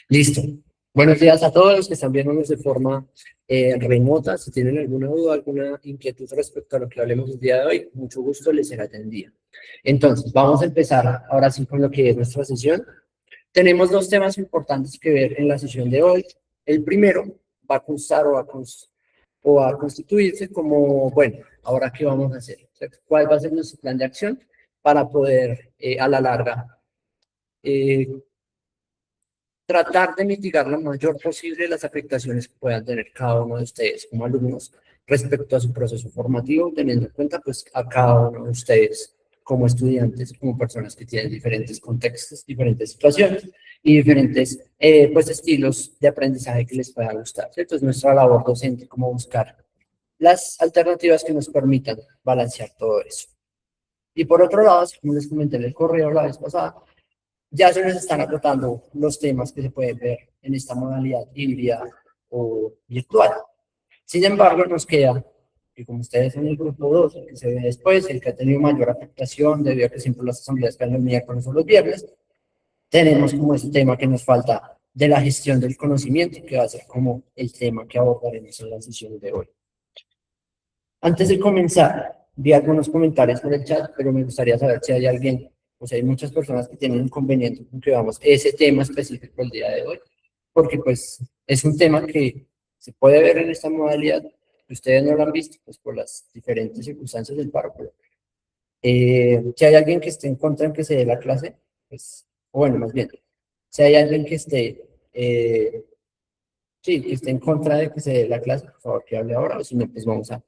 Listo. Buenos días a todos los que están viéndonos de forma remota. Si tienen alguna duda, alguna inquietud respecto a lo que hablemos el día de hoy, mucho gusto les será atendida. Entonces, vamos a empezar ahora sí con lo que es nuestra sesión. Tenemos dos temas importantes que ver en la sesión de hoy. El primero va a constar o a constituirse como, bueno, ahora qué vamos a hacer. O sea, ¿cuál va a ser nuestro plan de acción para poder a la larga eh, tratar de mitigar lo mayor posible las afectaciones que puedan tener cada uno de ustedes como alumnos respecto a su proceso formativo, teniendo en cuenta pues a cada uno de ustedes como estudiantes, como personas que tienen diferentes contextos, diferentes situaciones y diferentes pues estilos de aprendizaje que les pueda gustar. ¿Cierto? Es nuestra labor docente como buscar las alternativas que nos permitan balancear todo eso. Y por otro lado, como les comenté en el correo la vez pasada, ya se nos están agotando los temas que se pueden ver en esta modalidad híbrida o virtual. Sin embargo, nos queda que como ustedes son el grupo 2, el que se ve después, el que ha tenido mayor afectación debido a que siempre las asambleas caen los miércoles o los viernes, tenemos como ese tema que nos falta de la gestión del conocimiento, que va a ser como el tema que abordaremos en la sesión de hoy. Antes de comenzar, vi algunos comentarios por el chat, pero me gustaría saber si hay alguien, o sea, hay muchas personas que tienen inconveniente con que veamos ese tema específico el día de hoy, porque pues es un tema que se puede ver en esta modalidad, que ustedes no lo han visto, pues por las diferentes circunstancias del paro, pero si hay alguien que esté en contra en que se dé la clase, pues, o bueno, más bien, si hay alguien que esté, sí, que esté en contra de que se dé la clase, por favor, que hable ahora, o si no, pues vamos a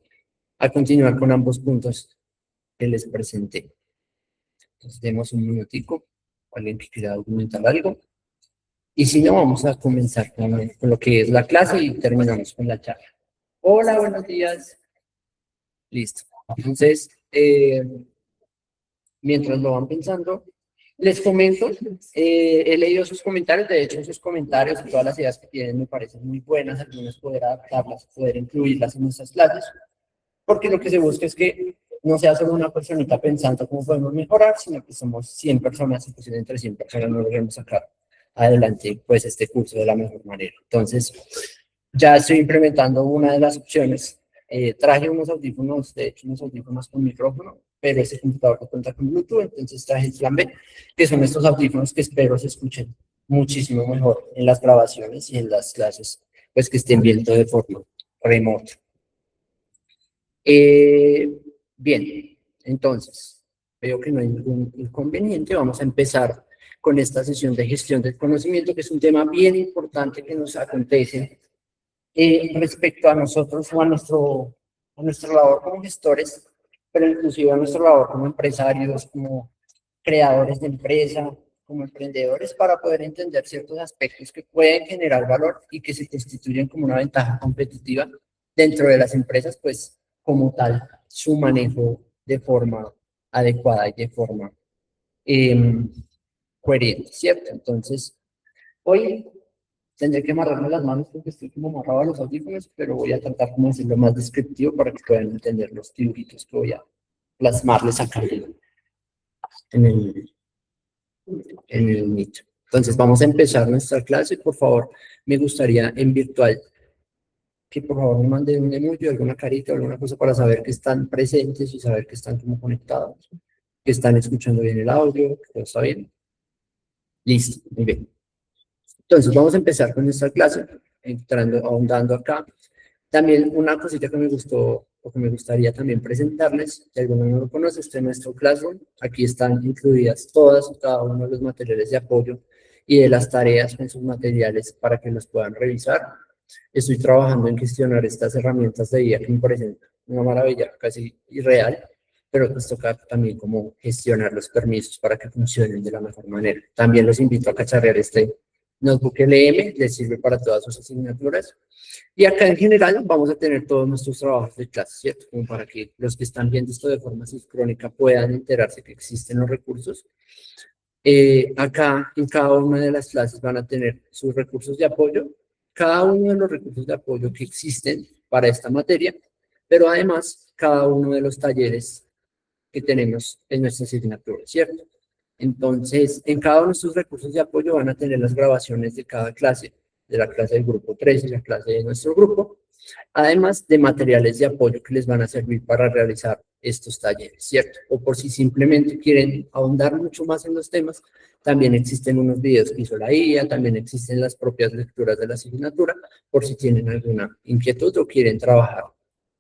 continuar con ambos puntos que les presenté. Entonces, demos un minutico, alguien que quiera documentar algo. Y si no, vamos a comenzar con lo que es la clase y terminamos con la charla. Hola, buenos días. Listo. Entonces, mientras lo van pensando, les comento, he leído sus comentarios, de hecho sus comentarios y todas las ideas que tienen me parecen muy buenas, algunas poder adaptarlas, poder incluirlas en nuestras clases, porque lo que se busca es que no sea solo una personita pensando cómo podemos mejorar, sino que somos 100 personas, y pues entre 100 personas no logremos sacar adelante pues este curso de la mejor manera. Entonces, ya estoy implementando una de las opciones. Traje unos audífonos, de hecho unos audífonos con micrófono, pero ese computador no cuenta con Bluetooth, entonces traje el plan B, que son estos audífonos que espero se escuchen muchísimo mejor en las grabaciones y en las clases, pues que estén viendo de forma remota. Bien, entonces, veo que no hay ningún inconveniente. Vamos a empezar con esta sesión de gestión del conocimiento, que es un tema bien importante que nos acontece respecto a nosotros o a nuestra labor como gestores, pero inclusive a nuestra labor como empresarios, como creadores de empresa, como emprendedores, para poder entender ciertos aspectos que pueden generar valor y que se constituyen como una ventaja competitiva dentro de las empresas, pues como tal, su manejo de forma adecuada y de forma eh, coherente, ¿cierto? Entonces, hoy tendré que amarrarme las manos porque estoy como amarrado a los audífonos, pero voy a tratar como de hacerlo más descriptivo para que puedan entender los dibujitos que voy a plasmarles acá en el, en el nicho. Entonces vamos a empezar nuestra clase. Por favor, me gustaría en virtual que por favor me manden un emoji, alguna carita, alguna cosa para saber que están presentes y saber que están como conectados, que están escuchando bien el audio, que todo está bien. Listo, muy bien. Entonces vamos a empezar con nuestra clase, entrando, ahondando acá. También una cosita que me gustó o que me gustaría también presentarles, si alguno no lo conoce, este es nuestro Classroom. Aquí están incluidas todas y cada uno de los materiales de apoyo y de las tareas con sus materiales para que los puedan revisar. Estoy trabajando en gestionar estas herramientas de IA que me parecen una maravilla, casi irreal, pero pues toca también como gestionar los permisos para que funcionen de la mejor manera. También los invito a cacharrear este notebook LM, les sirve para todas sus asignaturas. Y acá en general vamos a tener todos nuestros trabajos de clase, ¿cierto? Como para que los que están viendo esto de forma sincrónica puedan enterarse que existen los recursos. Acá en cada una de las clases van a tener sus recursos de apoyo, cada uno de los recursos de apoyo que existen para esta materia, pero además cada uno de los talleres que tenemos en nuestra asignatura, ¿cierto? Entonces, en cada uno de estos recursos de apoyo van a tener las grabaciones de cada clase, de la clase del grupo 3 y la clase de nuestro grupo, además de materiales de apoyo que les van a servir para realizar estos talleres, ¿cierto? O por si simplemente quieren ahondar mucho más en los temas, también existen unos videos que hizo la IA, también existen las propias lecturas de la asignatura, por si tienen alguna inquietud o quieren trabajar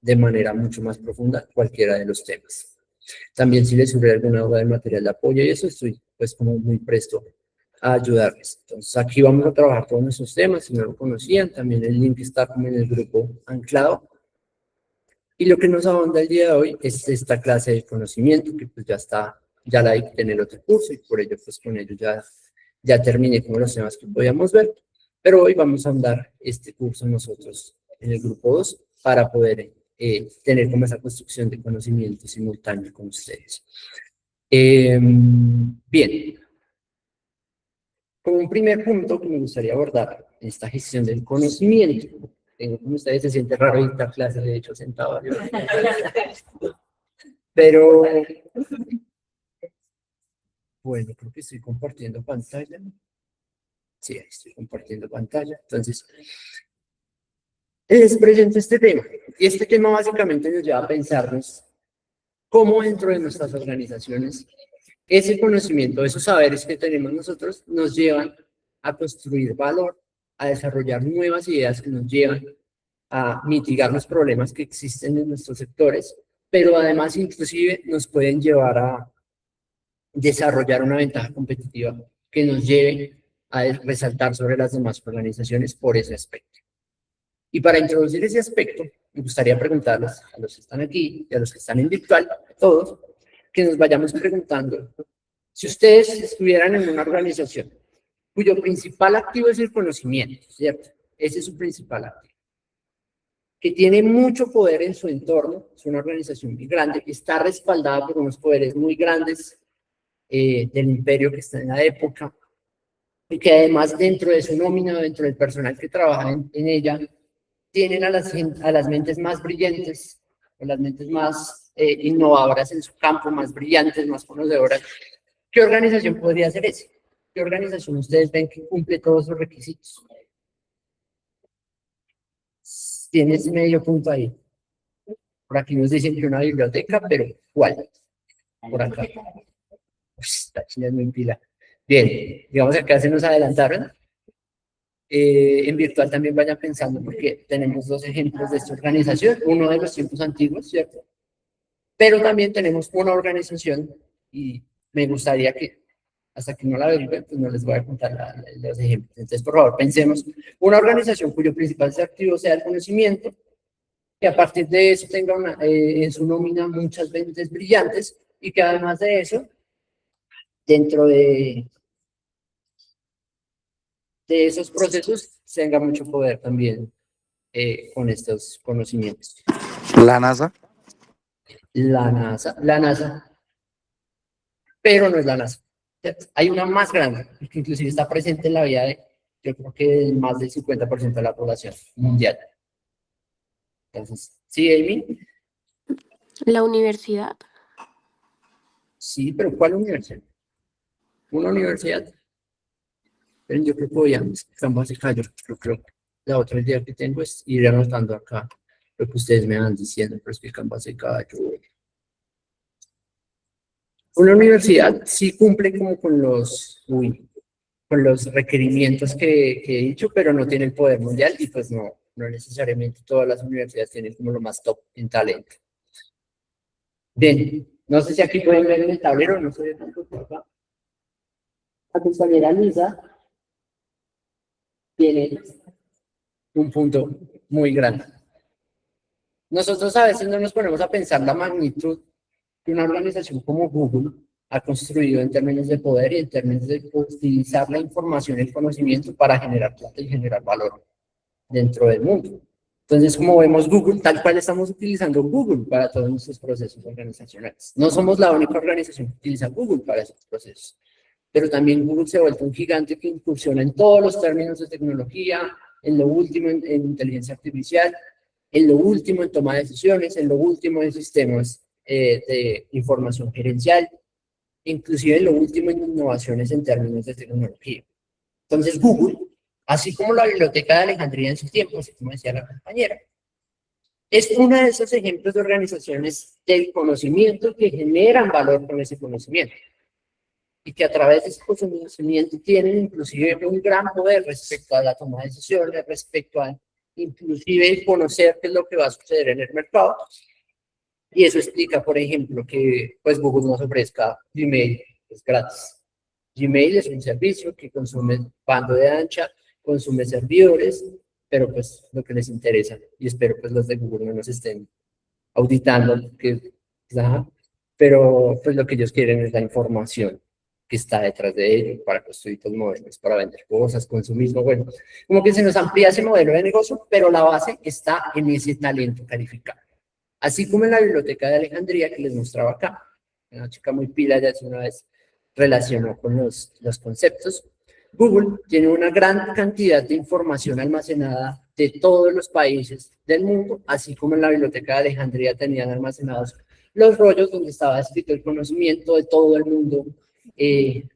de manera mucho más profunda cualquiera de los temas. También si les surge alguna duda de material de apoyo y eso, estoy pues como muy presto a ayudarles. Entonces aquí vamos a trabajar todos nuestros temas, si no lo conocían, también el link está como en el grupo anclado. Y lo que nos ahonda el día de hoy es esta clase de conocimiento, que pues ya está, ya la hay en el otro curso y por ello pues con ello ya terminé con los temas que podíamos ver. Pero hoy vamos a ahondar este curso nosotros en el grupo 2 para poder tener como esa construcción de conocimiento simultáneo con ustedes. Bien, como un primer punto que me gustaría abordar en esta gestión del conocimiento, tengo como ustedes se siente raro esta clase, de hecho, sentado. Pero, bueno, creo que estoy compartiendo pantalla. Sí, estoy compartiendo pantalla. Entonces, les presento este tema. Y este tema básicamente nos lleva a pensarnos cómo dentro de nuestras organizaciones ese conocimiento, esos saberes que tenemos nosotros nos llevan a construir valor, a desarrollar nuevas ideas que nos llevan a mitigar los problemas que existen en nuestros sectores, pero además inclusive nos pueden llevar a desarrollar una ventaja competitiva que nos lleve a resaltar sobre las demás organizaciones por ese aspecto. Y para introducir ese aspecto, me gustaría preguntarles a los que están aquí y a los que están en virtual, a todos, que nos vayamos preguntando, si ustedes estuvieran en una organización cuyo principal activo es el conocimiento, ¿cierto? Ese es su principal activo, que tiene mucho poder en su entorno, es una organización muy grande, que está respaldada por unos poderes muy grandes del imperio que está en la época, y que además dentro de su nómina, dentro del personal que trabaja en ella, tienen a las mentes más brillantes, a las mentes más innovadoras en su campo, más brillantes, más conocedoras. ¿Qué organización podría ser esa? ¿Qué organización ustedes ven que cumple todos esos requisitos? Tienes medio punto ahí. Por aquí nos dicen que una biblioteca, pero ¿cuál? Por acá. Esta china es muy pila. Bien, digamos que acá se nos adelantaron. En virtual también vayan pensando, porque tenemos dos ejemplos de esta organización, uno de los tiempos antiguos, ¿cierto? Pero también tenemos una organización, y me gustaría que, hasta que no la averigüen, pues no les voy a contar los ejemplos. Entonces, por favor, pensemos, una organización cuyo principal activo sea el conocimiento, que a partir de eso tenga en su nómina muchas mentes brillantes, y que además de eso, dentro de esos procesos, tenga mucho poder también con estos conocimientos. La NASA. La NASA, pero no es la NASA. Hay una más grande, que inclusive está presente en la vida de, yo creo que más del 50% de la población mundial. Entonces, ¿sí, Amy? La universidad. Sí, pero ¿cuál universidad? Una universidad. Pero yo creo que voy a Canvas acá, yo creo que la otra idea que tengo es ir anotando acá lo que ustedes me van diciendo, pero es que Canvas acá, una universidad sí cumple como con los requerimientos que he dicho, pero no tiene el poder mundial y pues no necesariamente todas las universidades tienen como lo más top en talento. Bien, no sé si aquí pueden ver en el tablero, no sé de tanto por acá. La compañera Lisa tiene un punto muy grande. Nosotros a veces no nos ponemos a pensar la magnitud que una organización como Google ha construido en términos de poder y en términos de utilizar la información y el conocimiento para generar plata y generar valor dentro del mundo. Entonces, como vemos Google, tal cual estamos utilizando Google para todos nuestros procesos organizacionales. No somos la única organización que utiliza Google para esos procesos, pero también Google se ha vuelto un gigante que incursiona en todos los términos de tecnología, en lo último en inteligencia artificial, en lo último en toma de decisiones, en lo último en sistemas de información gerencial, inclusive lo último en innovaciones en términos de tecnología. Entonces Google, así como la Biblioteca de Alejandría en su tiempo, así como decía la compañera, es uno de esos ejemplos de organizaciones del conocimiento que generan valor con ese conocimiento y que a través de ese conocimiento tienen inclusive un gran poder respecto a la toma de decisiones, respecto a inclusive conocer qué es lo que va a suceder en el mercado. Y eso explica, por ejemplo, que pues Google nos ofrezca Gmail, es gratis. Gmail es un servicio que consume banda de ancha, consume servidores, pero pues lo que les interesa, y espero pues los de Google no nos estén auditando, que, pero pues lo que ellos quieren es la información que está detrás de ellos para construir los modelos, para vender cosas, consumismo, bueno, como que se nos amplía ese modelo de negocio, pero la base está en ese talento calificado. Así como en la Biblioteca de Alejandría que les mostraba acá, una chica muy pila ya hace una vez relacionó con los conceptos. Google tiene una gran cantidad de información almacenada de todos los países del mundo, así como en la Biblioteca de Alejandría tenían almacenados los rollos donde estaba escrito el conocimiento de todo el mundo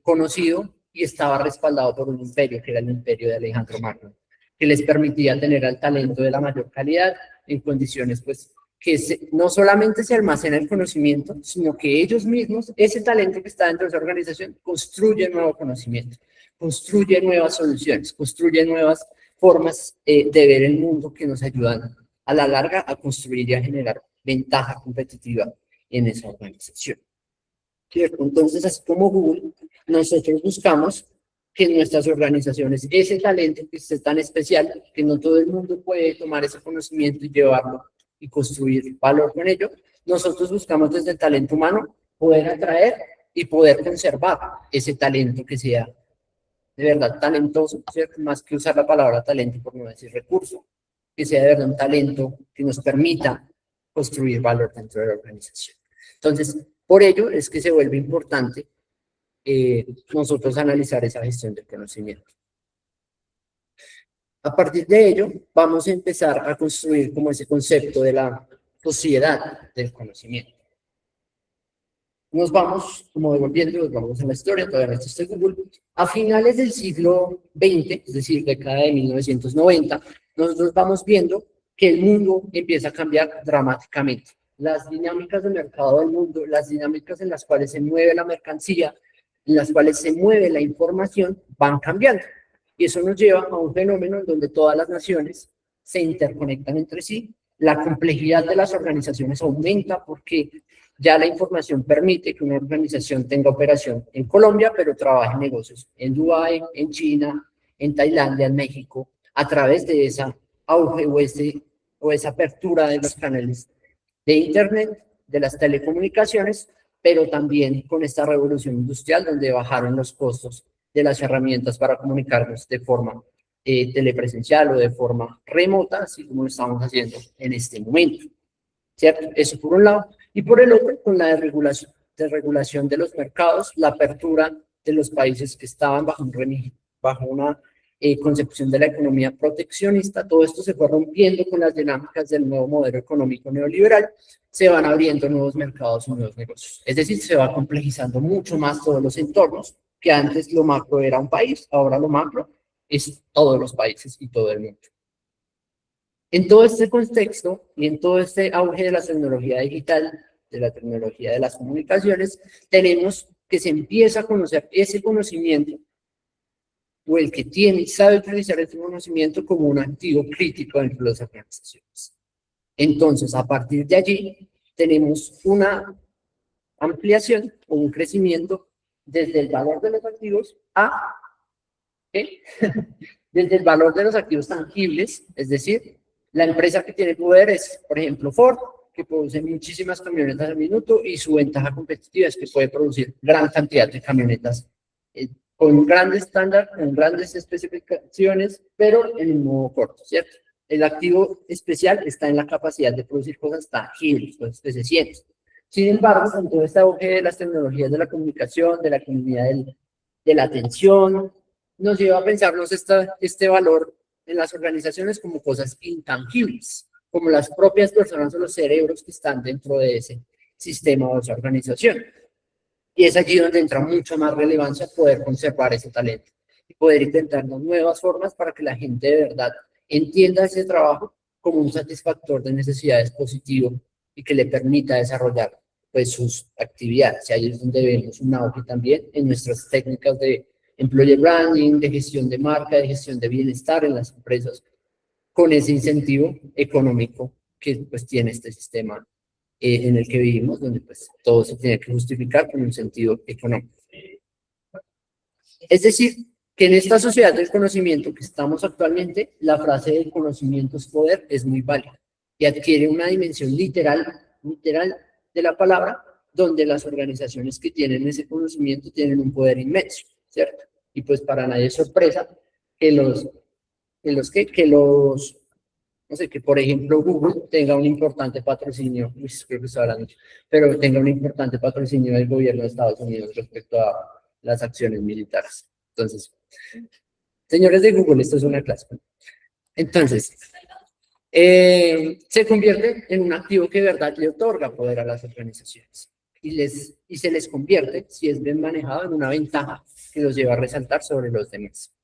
conocido y estaba respaldado por un imperio, que era el imperio de Alejandro Magno, que les permitía tener al talento de la mayor calidad en condiciones pues que no solamente se almacena el conocimiento, sino que ellos mismos, ese talento que está dentro de esa organización, construye nuevo conocimiento, construye nuevas soluciones, construye nuevas formas de ver el mundo que nos ayudan a la larga a construir y a generar ventaja competitiva en esa organización. ¿Cierto? Entonces, así como Google, nosotros buscamos que en nuestras organizaciones ese talento que es tan especial, que no todo el mundo puede tomar ese conocimiento y llevarlo y construir valor con ello, nosotros buscamos desde el talento humano poder atraer y poder conservar ese talento que sea de verdad talentoso, ¿cierto? Más que usar la palabra talento por no decir recurso, que sea de verdad un talento que nos permita construir valor dentro de la organización. Entonces, por ello es que se vuelve importante nosotros analizar esa gestión del conocimiento. A partir de ello, vamos a empezar a construir como ese concepto de la sociedad del conocimiento. Nos vamos, como devolviendo, nos vamos a la historia, todavía no estoy en Google. A finales del siglo XX, es decir, década de 1990, nosotros vamos viendo que el mundo empieza a cambiar dramáticamente. Las dinámicas del mercado del mundo, las dinámicas en las cuales se mueve la mercancía, en las cuales se mueve la información, van cambiando. Y eso nos lleva a un fenómeno en donde todas las naciones se interconectan entre sí, la complejidad de las organizaciones aumenta porque ya la información permite que una organización tenga operación en Colombia, pero trabaje en negocios en Dubái, en China, en Tailandia, en México, a través de esa auge o esa apertura de los canales de Internet, de las telecomunicaciones, pero también con esta revolución industrial donde bajaron los costos de las herramientas para comunicarnos de forma telepresencial o de forma remota, así como lo estamos haciendo en este momento. ¿Cierto? Eso por un lado. Y por el otro, con la desregulación de los mercados, la apertura de los países que estaban bajo una concepción de la economía proteccionista, todo esto se fue rompiendo con las dinámicas del nuevo modelo económico neoliberal, se van abriendo nuevos mercados y nuevos negocios. Es decir, se va complejizando mucho más todos los entornos, que antes lo macro era un país, ahora lo macro es todos los países y todo el mundo. En todo este contexto y en todo este auge de la tecnología digital, de la tecnología de las comunicaciones, tenemos que se empieza a conocer ese conocimiento o el que tiene y sabe utilizar ese conocimiento como un activo crítico dentro de las organizaciones. Entonces, a partir de allí, tenemos una ampliación o un crecimiento desde el valor de los activos a desde el valor de los activos tangibles, es decir, la empresa que tiene poder es, por ejemplo, Ford, que produce muchísimas camionetas al minuto y su ventaja competitiva es que puede producir gran cantidad de camionetas con grandes estándares, con grandes especificaciones, pero en un modo corto, ¿cierto? El activo especial está en la capacidad de producir cosas tangibles, cosas que se sienten. Sin embargo, con todo este auge de las tecnologías de la comunicación, de la economía de la atención, nos lleva a pensarnos este valor en las organizaciones como cosas intangibles, como las propias personas o los cerebros que están dentro de ese sistema o esa organización. Y es allí donde entra mucha más relevancia poder conservar ese talento y poder intentar nuevas formas para que la gente de verdad entienda ese trabajo como un satisfactor de necesidades positivo y que le permita desarrollar pues sus actividades. Y ahí es donde vemos un auge también en nuestras técnicas de employer branding, de gestión de marca, de gestión de bienestar en las empresas, con ese incentivo económico que pues tiene este sistema en el que vivimos, donde pues todo se tiene que justificar con un sentido económico. Es decir, que en esta sociedad del conocimiento que estamos actualmente, la frase del conocimiento es poder es muy válida y adquiere una dimensión literal de la palabra, donde las organizaciones que tienen ese conocimiento tienen un poder inmenso, ¿cierto? Y pues para nadie es sorpresa que no sé, que por ejemplo Google tenga un importante patrocinio, creo que está hablando, pero tenga un importante patrocinio del gobierno de Estados Unidos respecto a las acciones militares. Entonces, señores de Google, esto es una clase. Entonces, se convierte en un activo que de verdad le otorga poder a las organizaciones y se les convierte, si es bien manejado, en una ventaja que los lleva a resaltar sobre los demás.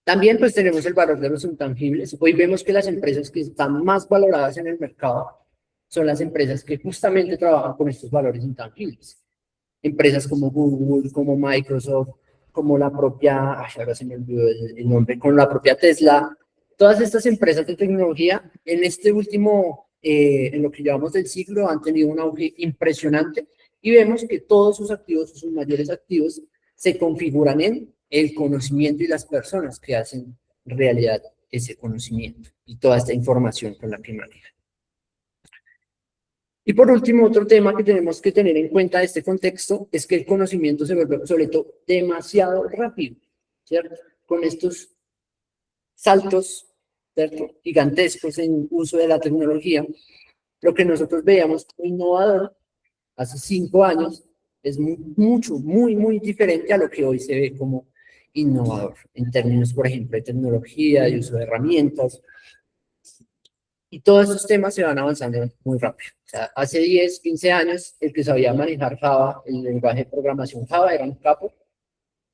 También pues tenemos el valor de los intangibles. Hoy vemos que las empresas que están más valoradas en el mercado son las empresas que justamente trabajan con estos valores intangibles. Empresas como Google, como Microsoft, como la propia, ahora se me olvidó el nombre, con la propia Tesla. Todas estas empresas de tecnología en este último, en lo que llevamos del siglo, han tenido un auge impresionante y vemos que todos sus activos, sus mayores activos, se configuran en el conocimiento y las personas que hacen realidad ese conocimiento y toda esta información con la que manejan. Y por último, otro tema que tenemos que tener en cuenta de este contexto es que el conocimiento se vuelve obsoleto demasiado rápido, ¿cierto? Con estos saltos, ¿cierto?, gigantescos en uso de la tecnología, lo que nosotros veíamos como innovador hace 5 años es muy diferente a lo que hoy se ve como innovador, en términos, por ejemplo, de tecnología, de uso de herramientas. Y todos estos temas se van avanzando muy rápido. O sea, hace 10, 15 años, el que sabía manejar Java, el lenguaje de programación Java, era un capo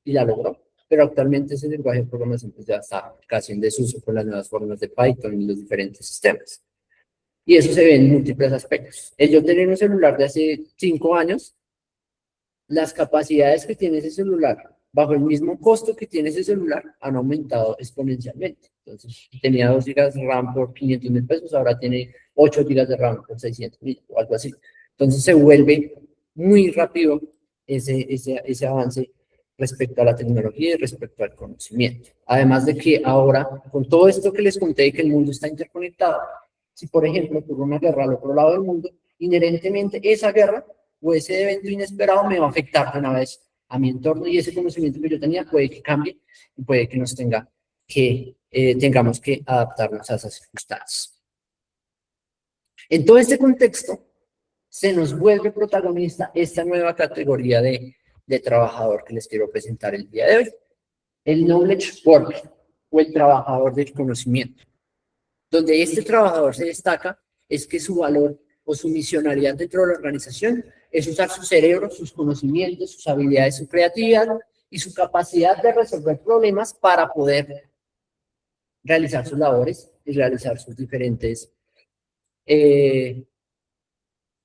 y la logró. Pero actualmente ese lenguaje de programación pues, ya está casi en desuso con las nuevas formas de Python y los diferentes sistemas. Y eso se ve en múltiples aspectos. El yo tener un celular de hace 5 años, las capacidades que tiene ese celular, bajo el mismo costo que tiene ese celular, han aumentado exponencialmente. Entonces, tenía 2 GB de RAM por 500.000 pesos, ahora tiene 8 GB de RAM por 600.000 o algo así. Entonces, se vuelve muy rápido ese avance respecto a la tecnología y respecto al conocimiento. Además de que ahora, con todo esto que les conté de que el mundo está interconectado, si por ejemplo ocurre una guerra al otro lado del mundo, inherentemente esa guerra o ese evento inesperado me va a afectar de una vez a mi entorno y ese conocimiento que yo tenía puede que cambie y puede que tengamos que adaptarnos a esas circunstancias. En todo este contexto, se nos vuelve protagonista esta nueva categoría de trabajador que les quiero presentar el día de hoy, el knowledge worker o el trabajador del conocimiento. Donde este trabajador se destaca es que su valor o su misionalidad dentro de la organización es usar su cerebro, sus conocimientos, sus habilidades, su creatividad y su capacidad de resolver problemas para poder realizar sus labores y realizar sus diferentes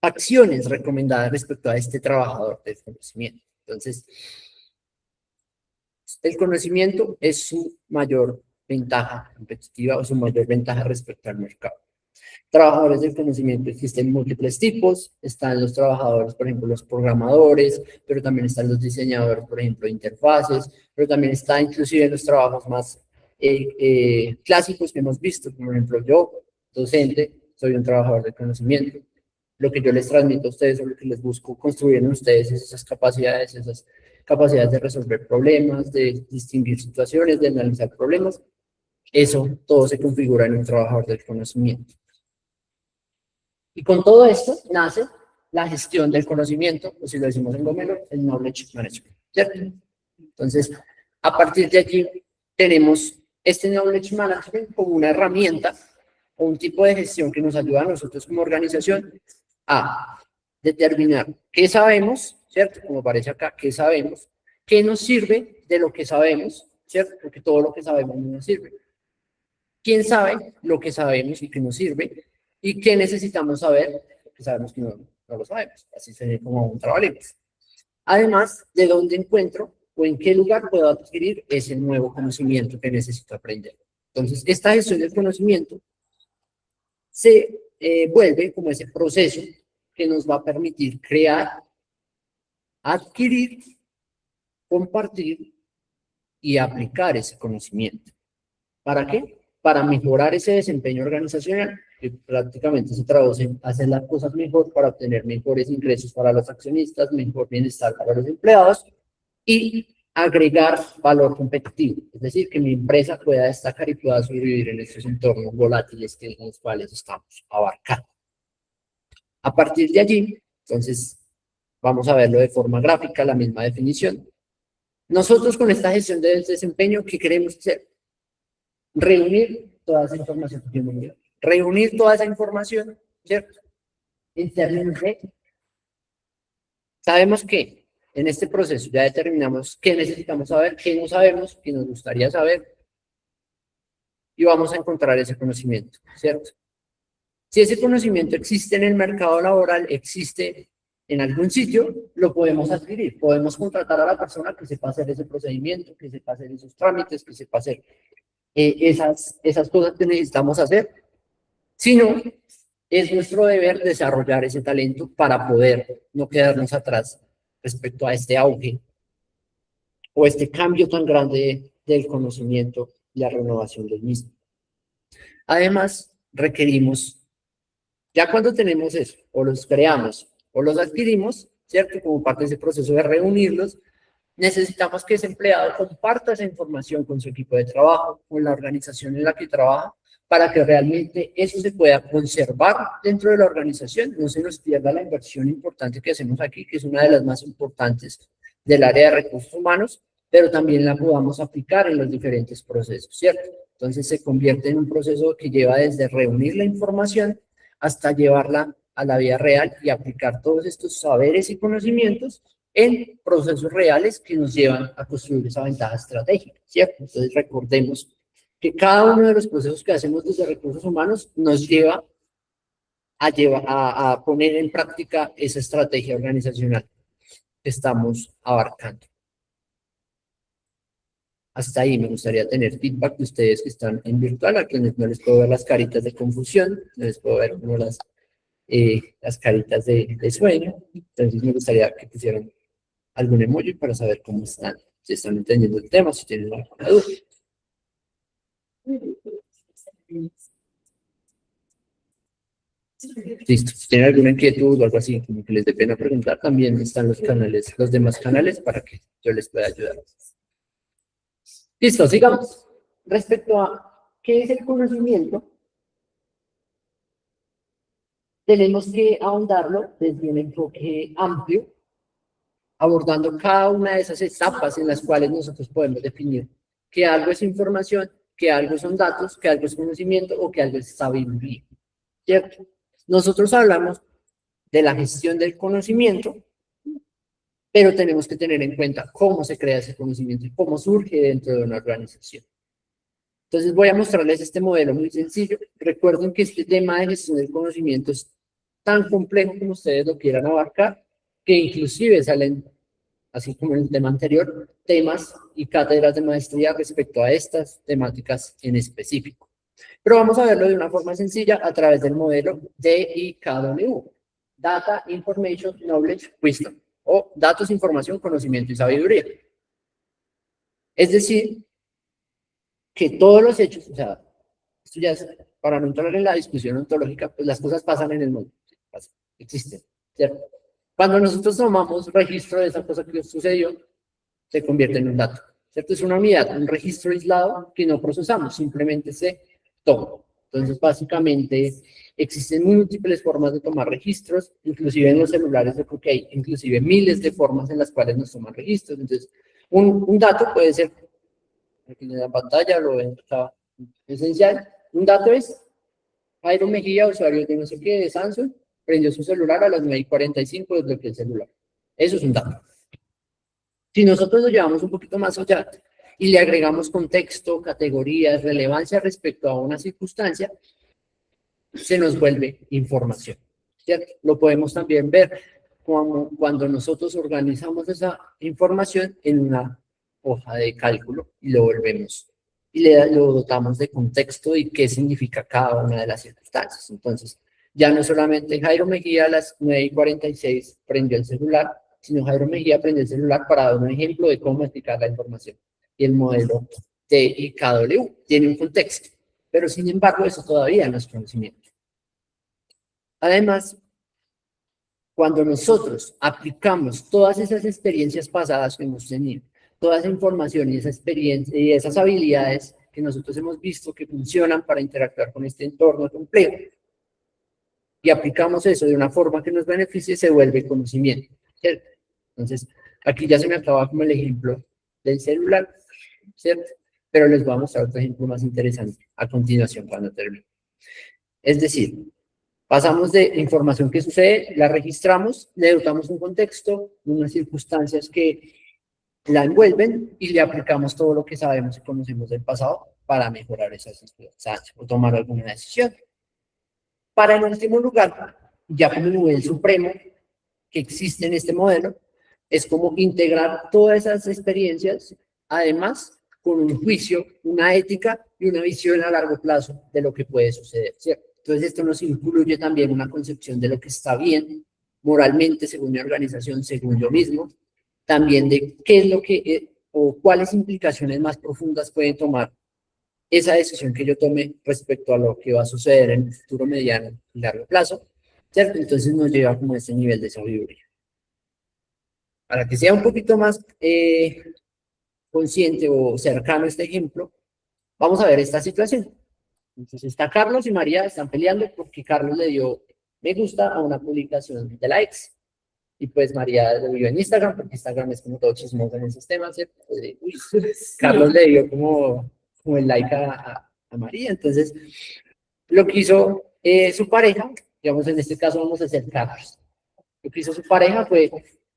acciones recomendadas respecto a este trabajador del conocimiento. Entonces, el conocimiento es su mayor ventaja competitiva o su mayor ventaja respecto al mercado. Trabajadores del conocimiento existen múltiples tipos, están los trabajadores, por ejemplo, los programadores, pero también están los diseñadores, por ejemplo, de interfaces, pero también está inclusive los trabajos más clásicos que hemos visto, como por ejemplo yo, docente, soy un trabajador del conocimiento. Lo que yo les transmito a ustedes o lo que les busco construir en ustedes es esas capacidades de resolver problemas, de distinguir situaciones, de analizar problemas. Eso todo se configura en un trabajador del conocimiento. Y con todo esto nace la gestión del conocimiento, o si lo decimos en Gomelo, el knowledge management, ¿cierto? Entonces, a partir de allí tenemos este knowledge management como una herramienta o un tipo de gestión que nos ayuda a nosotros como organización a determinar qué sabemos, ¿cierto? Como aparece acá, qué sabemos, qué nos sirve de lo que sabemos, ¿cierto? Porque todo lo que sabemos no nos sirve. ¿Quién sabe lo que sabemos y qué nos sirve? ¿Y qué necesitamos saber? Porque sabemos que no lo sabemos. Así sería como un trabalenguas. Además, de dónde encuentro o en qué lugar puedo adquirir ese nuevo conocimiento que necesito aprender. Entonces, esta gestión del conocimiento se vuelve como ese proceso que nos va a permitir crear, adquirir, compartir y aplicar ese conocimiento. ¿Para qué? Para mejorar ese desempeño organizacional, que prácticamente se traduce en hacer las cosas mejor para obtener mejores ingresos para los accionistas, mejor bienestar para los empleados y agregar valor competitivo. Es decir, que mi empresa pueda destacar y pueda sobrevivir en estos entornos volátiles en los cuales estamos abarcando. A partir de allí, entonces, vamos a verlo de forma gráfica, la misma definición. Nosotros con esta gestión de desempeño, ¿qué queremos hacer? Reunir toda esa información. Reunir toda esa información, ¿cierto? En términos de... Sabemos que en este proceso ya determinamos qué necesitamos saber, qué no sabemos, qué nos gustaría saber, y vamos a encontrar ese conocimiento, ¿cierto? Si ese conocimiento existe en el mercado laboral, existe en algún sitio, lo podemos adquirir. Podemos contratar a la persona que sepa hacer ese procedimiento, que sepa hacer esos trámites, que sepa hacer esas cosas que necesitamos hacer. Si no, es nuestro deber desarrollar ese talento para poder no quedarnos atrás respecto a este auge o este cambio tan grande del conocimiento y la renovación del mismo. Además, requerimos, ya cuando tenemos eso, o los creamos o los adquirimos, ¿cierto? Como parte de ese proceso de reunirlos, necesitamos que ese empleado comparta esa información con su equipo de trabajo, con la organización en la que trabaja, para que realmente eso se pueda conservar dentro de la organización, no se nos pierda la inversión importante que hacemos aquí, que es una de las más importantes del área de recursos humanos, pero también la podamos aplicar en los diferentes procesos, ¿cierto? Entonces se convierte en un proceso que lleva desde reunir la información hasta llevarla a la vida real y aplicar todos estos saberes y conocimientos en procesos reales que nos llevan a construir esa ventaja estratégica, ¿cierto? Entonces recordemos que cada uno de los procesos que hacemos desde recursos humanos nos lleva a poner en práctica esa estrategia organizacional que estamos abarcando. Hasta ahí me gustaría tener feedback de ustedes que están en virtual, a quienes no les puedo ver las caritas de confusión, no les puedo ver como las caritas de sueño. Entonces me gustaría que pusieran algún emoji para saber cómo están, si están entendiendo el tema, si tienen alguna duda. Listo, si tienen alguna inquietud o algo así, como que les dé pena preguntar, también están los canales, los demás canales para que yo les pueda ayudar. Listo, sigamos. Respecto a qué es el conocimiento, tenemos que ahondarlo desde un enfoque amplio, abordando cada una de esas etapas en las cuales nosotros podemos definir que algo es información, que algo son datos, que algo es conocimiento o que algo es sabiduría, ¿cierto? Nosotros hablamos de la gestión del conocimiento, pero tenemos que tener en cuenta cómo se crea ese conocimiento y cómo surge dentro de una organización. Entonces voy a mostrarles este modelo muy sencillo. Recuerden que este tema de gestión del conocimiento es tan complejo como ustedes lo quieran abarcar, que inclusive salen, así como en el tema anterior, temas y cátedras de maestría respecto a estas temáticas en específico. Pero vamos a verlo de una forma sencilla a través del modelo DIKW, Data, Information, Knowledge, Wisdom, o datos, información, conocimiento y sabiduría. Es decir, que todos los hechos, o sea, esto ya es, para no entrar en la discusión ontológica, pues las cosas pasan en el mundo, existen, ¿cierto? Cuando nosotros tomamos registro de esa cosa que sucedió, se convierte en un dato, ¿cierto? Es una unidad, un registro aislado que no procesamos, simplemente se toma. Entonces, básicamente, existen múltiples formas de tomar registros, inclusive en los celulares, yo creo que hay inclusive miles de formas en las cuales nos toman registros. Entonces, un dato puede ser, aquí en la pantalla lo ven, está esencial, un dato es Jairo Mejía, usuario de no sé qué, de Samsung, prendió su celular a las 9:45, desbloqueó el celular. Eso es un dato. Si nosotros lo llevamos un poquito más allá y le agregamos contexto, categorías, relevancia respecto a una circunstancia, se nos vuelve información, ¿cierto? Lo podemos también ver como cuando nosotros organizamos esa información en una hoja de cálculo y lo volvemos y lo dotamos de contexto y qué significa cada una de las circunstancias. Entonces, ya no solamente Jairo Mejía a las 9:46 prendió el celular, sino Jairo Mejía prendió el celular para dar un ejemplo de cómo explicar la información. Y el modelo de IKW tiene un contexto, pero sin embargo eso todavía no es conocimiento. Además, cuando nosotros aplicamos todas esas experiencias pasadas que hemos tenido, toda esa información y esa experiencia y esas habilidades que nosotros hemos visto que funcionan para interactuar con este entorno complejo, y aplicamos eso de una forma que nos beneficie, se vuelve conocimiento, ¿cierto? Entonces, aquí ya se me acaba como el ejemplo del celular, ¿cierto? Pero les voy a mostrar otro ejemplo más interesante a continuación cuando termine. Es decir, pasamos de información que sucede, la registramos, le dotamos un contexto, unas circunstancias que la envuelven y le aplicamos todo lo que sabemos y conocemos del pasado para mejorar esas circunstancias o tomar alguna decisión. Para el último lugar, ya como nivel supremo que existe en este modelo, es como integrar todas esas experiencias, además con un juicio, una ética y una visión a largo plazo de lo que puede suceder, ¿cierto? Entonces esto nos incluye también una concepción de lo que está bien moralmente según mi organización, según yo mismo, también de qué es lo que o cuáles implicaciones más profundas pueden tomar esa decisión que yo tome respecto a lo que va a suceder en el futuro mediano y largo plazo, ¿cierto? Entonces nos lleva como a este nivel de sabiduría. Para que sea un poquito más consciente o cercano a este ejemplo, vamos a ver esta situación. Entonces está Carlos y María, están peleando porque Carlos le dio me gusta a una publicación de la ex. Y pues María lo vio en Instagram, porque Instagram es como todo chismoso en esos temas, ¿cierto? Uy, Carlos le dio como el like a María. Entonces, lo que hizo su pareja, digamos en este caso vamos a hacer Carlos. Lo que hizo su pareja fue,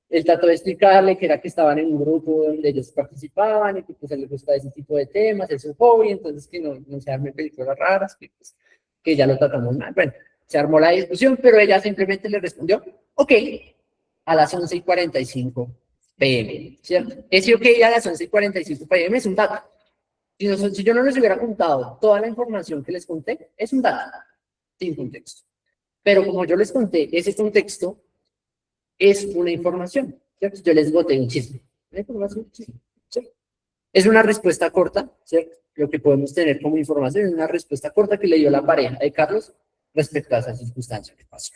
él trató de explicarle que era que estaban en un grupo donde ellos participaban y que pues a él le gusta ese tipo de temas, es su hobby, entonces que no se armen películas raras, que, pues, que ya lo tratamos mal. Bueno, se armó la discusión, pero ella simplemente le respondió, ok, a las 11:45 p.m., ¿cierto? Ese ok a las 11:45 p.m. es un dato. Si yo no les hubiera contado toda la información que les conté, es un dato, sin contexto. Pero como yo les conté, ese contexto es una información, ¿cierto? Yo les boté un chisme. ¿Una información? Sí. Es una respuesta corta, ¿cierto? Lo que podemos tener como información es una respuesta corta que le dio la pareja de Carlos respecto a esa circunstancia que pasó.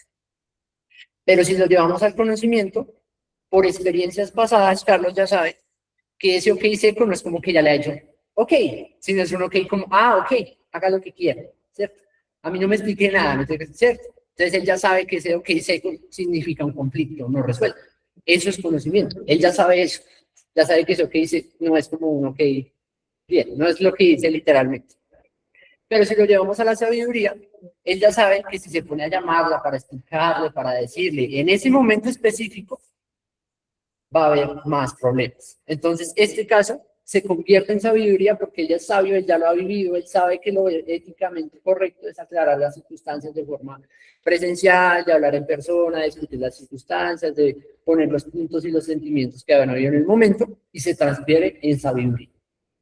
Pero si lo llevamos al conocimiento, por experiencias pasadas, Carlos ya sabe que ese ok seco no es como que ya le ha hecho ok, sino es un ok como, ok, haga lo que quiera, ¿cierto? A mí no me explique nada, ¿no? ¿Cierto? Entonces él ya sabe que ese ok seco significa un conflicto no resuelto. Eso es conocimiento, él ya sabe eso, ya sabe que ese ok no es como un ok bien, no es lo que dice literalmente. Pero si lo llevamos a la sabiduría, él ya sabe que si se pone a llamarla para explicarle, para decirle, en ese momento específico, va a haber más problemas. Entonces, este caso se convierte en sabiduría porque él ya es sabio, él ya lo ha vivido, él sabe que lo éticamente correcto es aclarar las circunstancias de forma presencial, de hablar en persona, de discutir las circunstancias, de poner los puntos y los sentimientos que habían habido en el momento y se transfiere en sabiduría.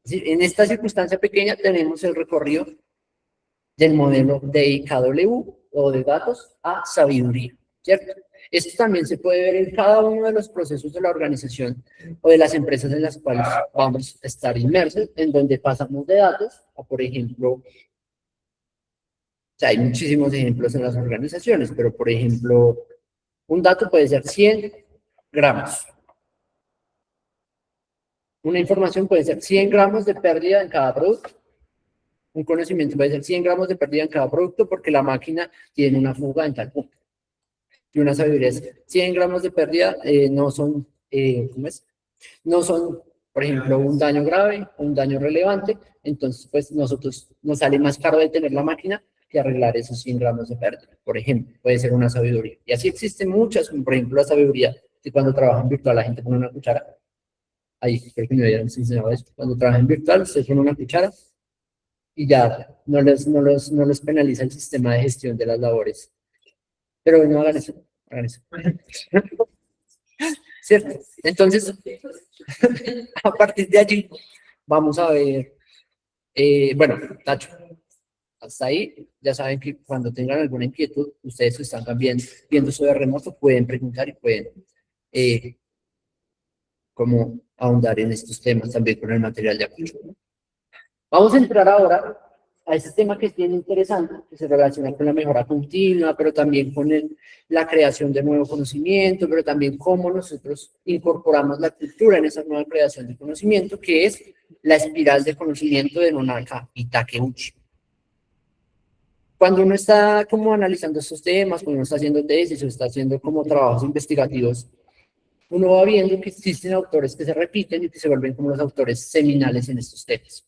Es decir, en esta circunstancia pequeña tenemos el recorrido del modelo de IKW o de datos a sabiduría, ¿cierto? Esto también se puede ver en cada uno de los procesos de la organización o de las empresas en las cuales vamos a estar inmersos, en donde pasamos de datos a, por ejemplo, o sea, hay muchísimos ejemplos en las organizaciones, pero, por ejemplo, un dato puede ser 100 gramos. Una información puede ser 100 gramos de pérdida en cada producto. Un conocimiento puede ser 100 gramos de pérdida en cada producto porque la máquina tiene una fuga en tal punto. Y una sabiduría es 100 gramos de pérdida no son, ¿cómo es? No son, por ejemplo, un daño grave o un daño relevante. Entonces, pues nosotros nos sale más caro de tener la máquina que arreglar esos 100 gramos de pérdida, por ejemplo, puede ser una sabiduría. Y así existen muchas, como por ejemplo la sabiduría de cuando trabajan virtual la gente pone una cuchara. Ahí creo que me habían enseñado eso. Cuando trabajan virtual, ustedes ponen una cuchara y ya no les penaliza el sistema de gestión de las labores. Pero no hagan eso, hagan eso. ¿Cierto? Entonces, a partir de allí, vamos a ver, bueno, Tacho, hasta ahí, ya saben que cuando tengan alguna inquietud, ustedes que están también viendo eso de remoto, pueden preguntar y pueden como ahondar en estos temas también con el material de apoyo. Vamos a entrar ahora a este tema que es bien interesante, que se relaciona con la mejora continua, pero también con la creación de nuevo conocimiento, pero también cómo nosotros incorporamos la cultura en esa nueva creación de conocimiento, que es la espiral de conocimiento de Nonaka y Takeuchi. Cuando uno está como analizando estos temas, cuando uno está haciendo tesis o está haciendo como trabajos investigativos, uno va viendo que existen autores que se repiten y que se vuelven como los autores seminales en estos temas.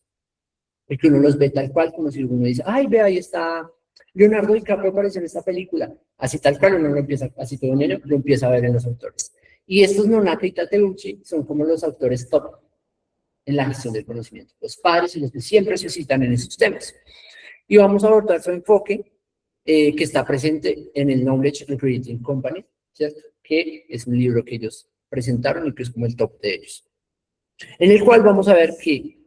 Y que uno los ve tal cual, como si uno dice, ay, ve, ahí está Leonardo DiCaprio apareció en esta película. Así tal cual uno lo empieza, así todo niño lo empieza a ver en los autores. Y estos Nonaka y Takeuchi son como los autores top en la gestión del conocimiento, los padres y los que siempre se citan en esos temas. Y vamos a abordar su enfoque que está presente en el Knowledge Recruiting Company, ¿cierto? Que es un libro que ellos presentaron y que es como el top de ellos. En el cual vamos a ver que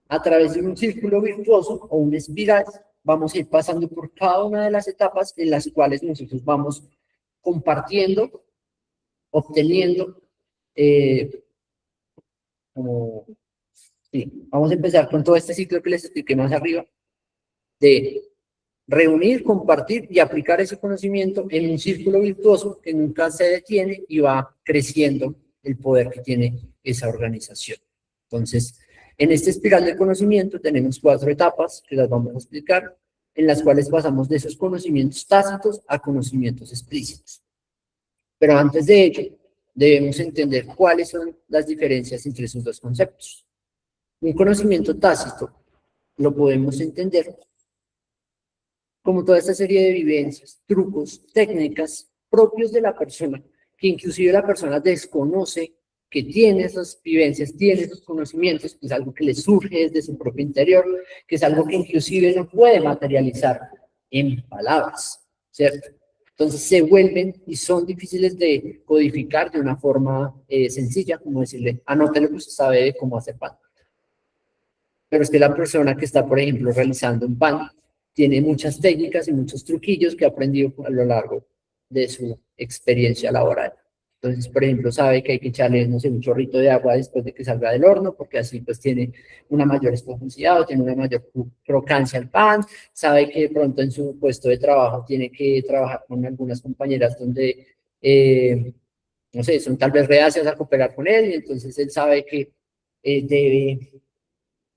a través de un círculo virtuoso o una espiral, vamos a ir pasando por cada una de las etapas en las cuales nosotros vamos compartiendo, obteniendo, vamos a empezar con todo este ciclo que les expliqué más arriba, de reunir, compartir y aplicar ese conocimiento en un círculo virtuoso que nunca se detiene y va creciendo el poder que tiene esa organización. Entonces, en esta espiral de conocimiento tenemos 4 etapas que las vamos a explicar, en las cuales pasamos de esos conocimientos tácitos a conocimientos explícitos. Pero antes de ello, debemos entender cuáles son las diferencias entre esos dos conceptos. Un conocimiento tácito lo podemos entender como toda esta serie de vivencias, trucos, técnicas propios de la persona, que inclusive la persona desconoce que tiene esas vivencias, tiene esos conocimientos, que es algo que le surge desde su propio interior, que es algo que inclusive no puede materializar en palabras, ¿cierto? Entonces se vuelven y son difíciles de codificar de una forma sencilla, como decirle, anótelo que usted sabe de cómo hacer pan. Pero es que la persona que está, por ejemplo, realizando un pan, tiene muchas técnicas y muchos truquillos que ha aprendido a lo largo de su experiencia laboral. Entonces, por ejemplo, sabe que hay que echarle, no sé, un chorrito de agua después de que salga del horno, porque así pues tiene una mayor esponjosidad o tiene una mayor crocancia al pan. Sabe que de pronto en su puesto de trabajo tiene que trabajar con algunas compañeras donde, no sé, son tal vez reacias a cooperar con él, y entonces él sabe que debe,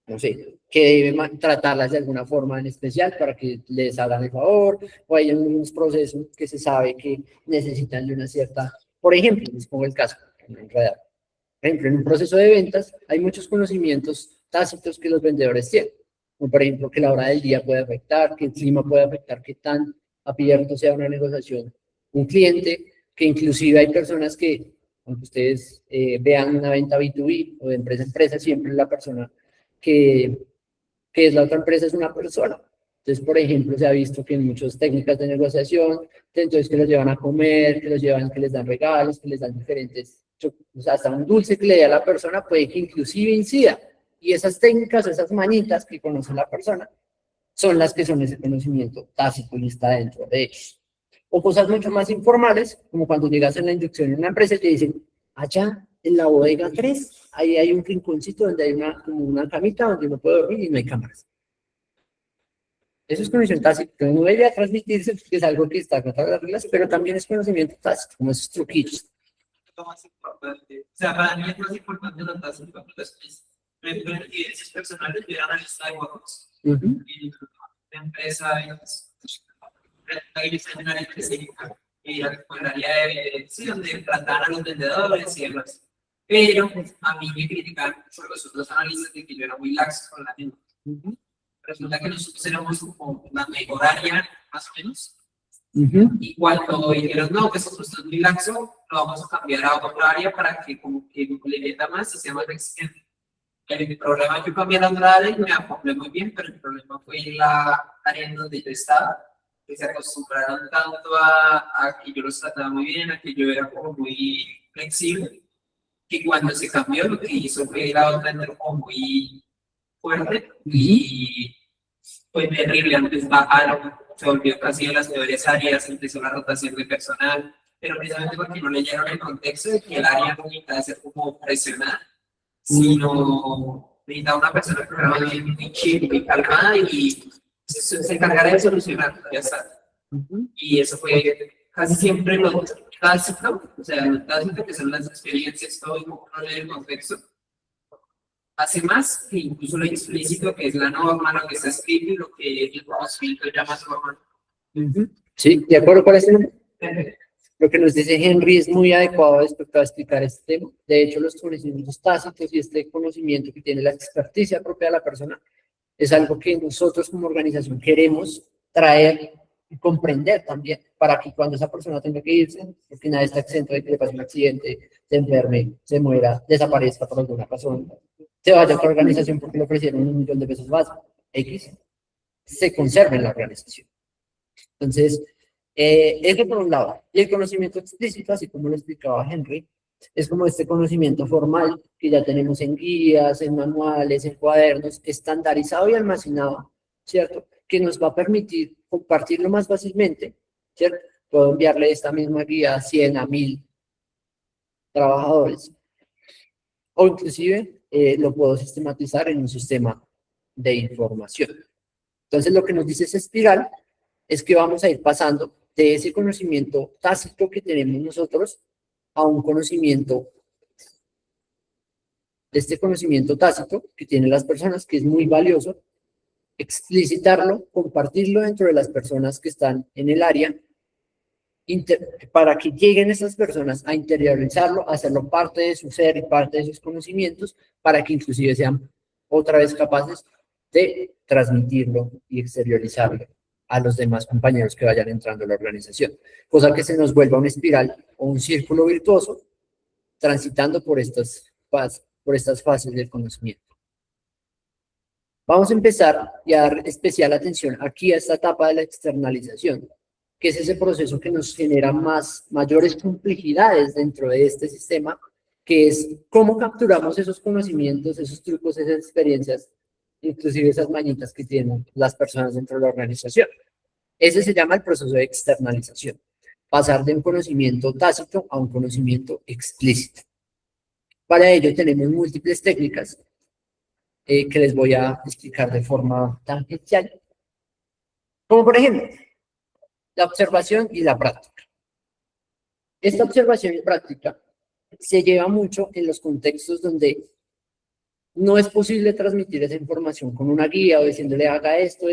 no sé, que debe tratarlas de alguna forma en especial para que les hagan el favor, o hay unos procesos que se sabe que necesitan de una cierta, por ejemplo, les pongo el caso, por ejemplo, en un proceso de ventas hay muchos conocimientos tácitos que los vendedores tienen, como por ejemplo que la hora del día puede afectar, que el clima puede afectar, que tan abierto sea una negociación un cliente, que inclusive hay personas que, aunque ustedes vean una venta B2B o de empresa a empresa, siempre la persona que es la otra empresa es una persona. Entonces, por ejemplo, se ha visto que en muchas técnicas de negociación, entonces que los llevan a comer, que los llevan, que les dan regalos, que les dan diferentes, o sea, hasta un dulce que le dé a la persona puede que inclusive incida. Y esas técnicas, esas manitas que conoce la persona, son las que son ese conocimiento tácito y está dentro de ellos. O cosas mucho más informales, como cuando llegas en la inducción en una empresa y te dicen, allá en la bodega 3, ahí hay un rinconcito donde hay como una camita donde uno puede dormir y no hay cámaras. Eso es conocimiento tácito, que no debería transmitirse, que es algo que está contra las reglas, pero también es conocimiento tácito, como esos truquillos. Lo más importante, o sea, para mí es más importante la tácito, evidencias personales de analista de juegos. Y la empresa, y la área de sí, donde tratar a los vendedores y demás. Pero a mí me criticaron mucho los otros analistas de que yo era muy laxo con la gente. resulta que nosotros éramos como la mejor área, más o menos. Ujú. Y cuando dijeron, no, pues esto es muy laxo, lo vamos a cambiar a otra área para que como que le meta más y sea más exigente. El problema es que cambiaron la área y me acoplé muy bien, pero el problema fue en la área en donde yo estaba, que se acostumbraron tanto a que yo los trataba muy bien, a que yo era como muy flexible, que cuando se cambió lo que hizo fue la otra entró como muy fuerte y fue terrible. Antes bajaron, se volvió casi en las peores áreas, empezó la rotación de personal, pero precisamente porque no leyeron el contexto de que el área no necesita ser como presionada, sino necesita una persona que programa bien, muy chill, muy calmada y se encargará de solucionar, ya está. Y eso fue casi siempre lo tácito, o sea, lo tácito que son las experiencias, todo y cómo no leer el contexto. Hace más que incluso lo explícito, que es la norma, lo que está escrito y lo que el conocimiento llama norma. Sí, de acuerdo con eso. Lo que nos dice Henry es muy adecuado respecto a explicar este tema. De hecho, los conocimientos tácitos y este conocimiento que tiene la experticia propia de la persona es algo que nosotros como organización queremos traer y comprender también para que cuando esa persona tenga que irse, porque nadie está exento de que le pase un accidente, se enferme, se muera, desaparezca por alguna razón, se vaya a otra organización porque le ofrecieron $1.000.000 más, X, se conserve en la organización. Entonces, eso por un lado. Y el conocimiento explícito, así como lo explicaba Henry, es como este conocimiento formal que ya tenemos en guías, en manuales, en cuadernos, estandarizado y almacenado, ¿cierto? Que nos va a permitir compartirlo más fácilmente, ¿cierto? Puedo enviarle esta misma guía a 100, a 1.000 trabajadores. O inclusive lo puedo sistematizar en un sistema de información. Entonces, lo que nos dice esa espiral es que vamos a ir pasando de ese conocimiento tácito que tenemos nosotros a un conocimiento, de este conocimiento tácito que tienen las personas, que es muy valioso, explicitarlo, compartirlo dentro de las personas que están en el área, para que lleguen esas personas a interiorizarlo, a hacerlo parte de su ser y parte de sus conocimientos, para que inclusive sean otra vez capaces de transmitirlo y exteriorizarlo a los demás compañeros que vayan entrando a la organización, cosa que se nos vuelva una espiral o un círculo virtuoso transitando por estas fases del conocimiento. Vamos a empezar y a dar especial atención aquí a esta etapa de la externalización, que es ese proceso que nos genera mayores complejidades dentro de este sistema, que es cómo capturamos esos conocimientos, esos trucos, esas experiencias, inclusive esas mañitas que tienen las personas dentro de la organización. Ese se llama el proceso de externalización, pasar de un conocimiento tácito a un conocimiento explícito. Para ello tenemos múltiples técnicas que les voy a explicar de forma tangencial, como por ejemplo, la observación y la práctica. Esta observación y práctica se lleva mucho en los contextos donde no es posible transmitir esa información con una guía o diciéndole haga esto,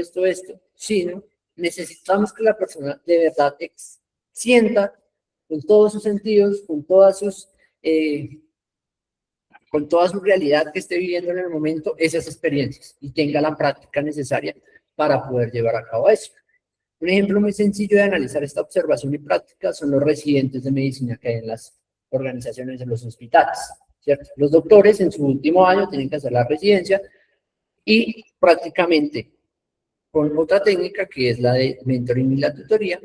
sino necesitamos que la persona de verdad sienta con todos sus sentidos, con toda su realidad que esté viviendo en el momento, esas experiencias y tenga la práctica necesaria para poder llevar a cabo eso. Un ejemplo muy sencillo de analizar esta observación y práctica son los residentes de medicina que hay en las organizaciones, en los hospitales, ¿cierto? Los doctores en su último año tienen que hacer la residencia y prácticamente con otra técnica que es la de mentoring y la tutoría,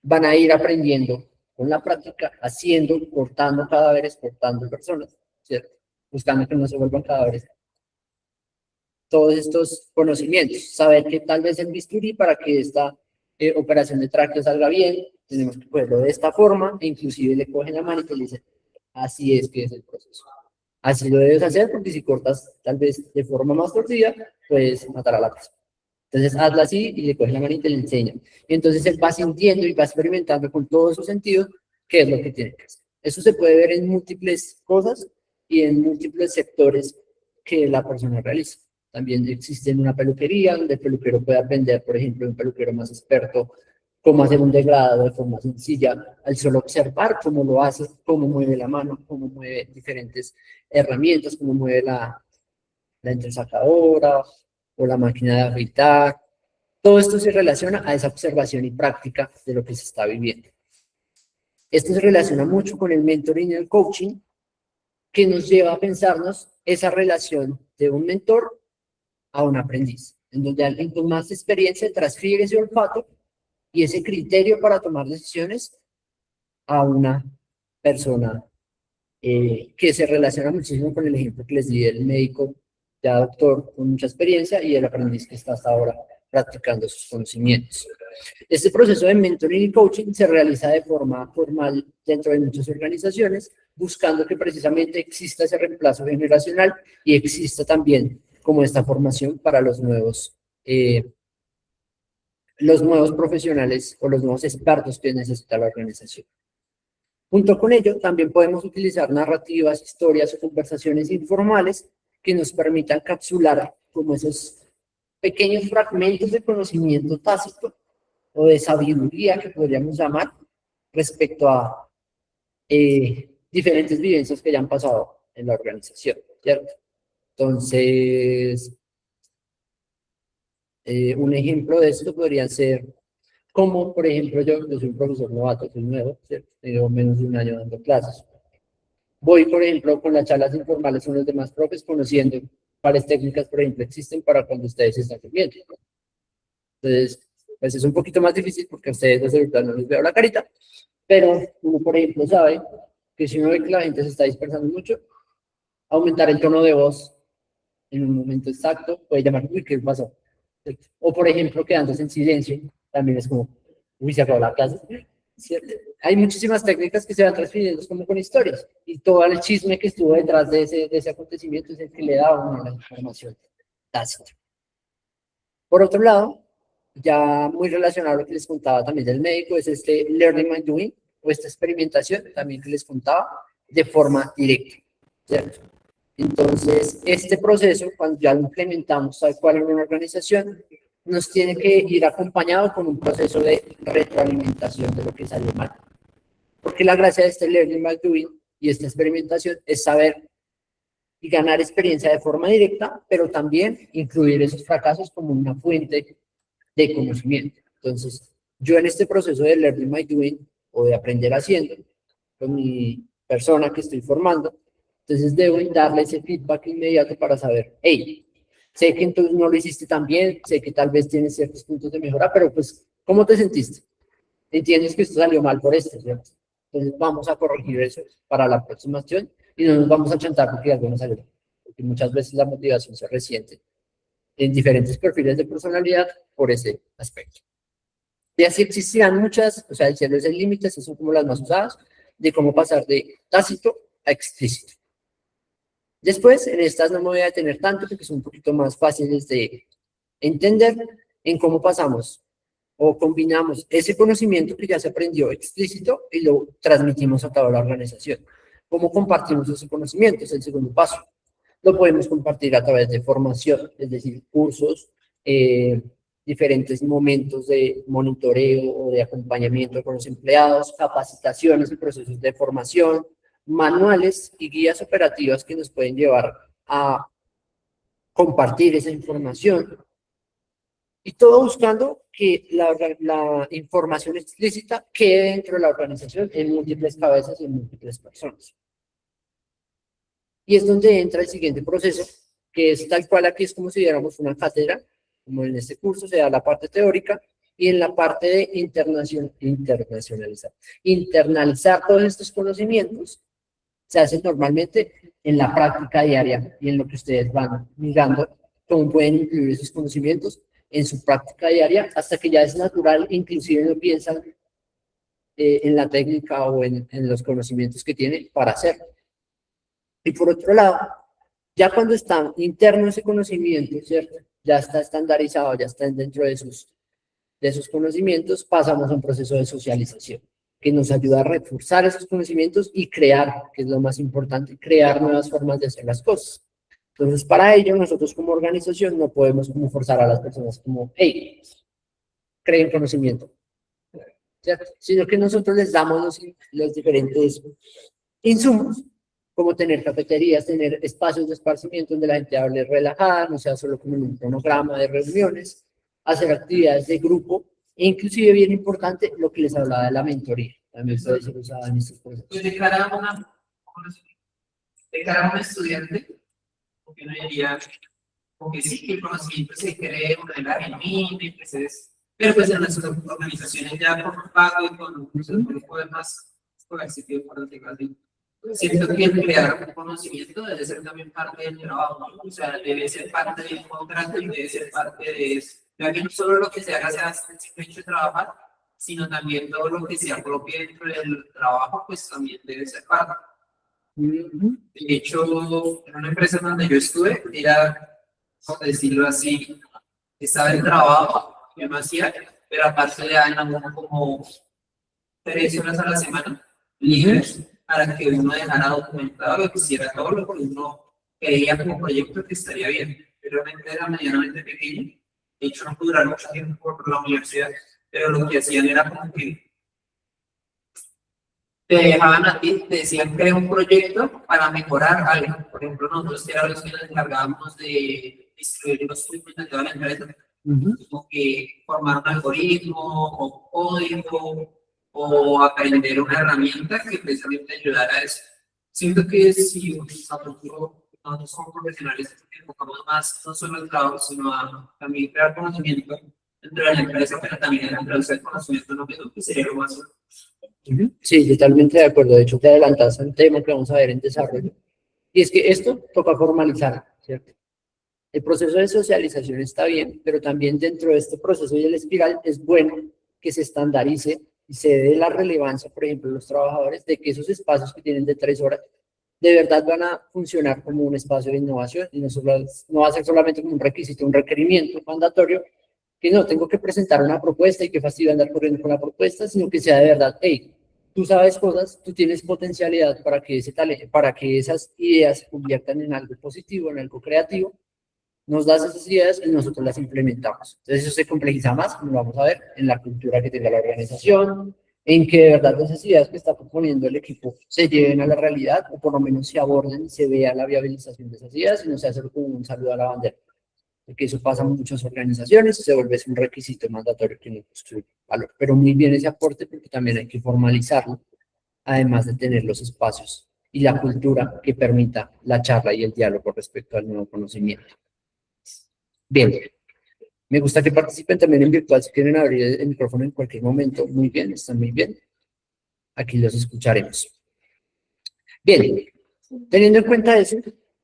van a ir aprendiendo con la práctica, haciendo, cortando cadáveres, cortando personas, ¿cierto? Buscando que no se vuelvan cadáveres. Todos estos conocimientos, saber que tal vez el bisturí para que esta operación de tráqueo salga bien, tenemos que ponerlo de esta forma, e inclusive le cogen la mano y le dicen, así es que es el proceso. Así lo debes hacer, porque si cortas tal vez de forma más torcida, puedes matar a la persona. Entonces hazla así y le coges la manita y le enseña. Y entonces él va sintiendo y va experimentando con todos sus sentidos qué es lo que tiene que hacer. Eso se puede ver en múltiples cosas y en múltiples sectores que la persona realiza. También existe una peluquería donde el peluquero puede aprender, por ejemplo, un peluquero más experto, cómo hacer un degradado de forma sencilla, al solo observar cómo lo hace, cómo mueve la mano, cómo mueve diferentes herramientas, cómo mueve la entresacadora, o la máquina de afeitar. Todo esto se relaciona a esa observación y práctica de lo que se está viviendo. Esto se relaciona mucho con el mentoring y el coaching, que nos lleva a pensarnos esa relación de un mentor a un aprendiz, en donde alguien con más experiencia transfiere ese olfato y ese criterio para tomar decisiones a una persona que se relaciona muchísimo con el ejemplo que les di del médico, ya doctor con mucha experiencia, y el aprendiz que está hasta ahora practicando sus conocimientos. Este proceso de mentoring y coaching se realiza de forma formal dentro de muchas organizaciones, buscando que precisamente exista ese reemplazo generacional y exista también como esta formación para los nuevos profesionales o los nuevos expertos que necesita la organización. Junto con ello, también podemos utilizar narrativas, historias o conversaciones informales que nos permitan capsular como esos pequeños fragmentos de conocimiento tácito o de sabiduría que podríamos llamar respecto a diferentes vivencias que ya han pasado en la organización, ¿cierto? Entonces, un ejemplo de esto podría ser como, por ejemplo, yo soy un profesor novato, soy nuevo, ¿cierto? Tengo menos de un año dando clases. Voy, por ejemplo, con las charlas informales con los demás profes, conociendo cuáles técnicas, por ejemplo, existen para cuando ustedes están subiendo. Entonces, pues es un poquito más difícil porque a ustedes desde ahorita no les veo la carita, pero uno, por ejemplo, sabe que si uno ve que la gente se está dispersando mucho, aumentar el tono de voz en un momento exacto puede llamar, uy, ¿qué pasó? O, por ejemplo, quedándose en silencio, también es como, uy, se acabó la clase. ¿Cierto? Hay muchísimas técnicas que se van transfiriendo como con historias, y todo el chisme que estuvo detrás de ese acontecimiento es el que le da a uno la información tácita. Por otro lado, ya muy relacionado a lo que les contaba también del médico, es este learning by doing, o esta experimentación también que les contaba, de forma directa, ¿cierto? Entonces, este proceso, cuando ya lo implementamos tal cual en una organización, nos tiene que ir acompañado con un proceso de retroalimentación de lo que salió mal. Porque la gracia de este learning by doing y esta experimentación es saber y ganar experiencia de forma directa, pero también incluir esos fracasos como una fuente de conocimiento. Entonces, yo en este proceso de learning by doing o de aprender haciendo con mi persona que estoy formando, entonces debo darle ese feedback inmediato para saber, hey, sé que entonces no lo hiciste tan bien, sé que tal vez tienes ciertos puntos de mejora, pero pues, ¿cómo te sentiste? Entiendes que esto salió mal por esto, ¿cierto? Entonces vamos a corregir eso para la próxima acción y no nos vamos a chantar porque algo no salió. Porque muchas veces la motivación se resiente en diferentes perfiles de personalidad por ese aspecto. Y así existirán muchas, o sea, el cielo es el límite, esas son como las más usadas, de cómo pasar de tácito a explícito. Después, en estas no me voy a detener tanto porque son un poquito más fáciles de entender en cómo pasamos o combinamos ese conocimiento que ya se aprendió explícito y lo transmitimos a toda la organización. ¿Cómo compartimos ese conocimiento? Es el segundo paso. Lo podemos compartir a través de formación, es decir, cursos, diferentes momentos de monitoreo o de acompañamiento con los empleados, capacitaciones y procesos de formación, manuales y guías operativas que nos pueden llevar a compartir esa información. Y todo buscando que la información explícita quede dentro de la organización en múltiples cabezas y en múltiples personas. Y es donde entra el siguiente proceso, que es tal cual aquí es como si diéramos una cátedra, como en este curso se da la parte teórica, y en la parte de internalizar todos estos conocimientos, se hace normalmente en la práctica diaria y en lo que ustedes van mirando, cómo pueden incluir esos conocimientos en su práctica diaria, hasta que ya es natural, inclusive no piensan en la técnica o en los conocimientos que tienen para hacerlo. Y por otro lado, ya cuando está interno ese conocimiento, ¿cierto? Ya está estandarizado, ya está dentro de sus conocimientos, pasamos a un proceso de socialización, que nos ayuda a reforzar esos conocimientos y crear, que es lo más importante, crear nuevas formas de hacer las cosas. Entonces, para ello, nosotros como organización no podemos como forzar a las personas como, hey, creen conocimiento, ¿cierto? Sino que nosotros les damos los diferentes insumos como tener cafeterías, tener espacios de esparcimiento donde la gente hable relajada, no sea solo como en un cronograma de reuniones, hacer actividades de grupo, e inclusive bien importante lo que les hablaba de la mentoría, también puede ser usada en estos procesos. Pues de cara a un estudiante, porque uno diría, porque sí, que el conocimiento se cree de la genuina, pero pues en nuestras organizaciones ya con pago y con un grupo de más coercitivo, por decirlo así. Siento que crear un conocimiento debe ser también parte del trabajo, ¿no? O sea, debe ser parte del contrato y debe ser parte de eso. Ya que no solo lo que se haga sea el simple hecho de trabajar, sino también todo lo que se apropie dentro del trabajo, pues también debe ser parte. Ujú. De hecho, en una empresa donde yo estuve, era, por decirlo así, estaba el trabajo que uno hacía, pero aparte le daban como 3 horas a la semana libres para que uno dejara documentado lo que hiciera todo lo que uno creía como proyecto que estaría bien. Pero realmente era medianamente pequeño. De hecho, no pudo durar mucho tiempo por la universidad, pero lo que hacían era como que te dejaban a ti, te decían crea un proyecto para mejorar algo. Por ejemplo, nosotros éramos los que nos encargábamos de distribuir los tweets de toda la empresa, como que formar un algoritmo o código o aprender una herramienta que precisamente ayudara a eso. Siento que si a futuro nosotros como profesionales nos enfocamos más no solo al trabajo, sino a también crear conocimiento dentro de la empresa, pero también a introducir conocimiento en lo que sería lo más. Ujú. Sí, totalmente de acuerdo. De hecho, te adelantas a un tema que vamos a ver en desarrollo. Y es que esto toca formalizar, ¿cierto? El proceso de socialización está bien, pero también dentro de este proceso y el espiral es bueno que se estandarice y se dé la relevancia, por ejemplo, a los trabajadores de que esos espacios que tienen de 3 horas de verdad van a funcionar como un espacio de innovación y no va a ser solamente como un requisito, un requerimiento mandatorio, que no tengo que presentar una propuesta y que fastidio andar corriendo con la propuesta, sino que sea de verdad, hey, tú sabes cosas, tú tienes potencialidad para que, para que esas ideas se conviertan en algo positivo, en algo creativo, nos das esas ideas y nosotros las implementamos. Entonces eso se complejiza más, como lo vamos a ver, en la cultura que tenga la organización, en que de verdad esas ideas que está proponiendo el equipo se lleven a la realidad o por lo menos se aborden y se vea la viabilización de esas ideas y no se hace como un saludo a la bandera. Porque eso pasa en muchas organizaciones, se vuelve un requisito mandatorio que no construye valor. Pero muy bien ese aporte porque también hay que formalizarlo, además de tener los espacios y la cultura que permita la charla y el diálogo respecto al nuevo conocimiento. Bien, me gusta que participen también en virtual si quieren abrir el micrófono en cualquier momento. Muy bien, están muy bien. Aquí los escucharemos. Bien, teniendo en cuenta eso,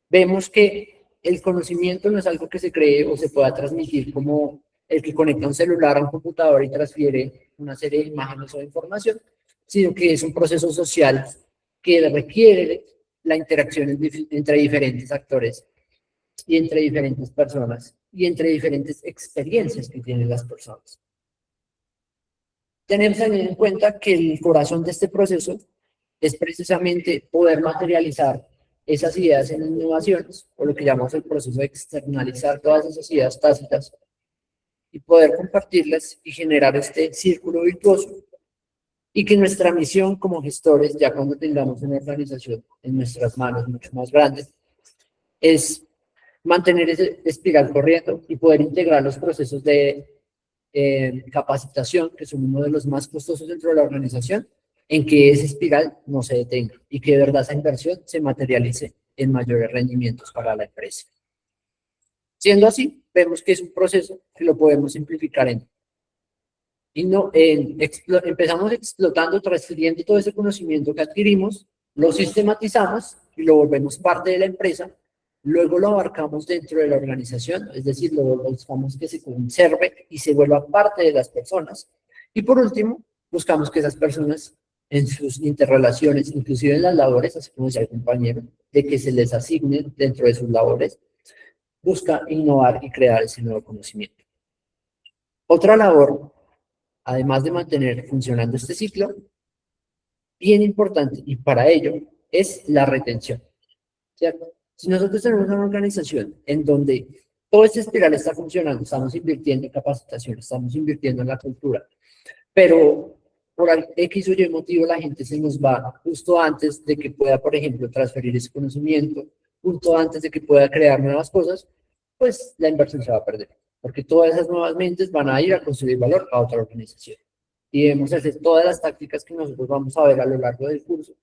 vemos que el conocimiento no es algo que se cree o se pueda transmitir como el que conecta un celular a un computador y transfiere una serie de imágenes o de información, sino que es un proceso social que requiere la interacción entre diferentes actores y entre diferentes personas y entre diferentes experiencias que tienen las personas. Tenemos que tener en cuenta que el corazón de este proceso es precisamente poder materializar esas ideas en innovaciones, o lo que llamamos el proceso de externalizar todas esas ideas tácitas y poder compartirlas y generar este círculo virtuoso, y que nuestra misión como gestores, ya cuando tengamos una organización en nuestras manos mucho más grande, es mantener ese espiral corriendo y poder integrar los procesos de capacitación, que son uno de los más costosos dentro de la organización, en que esa espiral no se detenga y que de verdad esa inversión se materialice en mayores rendimientos para la empresa. Siendo así, vemos que es un proceso que lo podemos simplificar empezamos explotando, transfiriendo todo ese conocimiento que adquirimos, lo sistematizamos y lo volvemos parte de la empresa. Luego lo abarcamos dentro de la organización, es decir, lo buscamos que se conserve y se vuelva parte de las personas. Y por último, buscamos que esas personas en sus interrelaciones, inclusive en las labores, así como decía el compañero, de que se les asigne dentro de sus labores, busca innovar y crear ese nuevo conocimiento. Otra labor, además de mantener funcionando este ciclo, bien importante, y para ello, es la retención, ¿cierto? Si nosotros tenemos una organización en donde todo este espiral está funcionando, estamos invirtiendo en capacitación, estamos invirtiendo en la cultura, pero por X o Y motivo la gente se nos va justo antes de que pueda, por ejemplo, transferir ese conocimiento, justo antes de que pueda crear nuevas cosas, pues la inversión se va a perder, porque todas esas nuevas mentes van a ir a construir valor a otra organización. Y debemos hacer todas las tácticas que nosotros vamos a ver a lo largo del curso,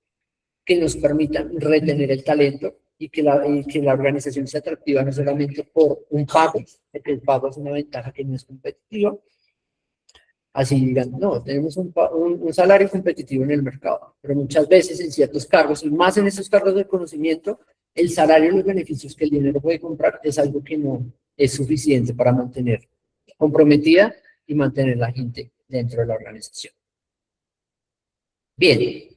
que nos permitan retener el talento y que la organización sea atractiva no solamente por un pago, porque el pago es una ventaja que no es competitiva. Así digan, no, tenemos un salario competitivo en el mercado, pero muchas veces en ciertos cargos, y más en esos cargos de conocimiento, el salario y los beneficios que el dinero puede comprar es algo que no es suficiente para mantener comprometida y mantener la gente dentro de la organización. Bien,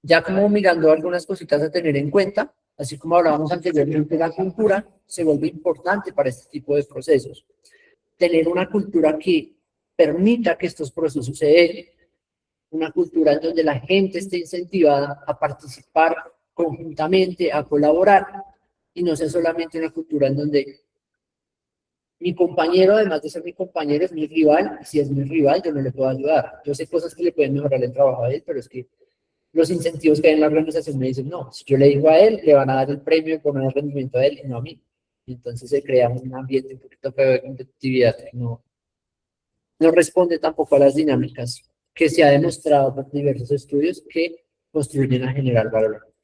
ya como mirando algunas cositas a tener en cuenta, así como hablábamos anteriormente, la cultura se vuelve importante para este tipo de procesos. Tener una cultura que permita que estos procesos se den, una cultura en donde la gente esté incentivada a participar conjuntamente, a colaborar, y no sea solamente una cultura en donde mi compañero, además de ser mi compañero, es mi rival, y si es mi rival, yo no le puedo ayudar. Yo sé cosas que le pueden mejorar el trabajo a él, pero es que los incentivos que hay en la organización me dicen, no, si yo le digo a él, le van a dar el premio por el rendimiento a él y no a mí. Y entonces se crea un ambiente un poquito feo de competitividad que no responde tampoco a las dinámicas que se ha demostrado por diversos estudios que construyen a generar valor.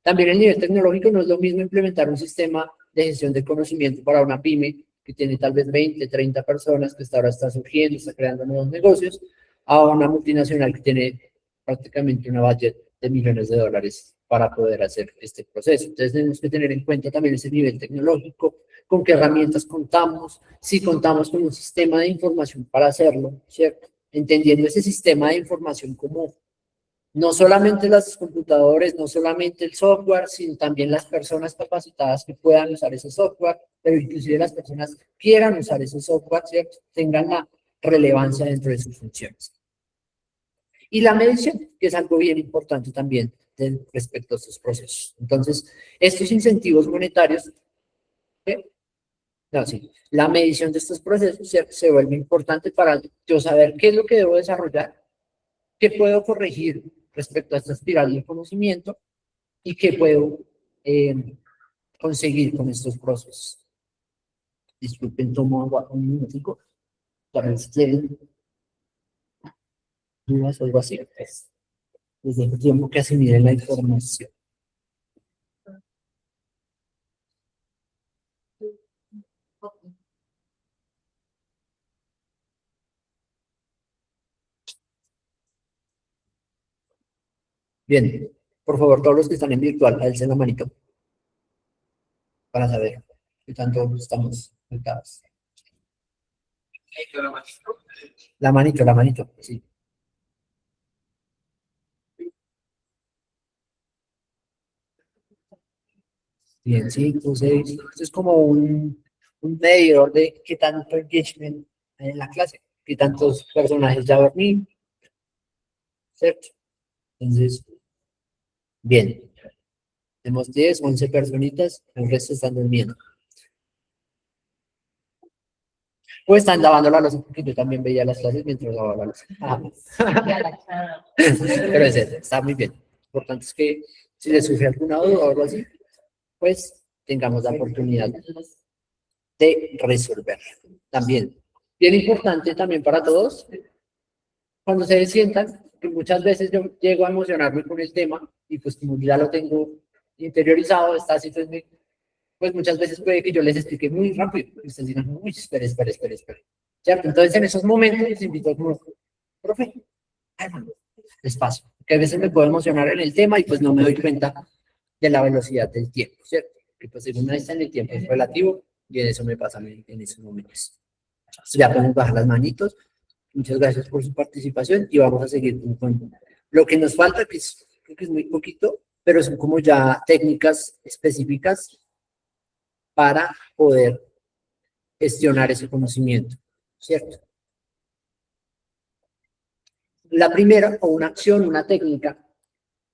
También el nivel tecnológico no es lo mismo implementar un sistema de gestión de conocimiento para una pyme que tiene tal vez 20, 30 personas, que hasta ahora está surgiendo, está creando nuevos negocios, a una multinacional que tiene prácticamente una budget de millones de dólares para poder hacer este proceso. Entonces tenemos que tener en cuenta también ese nivel tecnológico, con qué herramientas contamos, si contamos con un sistema de información para hacerlo, ¿cierto? Entendiendo ese sistema de información como no solamente los computadores, no solamente el software, sino también las personas capacitadas que puedan usar ese software, pero inclusive las personas que quieran usar ese software, ¿cierto? Tengan la relevancia dentro de sus funciones. Y la medición, que es algo bien importante también respecto a estos procesos. Entonces, estos incentivos monetarios, no, sí, la medición de estos procesos se vuelve importante para yo saber qué es lo que debo desarrollar, qué puedo corregir respecto a esta espiral de conocimiento y qué puedo conseguir con estos procesos. Disculpen, tomo agua un minutico. Tal vez tienen dudas o algo así. Pues, desde el tiempo que asimilen la información. Bien, por favor, todos los que están en virtual, alcen la manito para saber qué tanto estamos conectados. La manito, sí. Bien, 5, 6. Esto es como un medidor de qué tanto engagement hay en la clase, qué tantos personajes ya dormí, ¿cierto? Entonces, bien. Tenemos 10, 11 personitas, el resto están durmiendo. O están lavando la loza, porque yo también veía las clases mientras lavaba la loza. Pero es eso, está muy bien. Lo importante es que si les surge alguna duda o algo así, pues tengamos la oportunidad de resolver. También, bien importante también para todos, cuando se sientan, que muchas veces yo llego a emocionarme con el tema y pues como ya lo tengo interiorizado, está así, pues muchas veces puede que yo les explique muy rápido y ustedes digan, uy, espere. ¿Cierto? Entonces en esos momentos les invito como, profe, cálmalo, despacio, que a veces me puedo emocionar en el tema y pues no me doy cuenta de la velocidad del tiempo, ¿cierto? Que pues según una vez en el tiempo es relativo y eso me pasa en esos momentos. Entonces, ya podemos bajar las manitos. Muchas gracias por su participación y vamos a seguir con lo que nos falta, que es, creo que es muy poquito, pero son como ya técnicas específicas para poder gestionar ese conocimiento, ¿cierto? La primera, o una acción, una técnica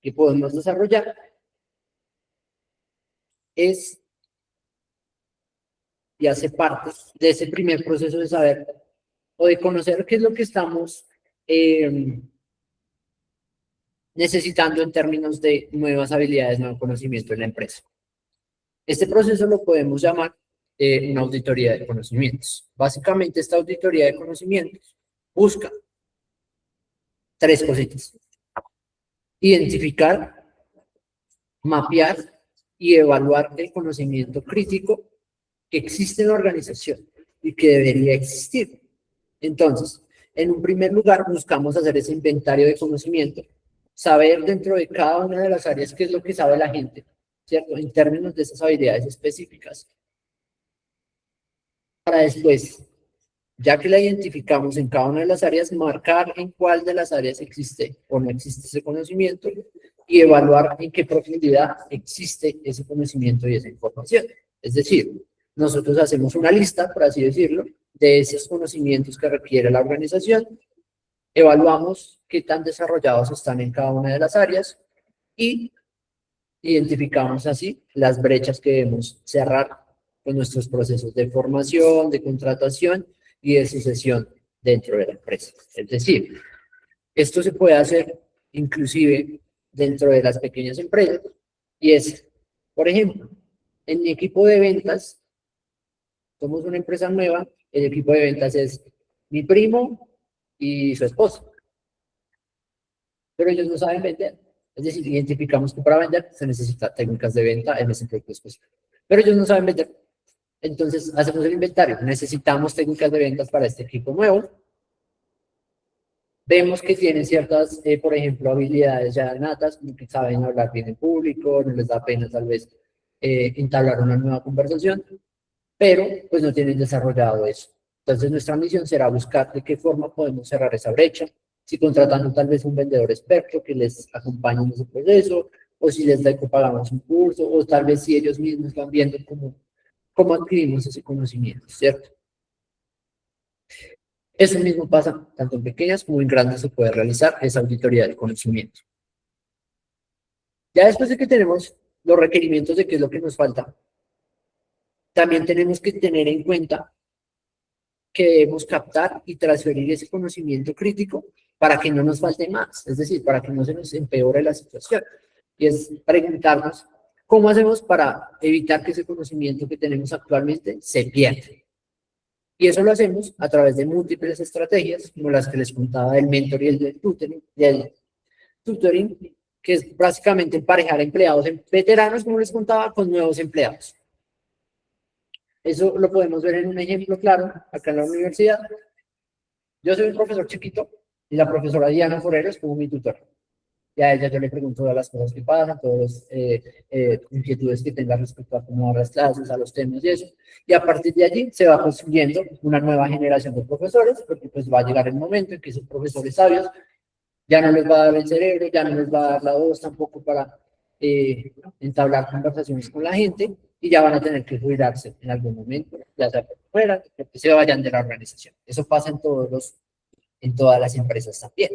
que podemos desarrollar es, y hace parte de ese primer proceso de saber o de conocer qué es lo que estamos necesitando en términos de nuevas habilidades, nuevo conocimiento en la empresa. Este proceso lo podemos llamar una auditoría de conocimientos. Básicamente, esta auditoría de conocimientos busca tres cositas: identificar, mapear y evaluar el conocimiento crítico que existe en la organización y que debería existir. Entonces, en un primer lugar, buscamos hacer ese inventario de conocimiento, saber dentro de cada una de las áreas qué es lo que sabe la gente, ¿cierto? En términos de esas habilidades específicas. Para después, ya que la identificamos en cada una de las áreas, marcar en cuál de las áreas existe o no existe ese conocimiento y evaluar en qué profundidad existe ese conocimiento y esa información. Es decir, nosotros hacemos una lista, por así decirlo, de esos conocimientos que requiere la organización, evaluamos qué tan desarrollados están en cada una de las áreas y identificamos así las brechas que debemos cerrar con nuestros procesos de formación, de contratación y de sucesión dentro de la empresa. Es decir, esto se puede hacer inclusive dentro de las pequeñas empresas y es, por ejemplo, en mi equipo de ventas, somos una empresa nueva, el equipo de ventas es mi primo y su esposa, pero ellos no saben vender. Es decir, identificamos que para vender se necesitan técnicas de venta en ese proyecto específico, pero ellos no saben vender. Entonces, hacemos el inventario. Necesitamos técnicas de ventas para este equipo nuevo. Vemos que tienen ciertas, por ejemplo, habilidades ya natas, como que saben hablar bien en público, no les da pena tal vez entablar una nueva conversación, pero pues no tienen desarrollado eso. Entonces, nuestra misión será buscar de qué forma podemos cerrar esa brecha, si contratando tal vez un vendedor experto que les acompañe en ese proceso, o si les pagamos un curso, o tal vez si ellos mismos van viendo cómo adquirimos ese conocimiento, ¿cierto? Eso mismo pasa tanto en pequeñas como en grandes, se puede realizar esa auditoría del conocimiento. Ya después de que tenemos los requerimientos de qué es lo que nos falta, también tenemos que tener en cuenta que debemos captar y transferir ese conocimiento crítico para que no nos falte más, es decir, para que no se nos empeore la situación. Y es preguntarnos, ¿cómo hacemos para evitar que ese conocimiento que tenemos actualmente se pierda? Y eso lo hacemos a través de múltiples estrategias, como las que les contaba del mentor y el tutoring, que es básicamente emparejar empleados veteranos, como les contaba, con nuevos empleados. Eso lo podemos ver en un ejemplo claro, acá en la universidad. Yo soy un profesor chiquito y la profesora Diana Forero es como mi tutor. Y a ella yo le pregunto todas las cosas que pasan, todas las inquietudes que tenga respecto a cómo dar las clases, a los temas y eso. Y a partir de allí se va construyendo una nueva generación de profesores, porque pues va a llegar el momento en que esos profesores sabios ya no les va a dar el cerebro, ya no les va a dar la voz tampoco para entablar conversaciones con la gente, y ya van a tener que jubilarse en algún momento, ya sea por fuera, que se vayan de la organización. Eso pasa en todas las empresas también.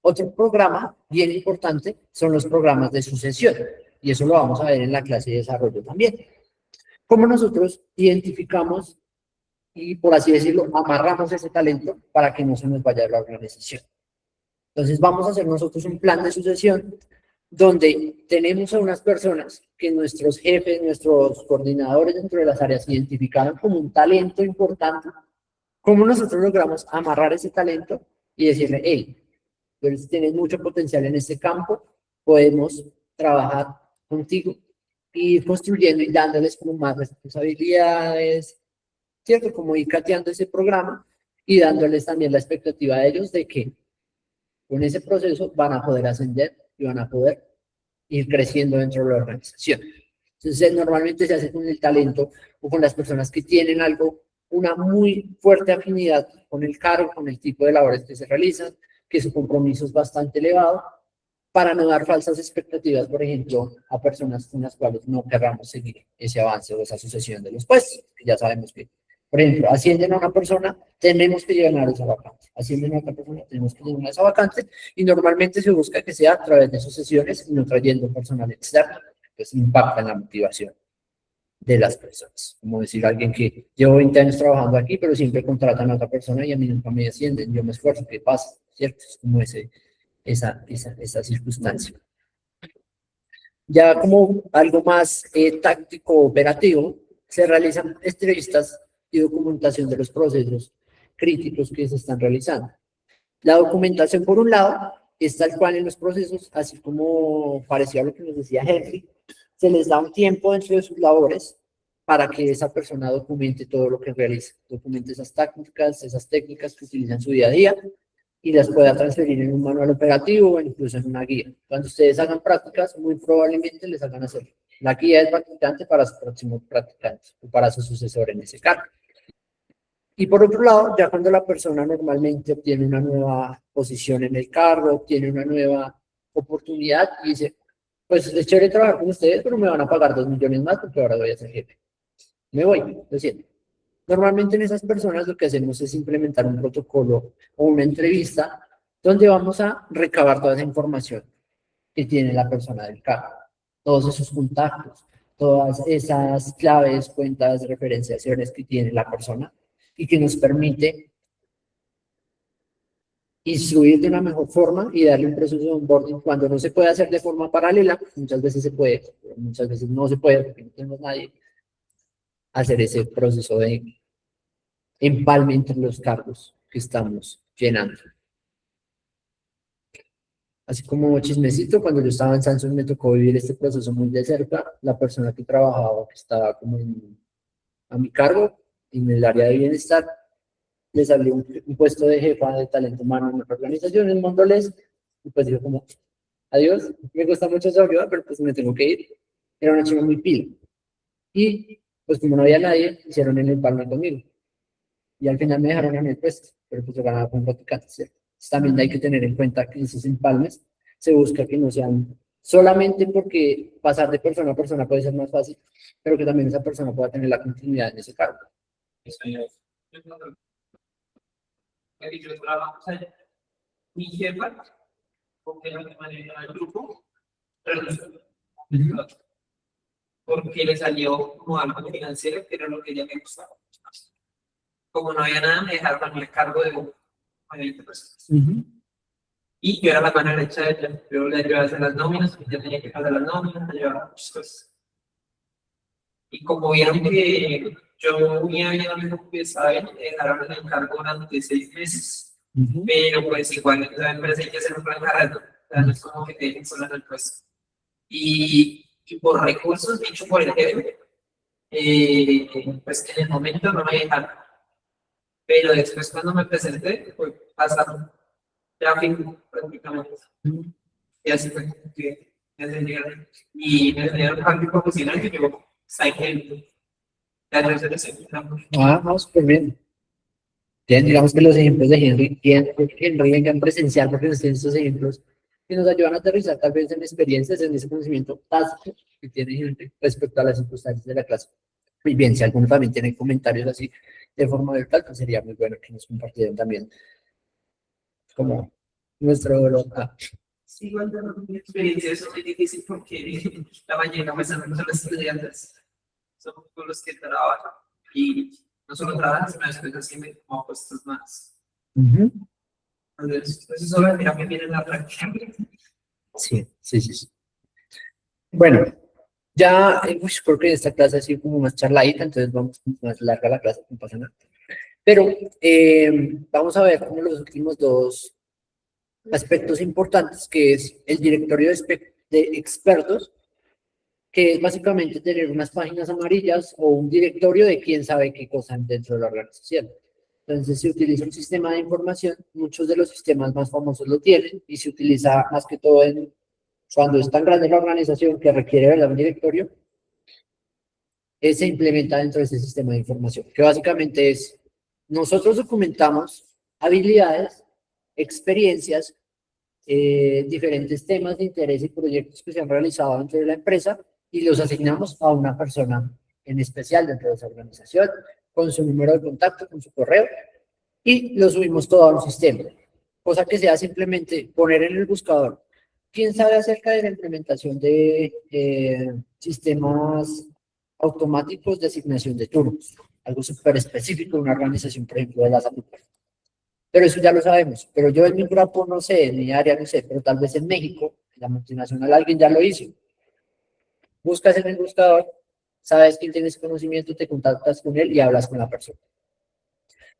Otro programa bien importante son los programas de sucesión, y eso lo vamos a ver en la clase de desarrollo también. Cómo nosotros identificamos y, por así decirlo, amarramos ese talento para que no se nos vaya de la organización. Entonces vamos a hacer nosotros un plan de sucesión donde tenemos a unas personas que nuestros jefes, nuestros coordinadores dentro de las áreas identificaron como un talento importante. ¿Cómo nosotros logramos amarrar ese talento y decirle, hey, tú tienes mucho potencial en este campo, podemos trabajar contigo y ir construyendo y dándoles como más responsabilidades, ¿cierto? Como ir cateando ese programa y dándoles también la expectativa de ellos de que con ese proceso van a poder ascender y van a poder ir creciendo dentro de la organización. Entonces, normalmente se hace con el talento o con las personas que tienen una muy fuerte afinidad con el cargo, con el tipo de labores que se realizan, que su compromiso es bastante elevado, para no dar falsas expectativas, por ejemplo, a personas con las cuales no querramos seguir ese avance o esa sucesión de los puestos. Ya sabemos que, por ejemplo, ascienden a una persona, tenemos que llenar esa vacante. Ascienden a otra persona, tenemos que llenar esa vacante, y normalmente se busca que sea a través de sucesiones y no trayendo personal externo, que impacta en la motivación. de las personas. Como decir alguien que llevo 20 años trabajando aquí, pero siempre contratan a otra persona y a mí nunca me ascienden, yo me esfuerzo, ¿qué pasa? ¿Cierto? Es como esa circunstancia. Ya como algo más táctico, operativo, se realizan entrevistas y documentación de los procesos críticos que se están realizando. La documentación, por un lado, es tal cual en los procesos, así como parecía lo que nos decía Henry, se les da un tiempo dentro de sus labores para que esa persona documente todo lo que realiza, documente esas técnicas que utiliza en su día a día y las pueda transferir en un manual operativo o incluso en una guía. Cuando ustedes hagan prácticas, muy probablemente les hagan hacer la guía del practicante para su próximo practicante o para su sucesor en ese cargo. Y por otro lado, ya cuando la persona normalmente obtiene una nueva posición en el cargo, obtiene una nueva oportunidad y dice, pues es chévere trabajar con ustedes, pero me van a pagar 2 millones más porque ahora voy a ser jefe. Me voy, lo siento. Normalmente en esas personas lo que hacemos es implementar un protocolo o una entrevista donde vamos a recabar toda esa información que tiene la persona del cargo, todos esos contactos, todas esas claves, cuentas, referenciaciones que tiene la persona y que nos permite instruir de una mejor forma y darle un proceso de onboarding cuando no se puede hacer de forma paralela, muchas veces se puede, pero muchas veces no se puede porque no tenemos nadie, hacer ese proceso de empalme entre los cargos que estamos llenando. Así como chismecito, cuando yo estaba en Samsung me tocó vivir este proceso muy de cerca. La persona que trabajaba, que estaba como a mi cargo, en el área de bienestar, le salió un puesto de jefa de talento humano en otra organización en Mondelez, y pues dijo como, adiós, me gusta mucho su ayuda, pero pues me tengo que ir. Era una chica muy pila. Y pues como no había nadie, hicieron el empalme conmigo. Y al final me dejaron en el puesto, pero pues yo ganaba con practicantes, ¿cierto? Entonces, también hay que tener en cuenta que esos empalmes se busca que no sean solamente porque pasar de persona a persona puede ser más fácil, pero que también esa persona pueda tener la continuidad en ese cargo. Eso ya es. Yo trabajo, o sea, mi jefa, porque la que maneja el grupo, renunció. Porque le salió como algo financiero, que era lo que ella me gustaba. Como no había nada, me dejaron a mí el cargo de 20 personas. Y yo era la mano derecha de ella. Yo le ayudaba a hacer las nóminas, ella tenía que pagar las nóminas, le ayudaba muchas cosas. Y como vieron que yo muy bien a mi empresa, me dejaron el cargo durante 6 meses. Pero pues igual la empresa hay que hacer un plan carrera, no es como que te dejen sola en el puesto. Y por recursos, dicho por el jefe, pues en el momento no me dejaron. Pero después cuando me presenté, pues pasaron ya fin prácticamente. Y así fue que me llegaron. Y me dieron un cambio profesional que yo saqué la tercera sección. Ah, no, súper bien. Bien, digamos que los ejemplos de Henry vengan presencial, porque nos tienen estos ejemplos que nos ayudan a aterrizar tal vez en experiencias, en ese conocimiento tácito que tiene Henry respecto a las circunstancias de la clase. Y bien, si alguno también tiene comentarios así de forma virtual, pues sería muy bueno que nos compartieran también como nuestro dolor. Sí, igual mi experiencia es muy difícil porque la mañana me salen los estudiantes, son con los que trabajan y no solo trabajan, sino después así me tomo puestos más. Entonces, eso solo mira que viene en la práctica. Sí. Bueno, ya creo que esta clase ha sido como más charladita, entonces vamos más larga la clase, no pasa nada. Pero vamos a ver como los últimos dos aspectos importantes, que es el directorio de expertos, que es básicamente tener unas páginas amarillas o un directorio de quién sabe qué cosa dentro de la organización. Entonces se utiliza un sistema de información, muchos de los sistemas más famosos lo tienen, y se utiliza más que todo cuando es tan grande la organización que requiere un directorio, se implementa dentro de ese sistema de información, que básicamente es, nosotros documentamos habilidades, experiencias, diferentes temas de interés y proyectos que se han realizado dentro de la empresa y los asignamos a una persona en especial dentro de esa organización, con su número de contacto, con su correo, y lo subimos todo a un sistema, cosa que sea simplemente poner en el buscador quién sabe acerca de la implementación de sistemas automáticos de asignación de turnos, algo súper específico de una organización, por ejemplo, de la salud. Pero eso ya lo sabemos, pero yo en mi grupo no sé, en mi área no sé, pero tal vez en México, en la multinacional, alguien ya lo hizo. Buscas en el buscador, sabes quién tienes conocimiento, te contactas con él y hablas con la persona.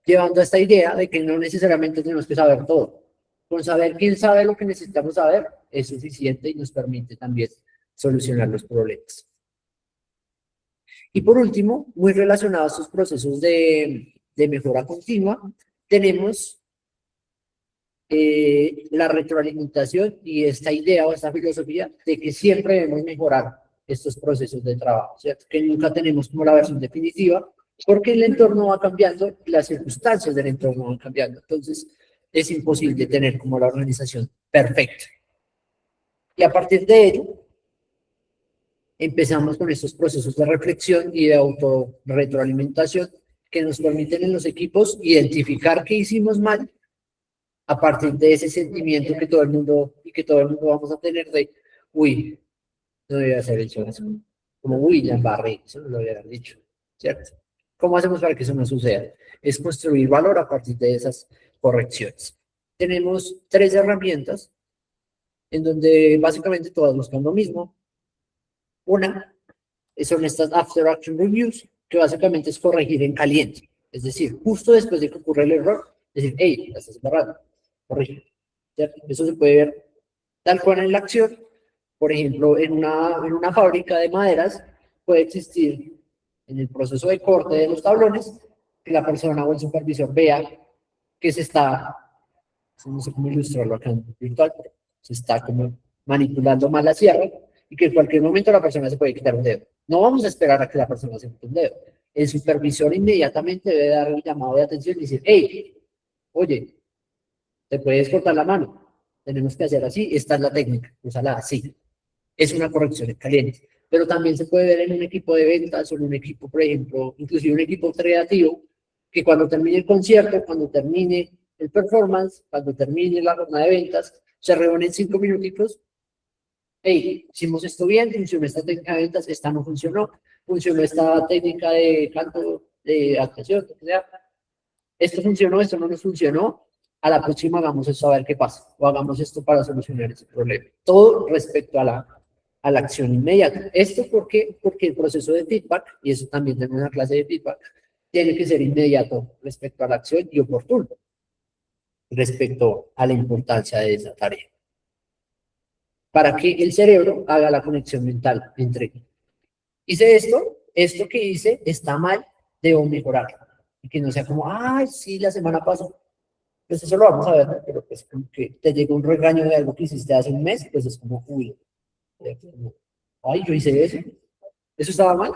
Llevando a esta idea de que no necesariamente tenemos que saber todo. Con saber quién sabe lo que necesitamos saber es suficiente y nos permite también solucionar los problemas. Y por último, muy relacionado a estos procesos de mejora continua, tenemos la retroalimentación y esta idea o esta filosofía de que siempre debemos mejorar estos procesos de trabajo, ¿cierto? Que nunca tenemos como la versión definitiva, porque el entorno va cambiando y las circunstancias del entorno van cambiando. Entonces, es imposible tener como la organización perfecta. Y a partir de ello, empezamos con estos procesos de reflexión y de autorretroalimentación que nos permiten en los equipos identificar qué hicimos mal a partir de ese sentimiento que todo el mundo vamos a tener de, uy, no debía hacer eso, como, uy, la embarré, eso no lo había dicho, ¿cierto? ¿Cómo hacemos para que eso no suceda? Es construir valor a partir de esas correcciones. Tenemos 3 herramientas en donde básicamente todas buscan lo mismo. Una son estas After Action Reviews, que básicamente es corregir en caliente. Es decir, justo después de que ocurre el error, decir, hey, la estás embarrando, corrige. ¿Cierto? Eso se puede ver tal cual en la acción. Por ejemplo, en una fábrica de maderas puede existir en el proceso de corte de los tablones que la persona o el supervisor vea que se está, no sé cómo ilustrarlo acá en virtual, pero se está como manipulando mal la sierra y que en cualquier momento la persona se puede quitar un dedo. No vamos a esperar a que la persona se quite un dedo. El supervisor inmediatamente debe dar un llamado de atención y decir, hey, oye, te puedes cortar la mano, tenemos que hacer así, esta es la técnica, úsala así. Es una corrección en caliente. Pero también se puede ver en un equipo de ventas o en un equipo, por ejemplo, inclusive un equipo creativo, que cuando termine el concierto, cuando termine el performance, cuando termine la jornada de ventas, se reúnen 5 minutitos. Hey, hicimos esto bien, funcionó esta técnica de ventas, esta no funcionó, funcionó esta técnica de canto, de actuación, lo que sea. Esto funcionó, esto no nos funcionó. A la próxima hagamos esto a ver qué pasa, o hagamos esto para solucionar ese problema. Todo respecto a la acción inmediata. ¿Esto por qué? Porque el proceso de feedback, y eso también tenemos una clase de feedback, tiene que ser inmediato respecto a la acción y oportuno respecto a la importancia de esa tarea. Para que el cerebro haga la conexión mental entre, hice esto que hice está mal, debo mejorarlo. Y que no sea como, ay, sí, la semana pasada. Pues eso lo vamos a ver, ¿no? Pero pues como que te llega un regaño de algo que hiciste hace un mes, pues es como, uy, ay, yo hice eso. Eso estaba mal,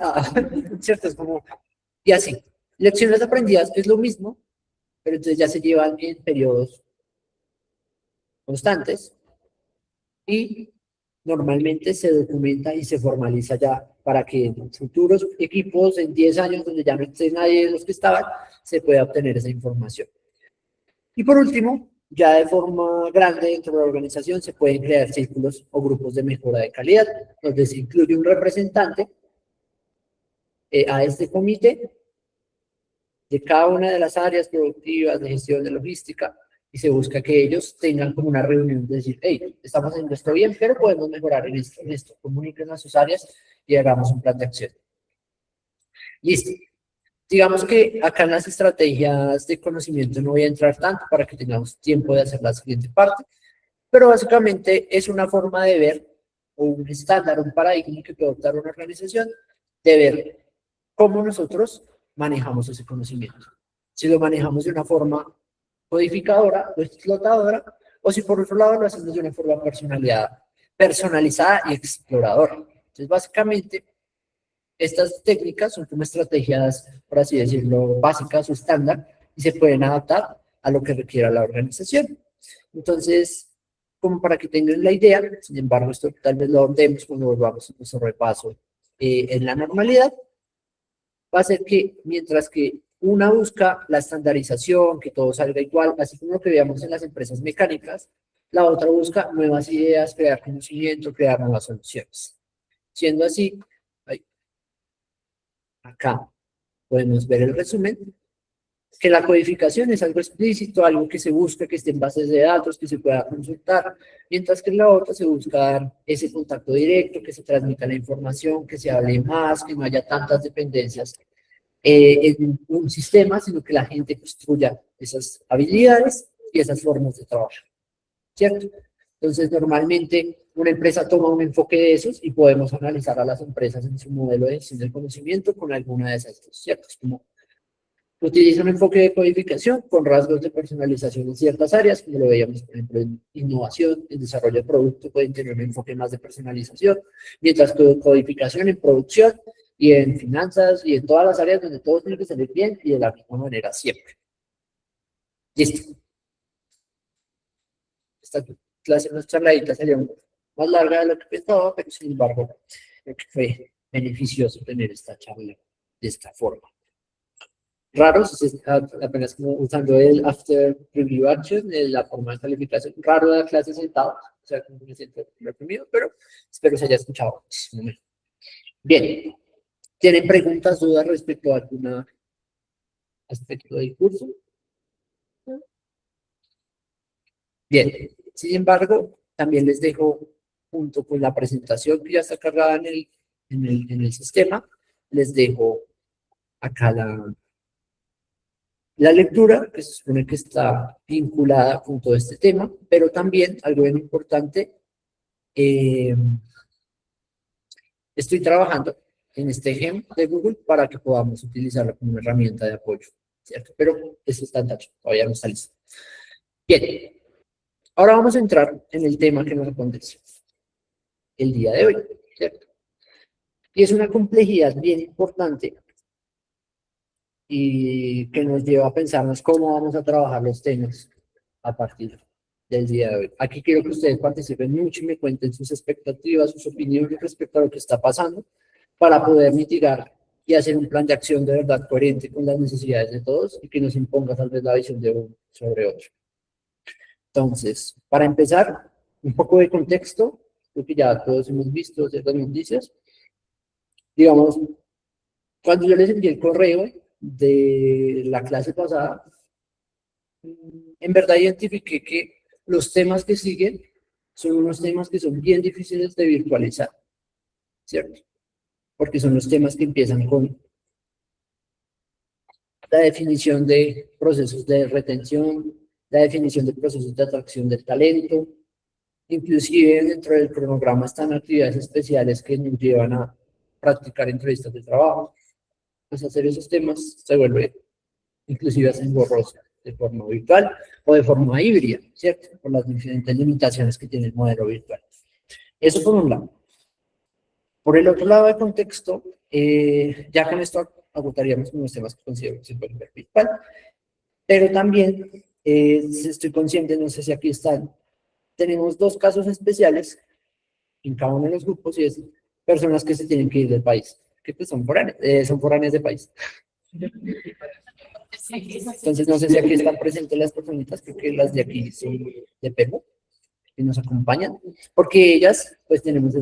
¿cierto? Es como, y así. Lecciones aprendidas es lo mismo, pero entonces ya se llevan en periodos constantes y normalmente se documenta y se formaliza ya para que en futuros equipos, en 10 años, donde ya no esté nadie de los que estaban, se pueda obtener esa información. Y por último, ya de forma grande dentro de la organización se pueden crear círculos o grupos de mejora de calidad, donde se incluye un representante a este comité de cada una de las áreas productivas, de gestión de logística, y se busca que ellos tengan como una reunión de decir, hey, estamos haciendo esto bien, pero podemos mejorar en esto, comuniquen a sus áreas y hagamos un plan de acción. Listo. Digamos que acá en las estrategias de conocimiento no voy a entrar tanto para que tengamos tiempo de hacer la siguiente parte, pero básicamente es una forma de ver, o un estándar, un paradigma que puede adoptar una organización, de ver cómo nosotros manejamos ese conocimiento. Si lo manejamos de una forma codificadora o explotadora, o si por otro lado lo hacemos de una forma personalizada y exploradora. Entonces, básicamente, estas técnicas son como estrategias, por así decirlo, básicas o estándar, y se pueden adaptar a lo que requiera la organización. Entonces, como para que tengan la idea, sin embargo, esto tal vez lo ahondemos cuando volvamos a nuestro repaso en la normalidad, va a ser que mientras que una busca la estandarización, que todo salga igual, así como lo que veamos en las empresas mecánicas, la otra busca nuevas ideas, crear conocimiento, crear nuevas soluciones. Siendo así, Acá podemos ver el resumen, que la codificación es algo explícito, algo que se busca que esté en bases de datos, que se pueda consultar, mientras que en la otra se busca dar ese contacto directo, que se transmita la información, que se hable más, que no haya tantas dependencias en un sistema, sino que la gente construya esas habilidades y esas formas de trabajo, ¿cierto? Entonces, normalmente una empresa toma un enfoque de esos y podemos analizar a las empresas en su modelo de gestión del conocimiento con alguna de esas dos, ¿cierto? Es como utiliza un enfoque de codificación con rasgos de personalización en ciertas áreas, como lo veíamos, por ejemplo, en innovación, en desarrollo de producto, pueden tener un enfoque más de personalización, mientras que codificación en producción y en finanzas y en todas las áreas donde todo tiene que salir bien y de la misma manera siempre. Listo. Esta clase, nuestra charladita sería más larga de lo que pensaba, pero sin embargo, creo que fue beneficioso tener esta charla de esta forma. Raro, si se está apenas como usando el After Review Action, la forma de calificación. Raro la clase sentado, o sea, como me siento reprimido, pero espero se haya escuchado. Bien, ¿tienen preguntas, dudas respecto a algún aspecto del curso? Bien, sin embargo, también les dejo, junto con la presentación que ya está cargada en el sistema, les dejo acá la lectura, que se supone que está vinculada con todo este tema, pero también, algo bien importante, estoy trabajando en este ejemplo de Google para que podamos utilizarlo como una herramienta de apoyo, ¿cierto? Pero eso está en tacho, todavía no está listo. Bien, ahora vamos a entrar en el tema que nos acontece el día de hoy, ¿cierto? Y es una complejidad bien importante y que nos lleva a pensarnos cómo vamos a trabajar los temas a partir del día de hoy. Aquí quiero que ustedes participen mucho y me cuenten sus expectativas, sus opiniones respecto a lo que está pasando para poder mitigar y hacer un plan de acción de verdad coherente con las necesidades de todos y que nos imponga tal vez la visión de uno sobre otro. Entonces, para empezar, un poco de contexto, creo que ya todos hemos visto ciertas noticias. Digamos, cuando yo les envié el correo de la clase pasada, en verdad identifiqué que los temas que siguen son unos temas que son bien difíciles de virtualizar, ¿cierto? Porque son los temas que empiezan con la definición de procesos de retención, la definición de procesos de atracción del talento, inclusive dentro del cronograma están actividades especiales que nos llevan a practicar entrevistas de trabajo. Pues hacer esos temas se vuelve inclusive hacen borroso de forma virtual o de forma híbrida, ¿cierto? Por las diferentes limitaciones que tiene el modelo virtual. Eso por un lado. Por el otro lado del contexto, ya con esto agotaríamos unos temas que considero que se pueden ver virtual, pero también estoy consciente, no sé si aquí están, tenemos dos casos especiales en cada uno de los grupos y es personas que se tienen que ir del país, que pues son foráneas de país. Entonces, no sé si aquí están presentes las personitas, creo que las de aquí son de Perú, que nos acompañan, porque ellas, pues tenemos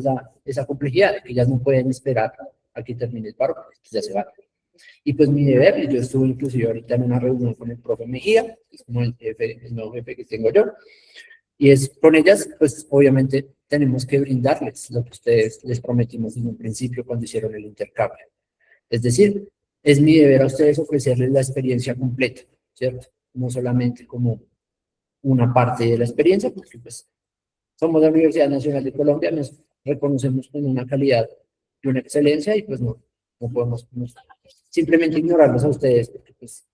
esa complejidad, que ellas no pueden esperar a que termine el paro, pues ya se van. Y pues mi deber, y yo estuve inclusive ahorita en una reunión con el profe Mejía, que es como el jefe, el nuevo jefe que tengo yo, y es con ellas, pues obviamente tenemos que brindarles lo que ustedes les prometimos en un principio cuando hicieron el intercambio. Es decir, es mi deber a ustedes ofrecerles la experiencia completa, ¿cierto? No solamente como una parte de la experiencia, porque pues somos la Universidad Nacional de Colombia, nos reconocemos con una calidad y una excelencia y pues no podemos simplemente ignorarlos a ustedes, porque pues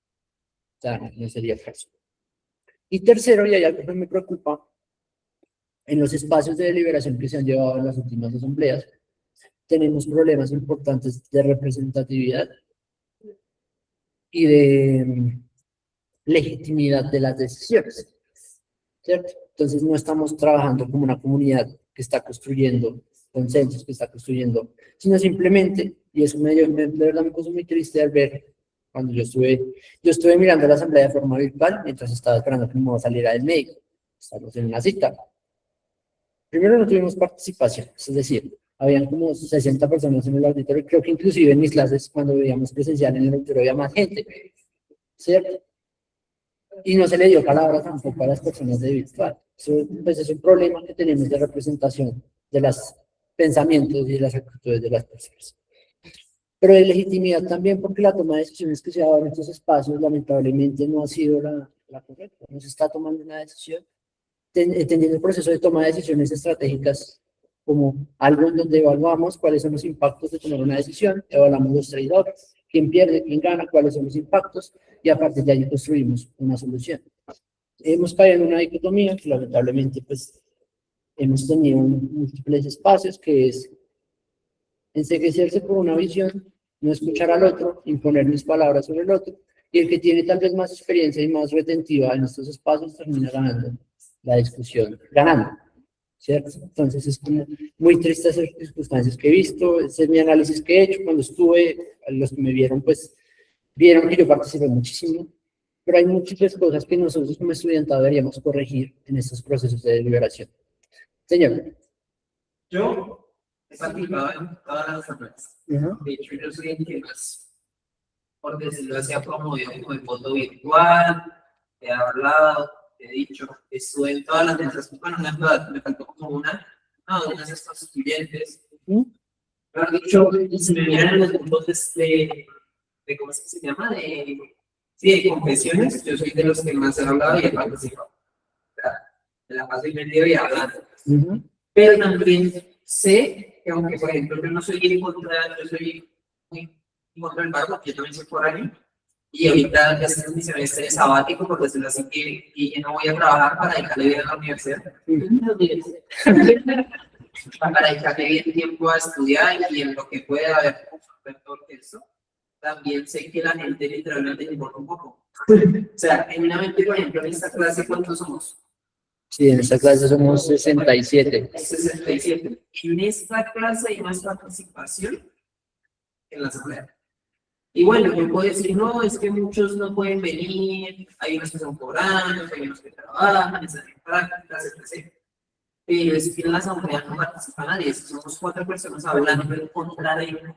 ya no sería el caso. Y tercero, y hay algo que me preocupa, en los espacios de deliberación que se han llevado en las últimas asambleas, tenemos problemas importantes de representatividad y de legitimidad de las decisiones, ¿cierto? Entonces no estamos trabajando como una comunidad que está construyendo consensos, que está construyendo, sino simplemente, y eso de verdad me puso muy triste al ver cuando yo estuve mirando la asamblea de forma virtual mientras estaba esperando que mi mamá saliera del médico. Estamos en una cita. Primero no tuvimos participación, es decir, habían como 60 personas en el auditorio, creo que inclusive en mis clases, cuando veíamos presencial en el auditorio, había más gente, ¿cierto? Y no se le dio palabra tampoco a las personas de virtual. Eso, pues, es un problema que tenemos de representación de los pensamientos y de las actitudes de las personas. Pero de legitimidad también, porque la toma de decisiones que se ha dado en estos espacios lamentablemente no ha sido la correcta. No se está tomando una decisión, entendiendo el proceso de toma de decisiones estratégicas como algo en donde evaluamos cuáles son los impactos de tomar una decisión, evaluamos los trade-offs, quién pierde, quién gana, cuáles son los impactos, y a partir de ahí construimos una solución. Hemos caído en una dicotomía que lamentablemente pues hemos tenido múltiples espacios, que es enseguecerse por una visión, no escuchar al otro, imponer mis palabras sobre el otro, y el que tiene tal vez más experiencia y más retentiva en estos espacios termina ganando la discusión, ganando, ¿cierto? Entonces es como muy triste esas circunstancias que he visto, ese es mi análisis que he hecho. Cuando estuve, los que me vieron, pues vieron que yo participé muchísimo, pero hay muchas cosas que nosotros como estudiantado deberíamos corregir en estos procesos de deliberación. Señor. Yo he participado en todas las asambleas. De hecho, yo soy el que más, por decirlo así, ha promovido como el voto virtual, he hablado, he dicho, estuve en todas las mesas. Bueno, me faltó como unas de estos estudiantes. Pero dicho, si me miran en los grupos de ¿cómo es que se llama? Sí, de confesiones, yo soy de los que más he hablado y he participado. O sea, me la paso invertido y hablando. Pero también sé que, aunque por ejemplo yo no soy en contra, yo soy muy en contra del paro, porque yo también soy foráneo, y ahorita ya estoy en mi semestre sabático, por decirlo así, y yo no voy a trabajar para dedicarle bien a la universidad. Para dedicarle bien tiempo a estudiar y en lo que pueda haber todo eso. También sé que la gente literalmente le importa un poco. O sea, genuinamente, por ejemplo, en esta clase, ¿cuántos somos? Sí, en esta clase somos 67. 67. En esta clase hay más participación que en la asamblea. Y bueno, yo puedo decir, no, es que muchos no pueden venir, hay unos que son foráneos, hay unos que trabajan, están en prácticas, etc. Pero es que en la asamblea no participa nadie, somos 4 personas hablando en contra de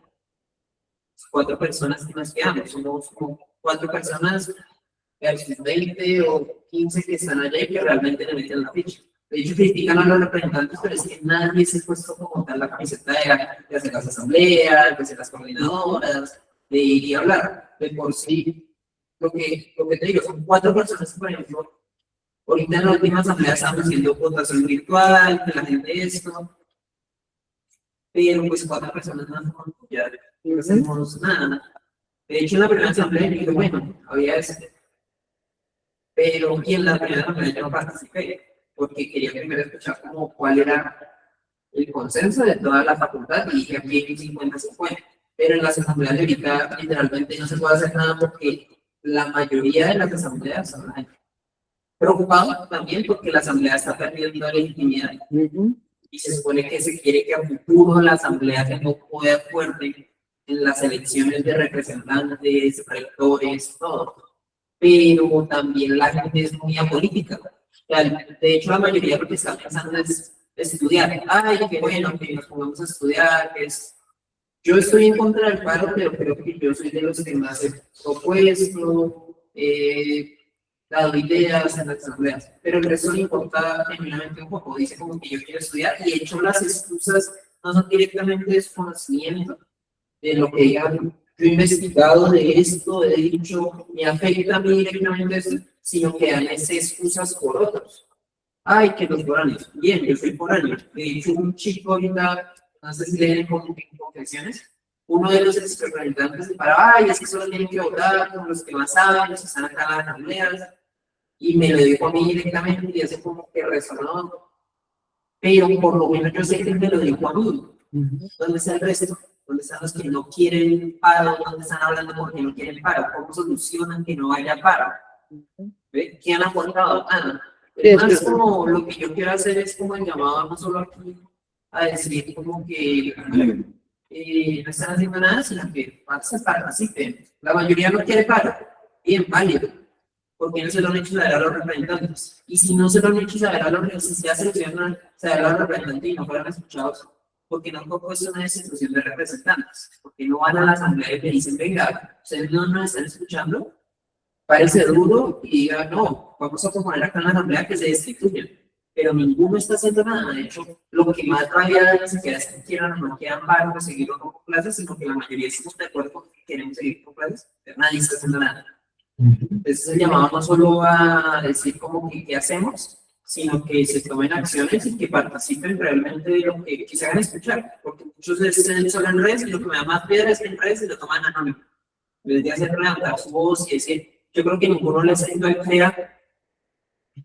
4 personas que nos quedamos, somos como 4 personas versus 20 o 15 que están allá y que realmente le meten la ficha. De hecho, critican a los representantes, pero es que nadie se ha puesto como tal la camiseta de hacer las asambleas, de hacer las coordinadoras, de ir y hablar. De por sí, lo que te digo, son 4 personas, por ejemplo, ahorita en la última asamblea estamos haciendo votación virtual, que la gente esto, pero pues 4 personas no hacemos nada. De hecho, en la primera asamblea dije, bueno, había pero en la primera asamblea yo no participé, porque quería primero escuchar como cuál era el consenso de toda la facultad, y dije aquí hay 50-50. Pero en las asambleas de ahorita literalmente no se puede hacer nada porque la mayoría de las asambleas son la gente. Preocupado también porque la asamblea está perdiendo legitimidad. Y se supone que se quiere que a futuro la asamblea tenga un poder fuerte en las elecciones de representantes, rectores, todo. Pero también la gente es muy apolítica. De hecho, la mayoría de lo que está pensando es estudiar. Ay, qué bueno que nos pongamos a estudiar. Yo estoy en contra del paro, pero creo que yo soy de los que más he propuesto, dado ideas en las asambleas. Pero el resto le importa genuinamente un poco. Dice como que yo quiero estudiar, y de hecho las excusas no son directamente desconocimiento de lo que digan. Yo he investigado de esto, he dicho, me afecta a mí directamente esto, sino que dan excusas por otros. Ay, que los foráneos. Bien, yo soy foráneo. De hecho, un chico ahorita, no sé si leen confesiones, uno de los ex representantes de para, ay, es que solo tienen que votar con los que más saben, los que están acá en las asambleas, y me lo dijo a mí directamente y hace como que resonó. Pero por lo menos yo sé que me lo dijo a mí. ¿Dónde está el resto? ¿Dónde están los que no quieren paro? ¿Dónde están hablando porque no quieren paro? ¿Cómo solucionan que no haya paro? ¿Ve? ¿Qué han aportado? Nada. Es más, como lo que yo quiero hacer es como el llamado, no solo aquí, a decir como que no están haciendo nada, sino que participen. La mayoría no quiere paro. Bien, válido. ¿Por qué no se lo han hecho saber a los representantes? Y si no se lo han hecho saber a los representantes, si ya seleccionan saber a los representantes y no fueran escuchados, porque no han propuesto una destitución de representantes, porque no van a la asamblea y me dicen, venga, ustedes no nos están escuchando, parece duro y diga, no, vamos a proponer acá en la asamblea que se destituyan. Pero ninguno está haciendo nada. De hecho, lo que más rabia ni siquiera es que quieran o no quieran parar de seguir o no con clases, sino que la mayoría estamos de acuerdo con que queremos seguir con clases, pero nadie está haciendo nada. Entonces, el llamado no solo a decir como que qué hacemos, sino que se tomen acciones y que participen realmente de lo que se hagan escuchar, porque muchos de ustedes solo en redes y lo que me da más piedra es que en redes se lo toman anónimo. En vez de hacer levantar su voz y decir, yo creo que ninguno les ha ido a crear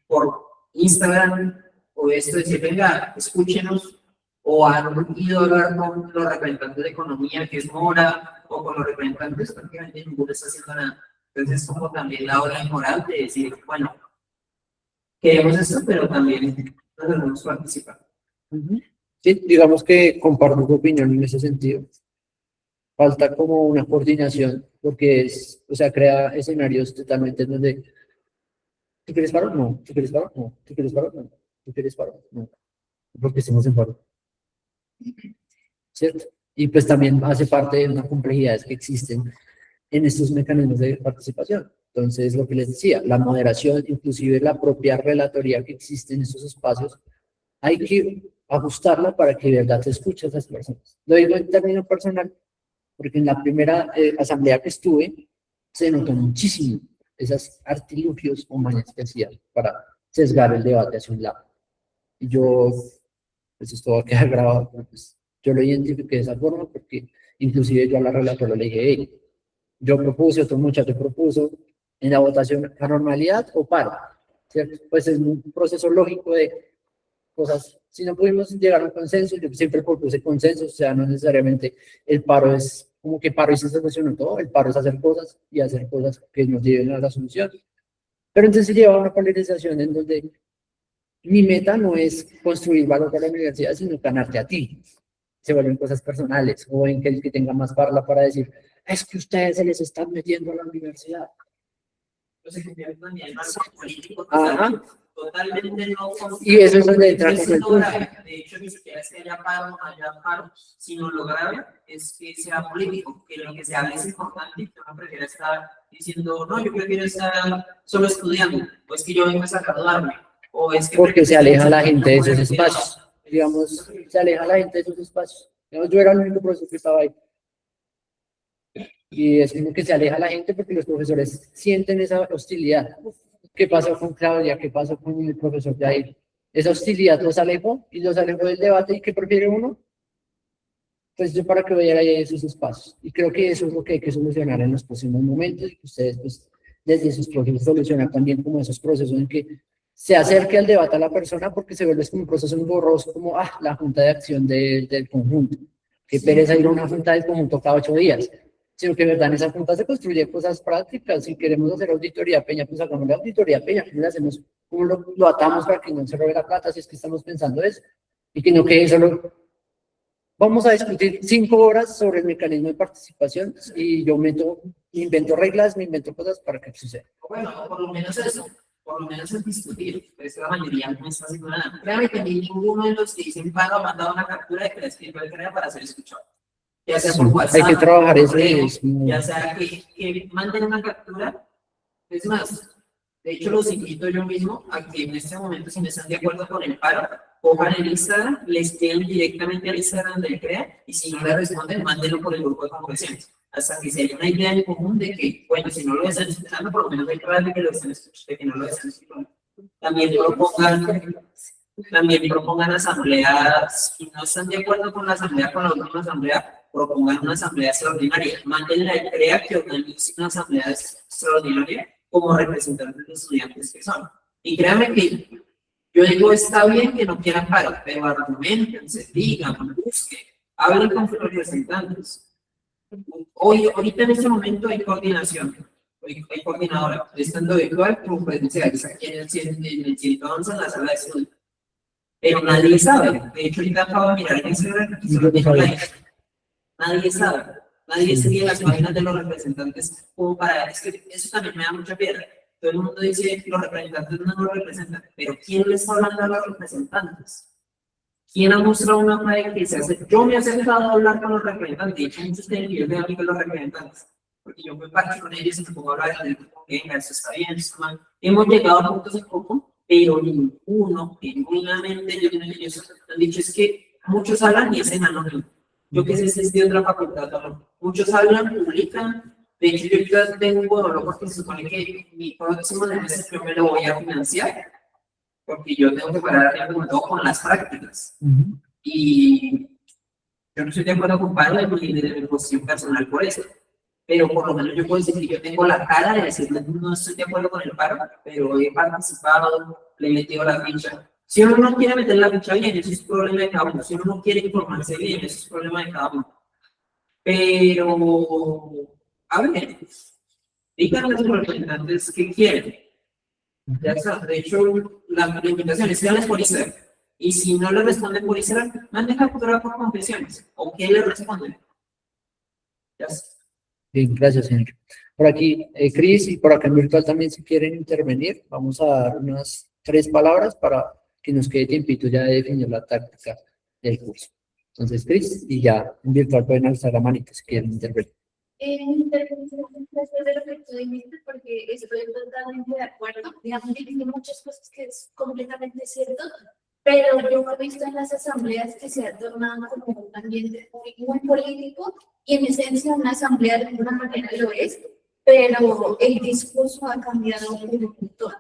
por Instagram o esto, decir, venga, escúchenos, o han ido a hablar con los representantes de economía, que es Mora, o con los representantes, prácticamente ninguno está haciendo nada. Entonces, es como también la hora moral de decir, bueno, queremos esto, pero también no debemos participar. Sí, digamos que comparto tu opinión en ese sentido. Falta como una coordinación, porque es, o sea, crea escenarios totalmente en donde ¿tú quieres paro? No. ¿Tú quieres paro? No. ¿Tú quieres paro? No. ¿Tú quieres paro? No. Porque estamos en paro, ¿cierto? Y pues también hace parte de una complejidad que existen en estos mecanismos de participación. Entonces, lo que les decía, la moderación, inclusive la propia relatoría que existe en estos espacios, hay que ajustarla para que de verdad se escuche a esas personas. Lo digo en términos personal, porque en la primera asamblea que estuve, se notó muchísimo esos artilugios o mañas que hacían para sesgar el debate hacia un lado. Y yo, pues esto va a quedar grabado, pero pues yo lo identifiqué de esa forma porque inclusive yo a la relatora le dije, hey, yo propuse, otro muchacho propuso en la votación a normalidad o paro, ¿cierto? Pues es un proceso lógico de cosas, si no pudimos llegar a un consenso, yo siempre propuse consenso, o sea, no necesariamente el paro es como que paro y se solucionó todo, el paro es hacer cosas y hacer cosas que nos lleven a la solución. Pero entonces se lleva a una polarización en donde mi meta no es construir valor para la universidad, sino ganarte a ti. Se vuelven cosas personales, o en que el que tenga más parla para decir, es que ustedes se les están metiendo a la universidad. Entonces, que también algo político Ajá. totalmente no. Y eso es donde entra Eso con el no punto. grave. De hecho, ni siquiera es que haya paro, no haya paro, sino lo grave es que sea político, que lo que se habla es importante y que uno prefiere estar diciendo, no, yo prefiero estar solo estudiando, o es que yo vengo a graduarme, o es que Porque se aleja la gente de esos espacios. Digamos, se aleja la gente de esos espacios. Digamos, yo era el único profesor que estaba ahí. Y es como que se aleja la gente porque los profesores sienten esa hostilidad. ¿Qué pasó con Claudia? ¿Qué pasó con el profesor de ahí? Esa hostilidad los alejó y los alejó del debate. ¿Y qué prefiere uno? Pues yo para que vayan ahí a esos espacios. Y creo que eso es lo que hay que solucionar en los próximos momentos y que ustedes, pues, desde sus procesos solucionar también como esos procesos en que se acerque al debate a la persona porque se vuelve como un proceso engorroso, como la junta de acción del conjunto. Qué pereza ir a una junta del conjunto cada 8 días. Sino que, verdad, en esa junta se construyen cosas prácticas. Si queremos hacer auditoría Peña, pues hagamos la auditoría Peña. ¿Cómo lo hacemos? ¿Cómo lo atamos para que no se robe la plata si es que estamos pensando eso? Y que no quede solo. Vamos a discutir 5 horas sobre el mecanismo de participación y yo me invento reglas, me invento cosas para que suceda. Bueno, por lo menos eso, por lo menos es discutir, pero es que la mayoría no está haciendo nada. Créame que ninguno de los que dicen paro ha mandado una captura de que les escribió el CREA para ser escuchado. Ya sea por WhatsApp, Hay que trabajar eso. ya sea que manden una captura. Es más, de hecho los invito yo mismo a que en este momento, si no están de acuerdo con el paro, cojan el Instagram, les escriben directamente al Instagram del CREA y si no le responden, mándenlo por el grupo de conversaciones. Hasta que se haya una idea en común de que, bueno, si no lo están escuchando, por lo menos hay pruebas de que lo están escuchando, de que no lo están escuchando. También propongan asambleas, si no están de acuerdo con la asamblea, con la última asamblea, propongan una asamblea extraordinaria. Mándenle al CREA que organice una asamblea extraordinaria como representantes de estudiantes que son. Y créanme que yo digo, está bien que no quieran paro, pero argumenten, se digan, busquen, hablen con sus representantes. Ahorita en este momento hay coordinación, hay coordinadora, estando virtual como presenciales, aquí en el 111 en la sala de estudio. Pero nadie sabe, de hecho ahorita acabo de mirar en Instagram y solo dijo nadie sabe, nadie sigue las páginas de los representantes como para, es que eso también me da mucha piedra. Todo el mundo dice que los representantes no nos representan, pero ¿quién les está hablando a los representantes? ¿Quién ha mostrado una hoja de que se hace? Yo me he acercado a hablar con los representantes, de hecho muchos tienen nivel de hablar con los representantes, porque yo me parcho con ellos y me pongo a hablar de venga, eso está bien, eso está mal. Hemos llegado a puntos en común, pero ninguno, genuinamente, ellos han dicho es que muchos hablan y es en anónimo. Yo que sé si es de otra facultad, no. Muchos hablan, publican. De hecho, yo ya tengo un modelo porque se supone que mi próximo semestre yo me lo voy a financiar, porque yo tengo que parar tiempo con las prácticas. Y yo no estoy de acuerdo con Pablo ni de mi posición personal por eso. Pero por lo menos yo puedo decir que yo tengo la cara de decirle no estoy de acuerdo con el paro, pero he participado, le he metido la ficha. Si uno no quiere meter la ficha bien, eso es problema de cada uno. Si uno no quiere informarse bien, eso es problema de cada uno. Pero, a ver, díganme a los representantes qué quieren. Ya está. De hecho, la invitación es que hablen por Instagram. Y si no le responden por Instagram, manden captura por confesiones. ¿O qué le responden? Ya está. Bien, gracias, señor. Por aquí, Cris, y por acá en virtual también, si quieren intervenir, vamos a dar unas 3 palabras para que nos quede tiempito ya de definir la táctica del curso. Entonces, Cris, y ya en virtual pueden alzar la manita si quieren intervenir. Intervención después de lo que tú dijiste, porque estoy totalmente de acuerdo. Digamos que tiene muchas cosas que es completamente cierto, pero yo he visto en las asambleas que se ha tornado como un ambiente muy político, y en esencia una asamblea de alguna manera lo es, pero el discurso ha cambiado un montón.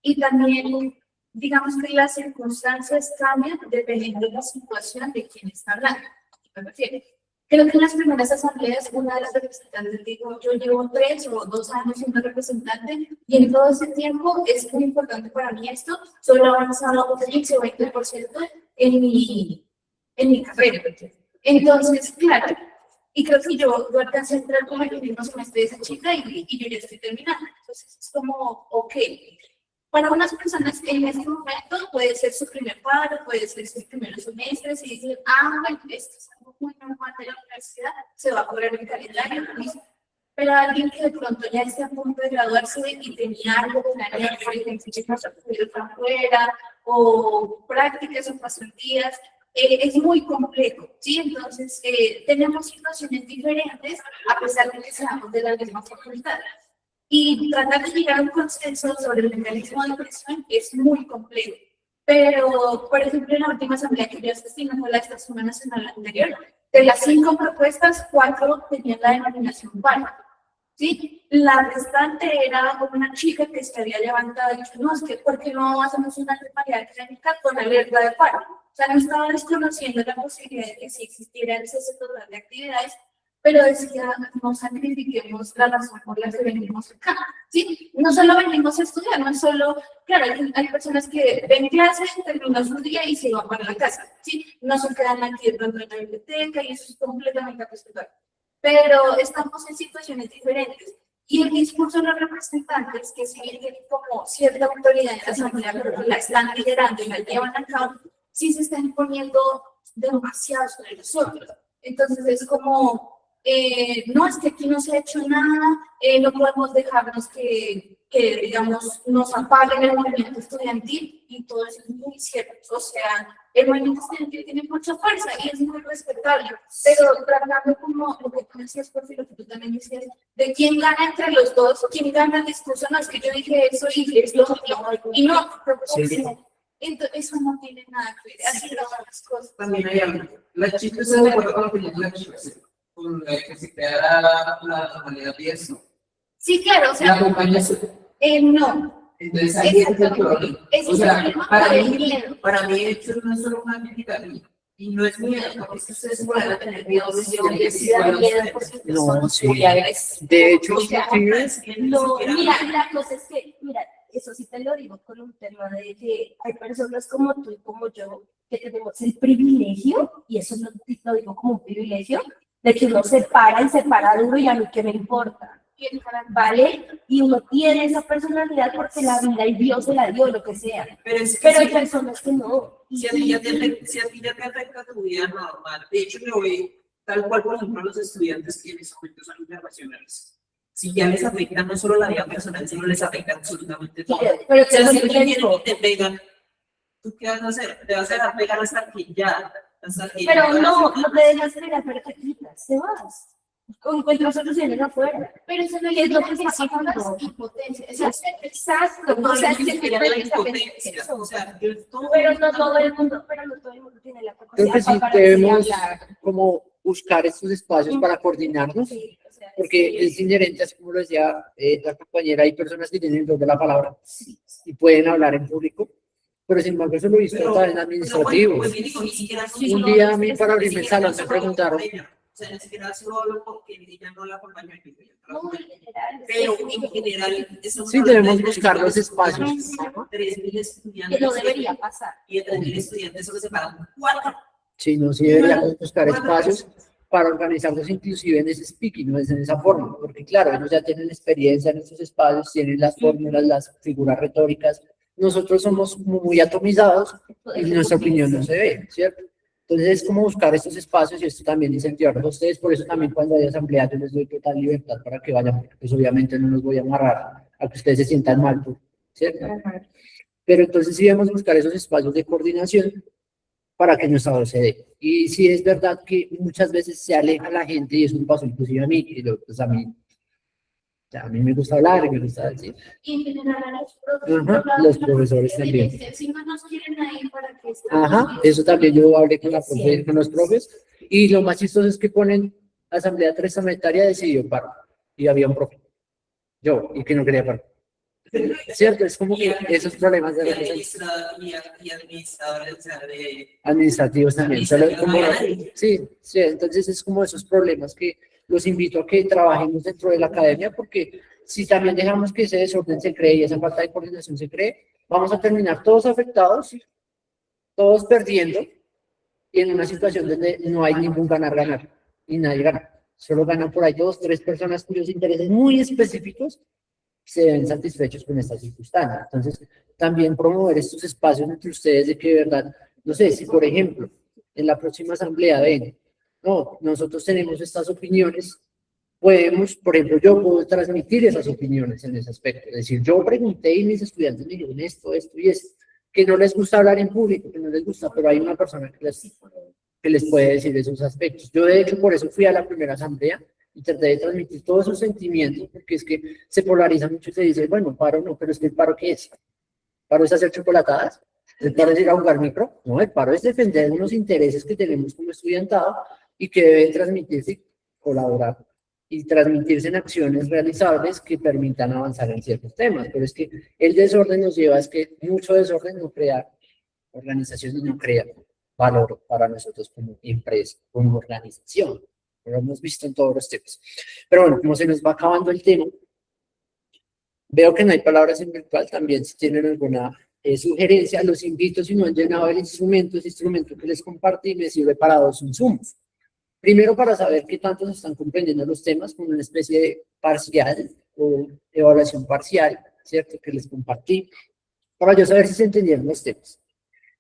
Y también, digamos que las circunstancias cambian dependiendo de la situación de quien está hablando. ¿A qué me refiero? Creo que en las primeras asambleas, una de las representantes dijo, yo llevo 3 o 2 años siendo representante, y en todo ese tiempo es muy importante para mí esto, solo he avanzado un 15 o 20% en mi carrera. Entonces, claro, y creo que yo alcancé a entrar como el mismo semestre de esa chica y yo ya estoy terminando. Entonces es como, ok. Para unas personas en este momento puede ser su primer paro, puede ser sus primeros semestres y dicen, bueno, esto es algo muy normal de la universidad, se va a cobrar el calendario, mismo. Pero alguien que de pronto ya esté a punto de graduarse y tenía algo planeado, por ejemplo, chicos afuera o prácticas o pasantías, es muy complejo, ¿sí? Entonces, tenemos situaciones diferentes a pesar de que seamos de la misma facultad. Y tratar de llegar a un consenso sobre el mecanismo de presión es muy complejo. Pero, por ejemplo, en la última asamblea que yo asistí, no fue la estación nacional anterior, de las 5 propuestas, 4 tenían la denominación paro. ¿Sí? La restante era una chica que se había levantado y dicho, no, es que ¿por qué no hacemos una normalidad académica con alerta de paro? O sea, no estaba desconociendo la posibilidad de que sí existiera el cese total de actividades, pero decía, no sacrifiquemos la razón por la que venimos acá, ¿sí? No solo venimos a estudiar, no es solo, claro, hay personas que ven clases, terminan su día y se van para la casa, ¿sí? No se quedan aquí dentro de la biblioteca y eso es completamente respetable. Pero estamos en situaciones diferentes. Y el discurso de los representantes, que si bien tienen como cierta autoridad en la asamblea, pero la están liderando y la llevan a cabo, sí se están imponiendo demasiado sobre nosotros. Entonces es como, no, es que aquí no se ha hecho nada, no podemos dejarnos que, digamos, nos apaguen el movimiento estudiantil, y todo eso es muy cierto. O sea, el movimiento estudiantil tiene mucha fuerza y es muy respetable, pero tratando como lo que tú decías, por lo que tú también decías, de quién gana entre los dos, quién gana el discurso, no es que yo dije eso y es lo y no, sí. Entonces, eso no tiene nada que ver, así son las cosas. También hay algo. Las chicas se de acuerdo con la opinión de las chicas, con que se crea la normalidad y eso. Sí, claro, o sea. La compañía no. Entonces ahí es el problema. O sea, para mí esto no es solo una crítica y no es miedo, porque es que ustedes pueden tener miedo de No, sí. De hecho, no, mira, la cosa es que, mira, eso sí te lo digo con un tema de que hay personas como tú y como yo que tenemos el privilegio, y eso lo digo como un privilegio, de que uno se para y se para duro y a mí qué me importa, ¿vale? Y uno tiene esa personalidad porque la vida y Dios se la dio, lo que sea. Pero hay personas que no. Si a ti ya te afecta tu vida normal, de hecho yo veo tal cual, por ejemplo, los estudiantes que en estos momentos son internacionales. Si ya les afecta no solo la vida personal, sino les afecta absolutamente todo. Pero si alguien te pegan, ¿tú qué vas a hacer? Te vas a dejar pegar hasta que ya, Pero no te dejas pegar, pero te quitas, te vas. Encuentras soluciones afuera. Pero eso no es lo que se hace con las impotencias. Exacto. No, O sea, es que ya la impotencia, o sea, pero no todo el mundo tiene la Creo que sí capacidad para debemos hablar. como buscar estos espacios para coordinarnos, Sí, o sea, porque es inherente, así como lo decía la compañera, hay personas que tienen el don de la palabra y pueden hablar en público, pero sin embargo eso lo he visto también en administrativo. Pues, ni siquiera Un día a mí para abrirme el salón me preguntaron, o sea, ni siquiera solo porque ella no la acompañó en mi no, en general, pero en general, eso sí debemos buscar los espacios. 3.000 estudiantes. que no debería pasar. Y de 3.000 estudiantes solo se pagan 4. Sí, no, sí deberíamos buscar espacios para organizarnos inclusive en ese speaking, no es en esa forma, porque claro, ellos ya tienen experiencia en estos espacios, tienen las fórmulas, las figuras retóricas, nosotros somos muy atomizados y nuestra opinión no se ve, ¿cierto? Entonces es como buscar estos espacios y esto también incentivarlos a ustedes, por eso también cuando hay asamblea yo les doy total libertad para que vayan, porque pues obviamente no los voy a amarrar a que ustedes se sientan mal, ¿cierto? Pero entonces sí debemos buscar esos espacios de coordinación para que nuestra voz se dé. Y sí es verdad que muchas veces se aleja la gente y eso me pasó inclusive a mí, y pues a mí me gusta hablar y me gusta decir. Y en general a los Ajá, los profesores también. Si no nos quieren ahí para que Ajá, eso también yo hablé con, con los profes y lo más chistoso es que ponen asamblea testamentaria decidió paro y había un profe, yo, y que no quería paro. Cierto, es como que esos problemas de administradores, o sea, de administrativos también, solo como, sí, sí, entonces es como esos problemas que los invito a que trabajemos dentro de la academia, porque si también dejamos que ese desorden se cree y esa falta de coordinación se cree, vamos a terminar todos afectados, todos perdiendo, y en una situación donde no hay ningún ganar-ganar, y nadie gana. Solo ganan por ahí 2, 3 personas cuyos intereses muy específicos se ven satisfechos con esta circunstancia. Entonces, también promover estos espacios entre ustedes de que de verdad, no sé, si por ejemplo, en la próxima asamblea ven, no, nosotros tenemos estas opiniones, podemos, por ejemplo, yo puedo transmitir esas opiniones en ese aspecto. Es decir, yo pregunté y mis estudiantes me dijeron esto y esto, que no les gusta hablar en público, que no les gusta, pero hay una persona que les puede decir esos aspectos. Yo, de hecho, por eso fui a la primera asamblea y traté de transmitir todos esos sentimientos, porque es que se polariza mucho y se dice, bueno, paro no, pero es que el paro, ¿qué es? ¿Paro es hacer chocolatadas? ¿El paro es ir a jugar micro? No, el paro es defender unos intereses que tenemos como estudiantado y que deben transmitirse, colaborar y transmitirse en acciones realizables que permitan avanzar en ciertos temas. Pero es que el desorden nos lleva, es que mucho desorden no crea organización y no crea valor para nosotros como empresa, como organización. Lo hemos visto en todos los temas. Pero bueno, como se nos va acabando el tema, veo que no hay palabras en virtual también. Si tienen alguna sugerencia, los invito, si no han llenado el instrumento, ese instrumento que les compartí me sirve para 2 insumos. Primero, para saber qué tanto se están comprendiendo los temas, con una especie de parcial o evaluación parcial, ¿cierto? Que les compartí, para yo saber si se entendieron los temas.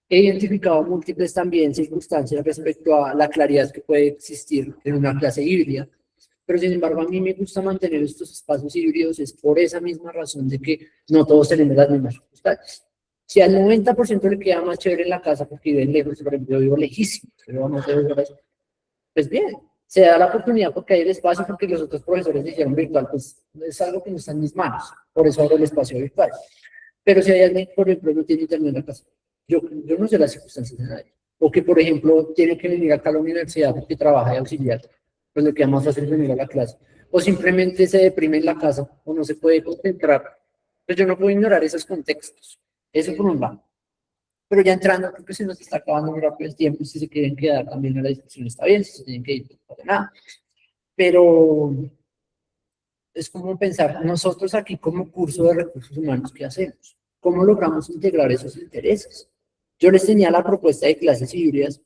He identificado múltiples también circunstancias respecto a la claridad que puede existir en una clase híbrida, pero sin embargo a mí me gusta mantener estos espacios híbridos, es por esa misma razón de que no todos tenemos las mismas circunstancias. Si al 90% le queda más chévere en la casa porque viven lejos, por ejemplo, yo vivo lejísimo, pero vamos a ver, pues bien, se da la oportunidad porque hay el espacio, porque los otros profesores dijeron virtual, pues es algo que no está en mis manos, por eso hago el espacio virtual. Pero si hay alguien, por ejemplo, no tiene internet en la casa, yo no sé las circunstancias de nadie. O que, por ejemplo, tiene que venir acá a la universidad porque trabaja de auxiliar, pues le queda más fácil venir a la clase. O simplemente se deprime en la casa o no se puede concentrar. Pues yo no puedo ignorar esos contextos. Eso por un lado. Pero ya entrando, creo que se nos está acabando muy rápido el tiempo. Si se quieren quedar también a la discusión está bien, si se tienen que ir, no pasa nada. Pero es como pensar, nosotros aquí como curso de recursos humanos, ¿qué hacemos? ¿Cómo logramos integrar esos intereses? Yo les tenía la propuesta de clases híbridas,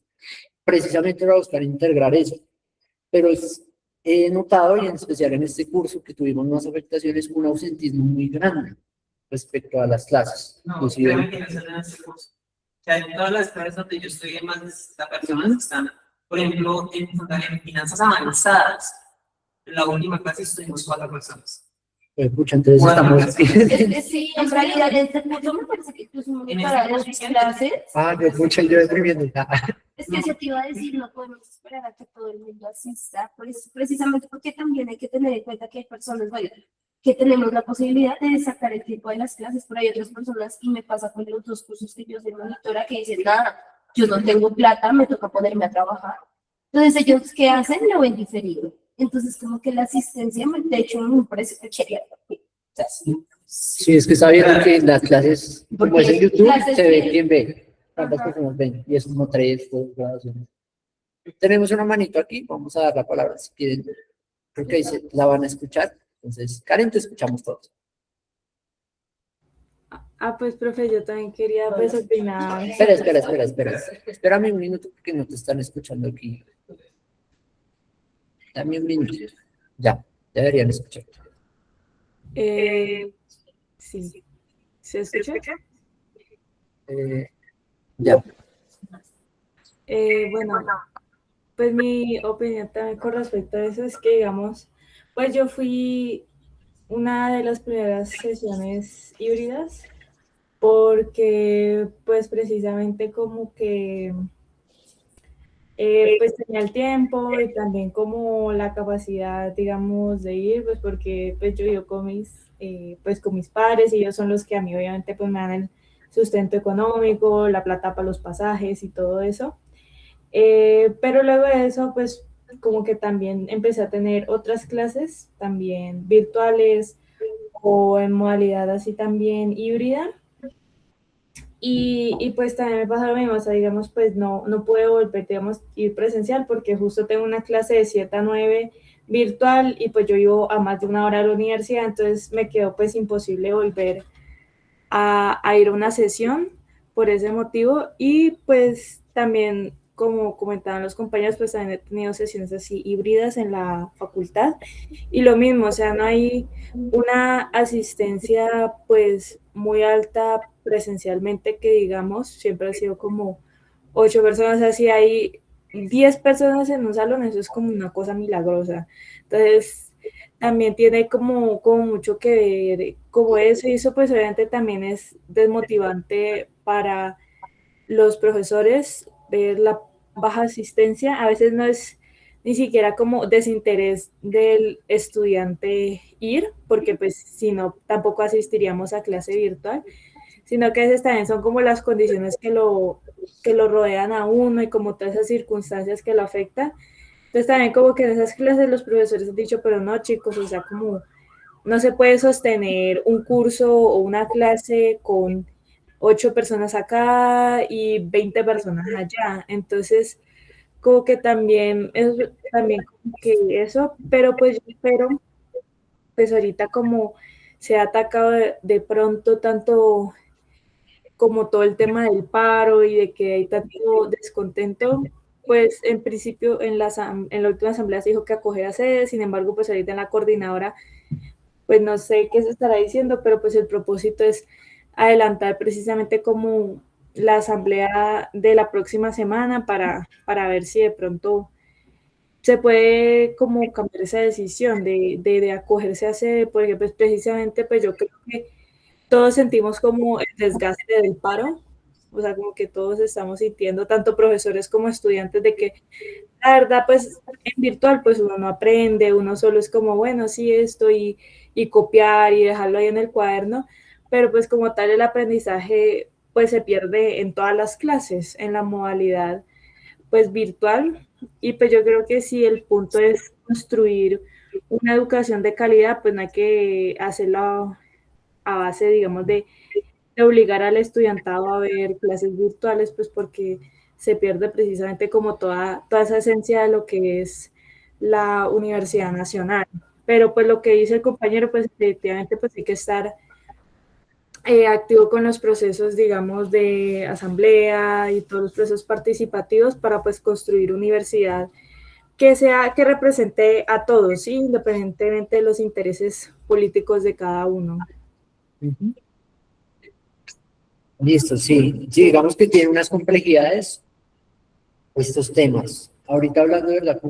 precisamente para buscar integrar eso, pero he notado, y en especial en este curso que tuvimos más afectaciones, un ausentismo muy grande respecto a las clases. No, créeme que no es en este curso. O sea, en todas las clases donde yo estoy, hay más de 60 personas que están, por ejemplo, en finanzas avanzadas. En la última clase estuvimos 4 personas. Pucha, entonces Bueno, estamos... Sí, en realidad este curso me parece que es muy En para este las curso- clases. Ah, yo pucha, yo escribiendo. Es que se te iba a decir, no podemos esperar a que todo el mundo asista, pues, precisamente porque también hay que tener en cuenta que hay personas, bueno, que tenemos la posibilidad de sacar el tiempo de las clases, pero hay otras personas, y me pasa con los dos cursos que yo soy monitora, que dicen, nada, yo no tengo plata, me toca ponerme a trabajar. Entonces, ¿ellos qué hacen? Lo ven diferido. Entonces, como que la asistencia, de hecho, me parece que quería. O sea, sí. Sí, es que sabiendo que las clases, como es en YouTube, Clases se ve que- quién ve, cuántas Ajá. personas ven, y es como 3, 2 grabaciones. Tenemos una manito aquí, vamos a dar la palabra si quieren, creo que ahí la van a escuchar. Entonces, Karen, te escuchamos todos. Pues, profe, yo también quería, pues, opinar. Espera. Espérame un minuto porque no te están escuchando aquí. Dame un minuto. Ya deberían escuchar. Eh, sí, ¿se escucha? Ya. Bueno, pues mi opinión también con respecto a eso es que, digamos, pues yo fui una de las primeras sesiones híbridas porque, pues, precisamente como que pues tenía el tiempo y también como la capacidad, digamos, de ir, pues porque pues yo vivo con pues con mis padres y ellos son los que a mí obviamente pues me dan el sustento económico, la plata para los pasajes y todo eso. Pero luego de eso, pues como que también empecé a tener otras clases, también virtuales o en modalidad así también híbrida. Y pues también me pasa lo mismo, o sea, digamos, pues no puedo volver, digamos, ir presencial porque justo tengo una clase de 7 a 9 virtual y pues yo vivo a más de una hora a la universidad, entonces me quedó pues imposible volver a ir a una sesión por ese motivo y pues también, como comentaban los compañeros, pues también he tenido sesiones así híbridas en la facultad y lo mismo, o sea, no hay una asistencia pues muy alta presencialmente que digamos, siempre ha sido como 8 personas, así hay 10 personas en un salón, eso es como una cosa milagrosa. Entonces, también tiene como mucho que ver, como eso, y eso pues obviamente también es desmotivante para los profesores ver la baja asistencia, a veces no es ni siquiera como desinterés del estudiante ir, porque pues si no, tampoco asistiríamos a clase virtual, sino que a veces también son como las condiciones que lo rodean a uno y como todas esas circunstancias que lo afectan. Entonces también como que en esas clases los profesores han dicho, pero no chicos, o sea, como no se puede sostener un curso o una clase con 8 personas acá y 20 personas allá. Entonces, como que también es también como que eso, pero pues yo espero, pues ahorita como se ha atacado de pronto tanto como todo el tema del paro y de que hay tanto descontento, pues en principio en la última asamblea se dijo que acoger a sedes, sin embargo, pues ahorita en la coordinadora pues no sé qué se estará diciendo, pero pues el propósito es adelantar precisamente como la asamblea de la próxima semana para ver si de pronto se puede como cambiar esa decisión de acogerse a sede, porque pues precisamente pues yo creo que todos sentimos como el desgaste del paro, o sea, como que todos estamos sintiendo, tanto profesores como estudiantes, de que la verdad, pues en virtual, pues uno no aprende, uno solo es como, bueno, sí, esto y copiar y dejarlo ahí en el cuaderno, pero pues como tal el aprendizaje pues se pierde en todas las clases, en la modalidad pues virtual, y pues yo creo que si el punto es construir una educación de calidad, pues no hay que hacerlo a base, digamos, de obligar al estudiantado a ver clases virtuales, pues porque se pierde precisamente como toda esa esencia de lo que es la Universidad Nacional. Pero pues lo que dice el compañero, pues efectivamente pues hay que estar activo con los procesos, digamos, de asamblea y todos los procesos participativos para pues construir universidad que represente a todos, ¿sí? Independientemente de los intereses políticos de cada uno. Ujú. Listo, sí. Sí, digamos que tiene unas complejidades estos temas. Ahorita hablando de verdad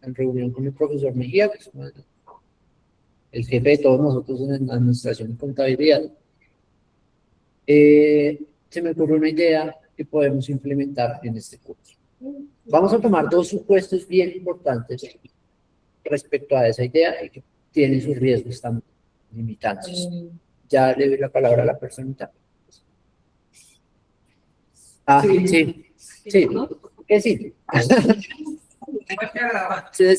en reunión con el profesor Mejía, que es uno el jefe de todos nosotros en administración y contabilidad, se me ocurrió una idea que podemos implementar en este curso. Vamos a tomar dos supuestos bien importantes respecto a esa idea y que tienen sus riesgos tan limitantes. Ya le doy la palabra a la personita. Sí, que sí.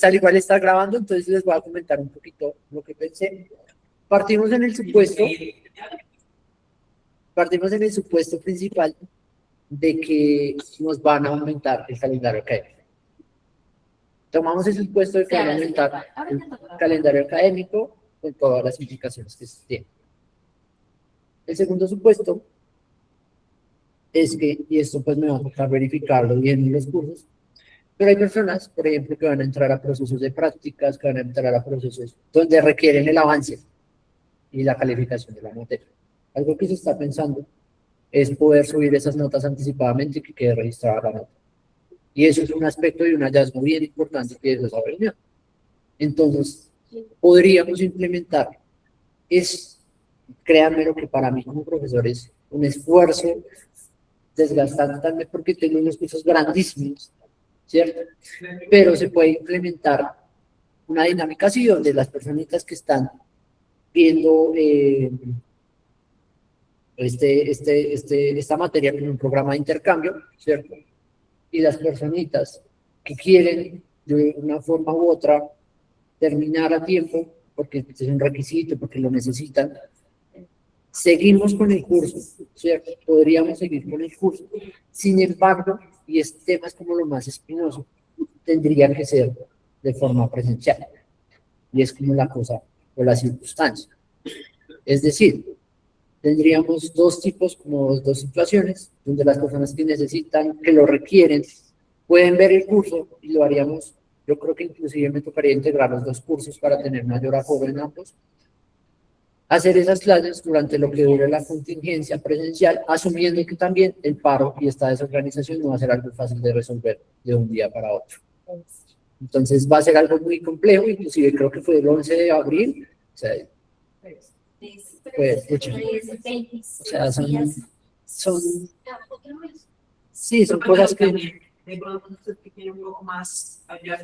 Al igual está grabando, entonces les voy a comentar un poquito lo que pensé. Partimos en el supuesto principal de que nos van a aumentar el calendario académico. Tomamos el supuesto de que van a aumentar el calendario académico con todas las implicaciones que se tienen. El segundo supuesto es que, y esto pues me va a tocar verificarlo bien en los cursos, pero hay personas, por ejemplo, que van a entrar a procesos de prácticas, que van a entrar a procesos donde requieren el avance y la calificación de la materia. Algo que se está pensando es poder subir esas notas anticipadamente y que quede registrada la nota. Y eso es un aspecto y un hallazgo bien importante que es esa reunión. Entonces, podríamos implementar, créanme lo que para mí como profesor es un esfuerzo desgastante también porque tengo unos cursos grandísimos, ¿cierto? Pero se puede implementar una dinámica así donde las personitas que están viendo esta materia con un programa de intercambio, ¿cierto? Y las personitas que quieren de una forma u otra terminar a tiempo, porque es un requisito, porque lo necesitan, seguimos con el curso, ¿cierto? Podríamos seguir con el curso. Sin embargo, y este tema es como lo más espinoso, tendría que ser de forma presencial. Y es como la cosa o la circunstancia. Es decir, tendríamos dos situaciones, donde las personas que necesitan, que lo requieren, pueden ver el curso y lo haríamos. Yo creo que inclusive me tocaría integrar los dos cursos para tener mayor aforo en ambos. Hacer esas clases durante lo que dure la contingencia presencial, asumiendo que también el paro y esta desorganización no va a ser algo fácil de resolver de un día para otro. Entonces va a ser algo muy complejo, inclusive creo que fue el 11 de abril, o sea, son cosas que... De pronto usted que tiene un poco más allá.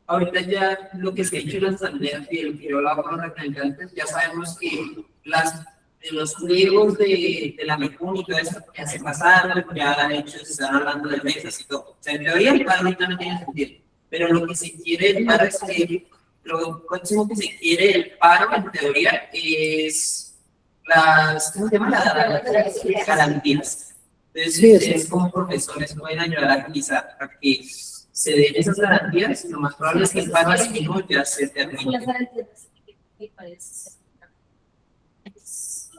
Ahorita ya lo que se ha hecho en las asambleas y lo que yo hablaba con los representantes, ya sabemos que los pliegos de la MECUN y todo eso ya se pasaron, ya han hecho, se están hablando de mesas y todo. O sea, en teoría el paro ahorita no tiene sentido. Pero lo que se quiere el paro es que lo próximo que se quiere el paro en teoría es ¿cómo se llama? Las garantías. Entonces, ustedes como profesores pueden ayudar a agilizar a que se den esas garantías. Lo más probable es que el paro así no ya se termine.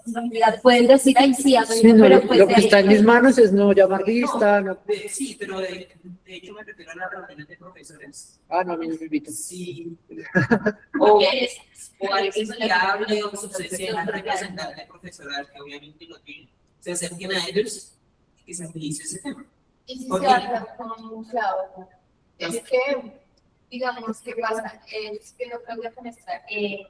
En realidad pueden decir ahí sí, pero pues lo que está en mis manos es no llamar lista. No. Sí, pero de hecho me refiero a las reuniones de profesores. No, a mí no me invitan. Sí. O alguien que hable o se un representante profesoral que obviamente lo tiene, se acerquen a ellos y se agilice ese tema. Y si se habla con Claudia, es que, digamos, ¿qué pasa? Es que no Claudia Fenestra, y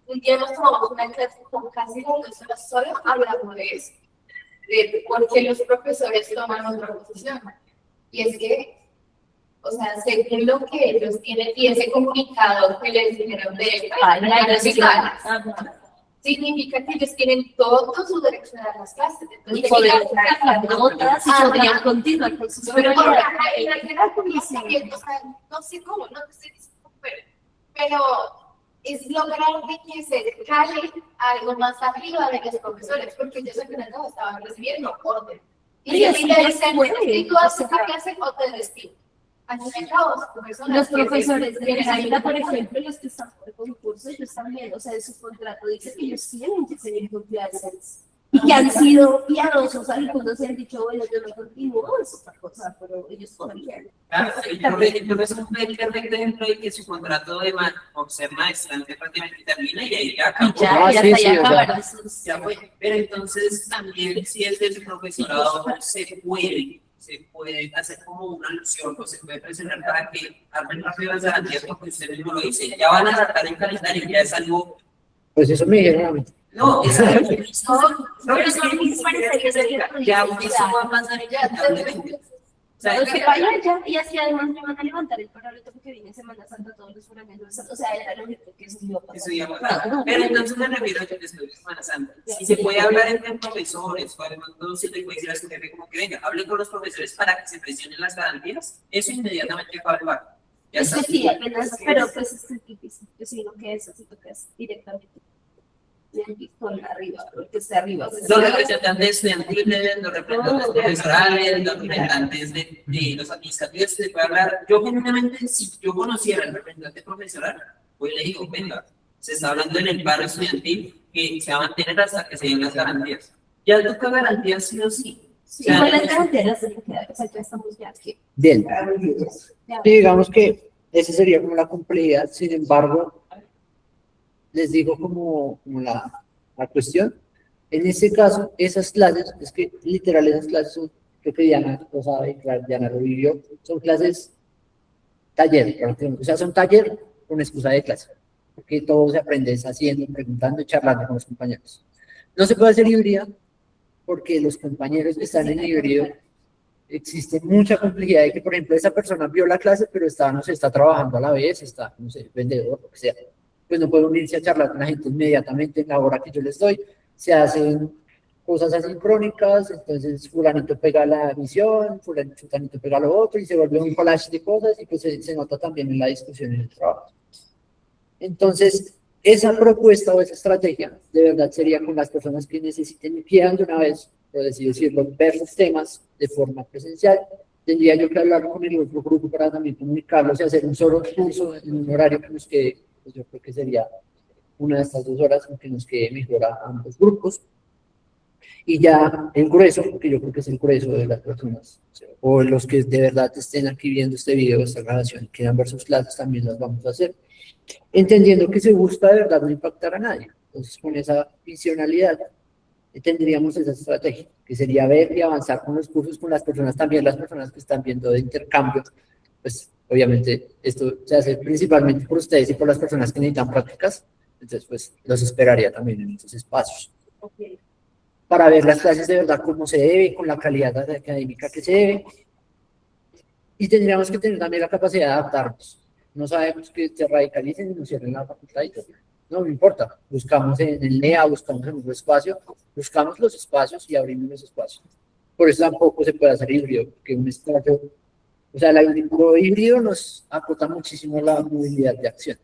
un día nos tomamos una clase con casi 2 horas solo hablando de eso, de por qué los profesores toman otra posición. Y es que, o sea, según lo que ellos tienen y ese comunicado que les dijeron de significa que ellos tienen todo su derecho a dar las clases. Entonces, y podrían sacar notas y podrían continuar con sus pero en la policía, o sea, no sé cómo, no te estoy diciendo, pero es lograr de que se escale algo más arriba de los profesores, porque ellos al final no estaban recibiendo orden. Y si te dicen, si tú haces la clase o te despido. Los profesores de Venezuela, por ejemplo, los que están por concurso, ellos también, o sea, en su contrato dice que ellos tienen que seguir confianzas y que han sido piadosos, algunos se han dicho, bueno, yo no continúo, es otra cosa, pero ellos podrían. Claro, yo es un perfecto ejemplo de que su contrato de ser maestrante prácticamente termina y ahí ya acabó. Ya fue. Pero entonces también si es del profesorado se puede. O se puede hacer como una alusión o se puede presentar para que armen rápido las garantías, porque usted mismo lo dice, ya van a adaptar el calendario, ya es algo. Pues eso me dijeron a mí. No, es algo. No, pero son mis Ya eso va a pasar ya. O sea, los que vayan ya, y así además me van a levantar el parámetro porque viene Semana Santa todos los juramentos, o sea, era lo único que eso iba a pasar. eso ya pasó. Pero entonces me refiero a que después de Semana Santa, si se puede hablar entre profesores, o además no se le puede decir a su jefe como que venga, hablen con los profesores para que se presionen las garantías, eso inmediatamente va a evaluar. Ya Es está. que sí, apenas, pero pues es difícil, yo sí digo que eso sí tocas directamente con arriba, porque está arriba. Los representantes estudiantiles, los representantes profesorales, los representantes de los administrativos, se puede hablar. Yo genuinamente, si yo conociera al representante profesoral, pues le digo, venga, se está hablando en el paro estudiantil que se va a mantener hasta que se den las garantías. Ya toca garantías sí o sí. Sí, igual las garantías las tienen que dar, o sea, ya estamos ya aquí. Bien. Ya. Sí, digamos que esa sería como la complejidad, sin embargo, les digo como la cuestión. En ese caso, esas clases, es que literal esas clases son, creo que Diana lo sabe, claro, Diana lo vivió, son clases taller, o sea, son taller con excusa de clase, porque todo se aprende es haciendo, preguntando y charlando con los compañeros. No se puede hacer híbrida, porque los compañeros que están en híbrido, existe mucha complejidad de que, por ejemplo, esa persona vio la clase, pero está, no sé, está trabajando a la vez, está, no sé, vendedor, lo que sea. Pues no puede unirse a charlar con la gente inmediatamente en la hora que yo les doy. Se hacen cosas asincrónicas, entonces fulanito pega la misión, fulanito pega lo otro, y se vuelve un collage de cosas, y pues se nota también en la discusión en el trabajo. Entonces, esa propuesta o esa estrategia, de verdad, sería con las personas que necesiten, quieran de una vez, por así decirlo, ver los temas de forma presencial. Tendría yo que hablar con el otro grupo para también comunicarlos y hacer un solo curso en un horario que nos quede, pues yo creo que sería una de estas 2 horas en que nos quede mejor a ambos grupos. Y ya el grueso, porque yo creo que es el grueso de las personas, o los que de verdad estén aquí viendo este video, esta grabación, quieran ver sus clases, también las vamos a hacer, entendiendo que se busca de verdad no impactar a nadie. Entonces, con esa visionalidad, tendríamos esa estrategia, que sería ver y avanzar con los cursos, con las personas, también las personas que están viendo de intercambio. Pues, obviamente, esto se hace principalmente por ustedes y por las personas que necesitan prácticas, entonces, pues, los esperaría también en estos espacios. Para ver las clases de verdad como se debe, con la calidad académica que se debe. Y tendríamos que tener también la capacidad de adaptarnos. No sabemos que se radicalicen y nos cierren la facultad y todo. No importa, buscamos en el NEA, buscamos en otro espacio, buscamos los espacios y abrimos los espacios. Por eso tampoco se puede hacer híbrido, porque un espacio, o sea, lo híbrido nos acota muchísimo la movilidad de acción.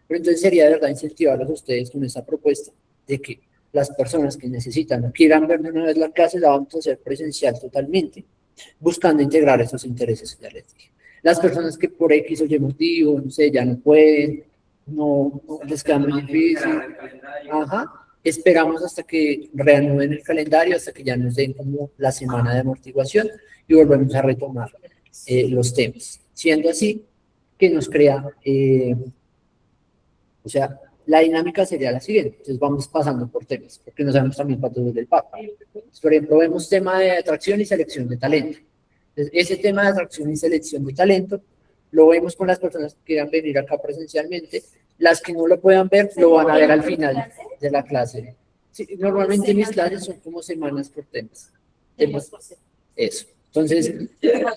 Pero entonces sería de verdad incentivarlos a ustedes con esta propuesta de que las personas que necesitan o quieran ver de una vez la clase la vamos a hacer presencial totalmente, buscando integrar esos intereses, ya les dije. Las personas que por X o Y motivo, no sé, ya no pueden, no les queda muy difícil. Ajá. Esperamos hasta que reanuden el calendario, hasta que ya nos den como la semana de amortiguación y volvemos a retomar los temas. Siendo así, que nos crea, o sea, la dinámica sería la siguiente. Entonces vamos pasando por temas, porque no sabemos también para todo el PAP. Por ejemplo, vemos tema de atracción y selección de talento. Entonces, ese tema de atracción y selección de talento lo vemos con las personas que quieran venir acá presencialmente. Las que no lo puedan ver, lo van a ver al final de la clase. Sí, normalmente mis clases son como semanas por temas. Eso. Entonces,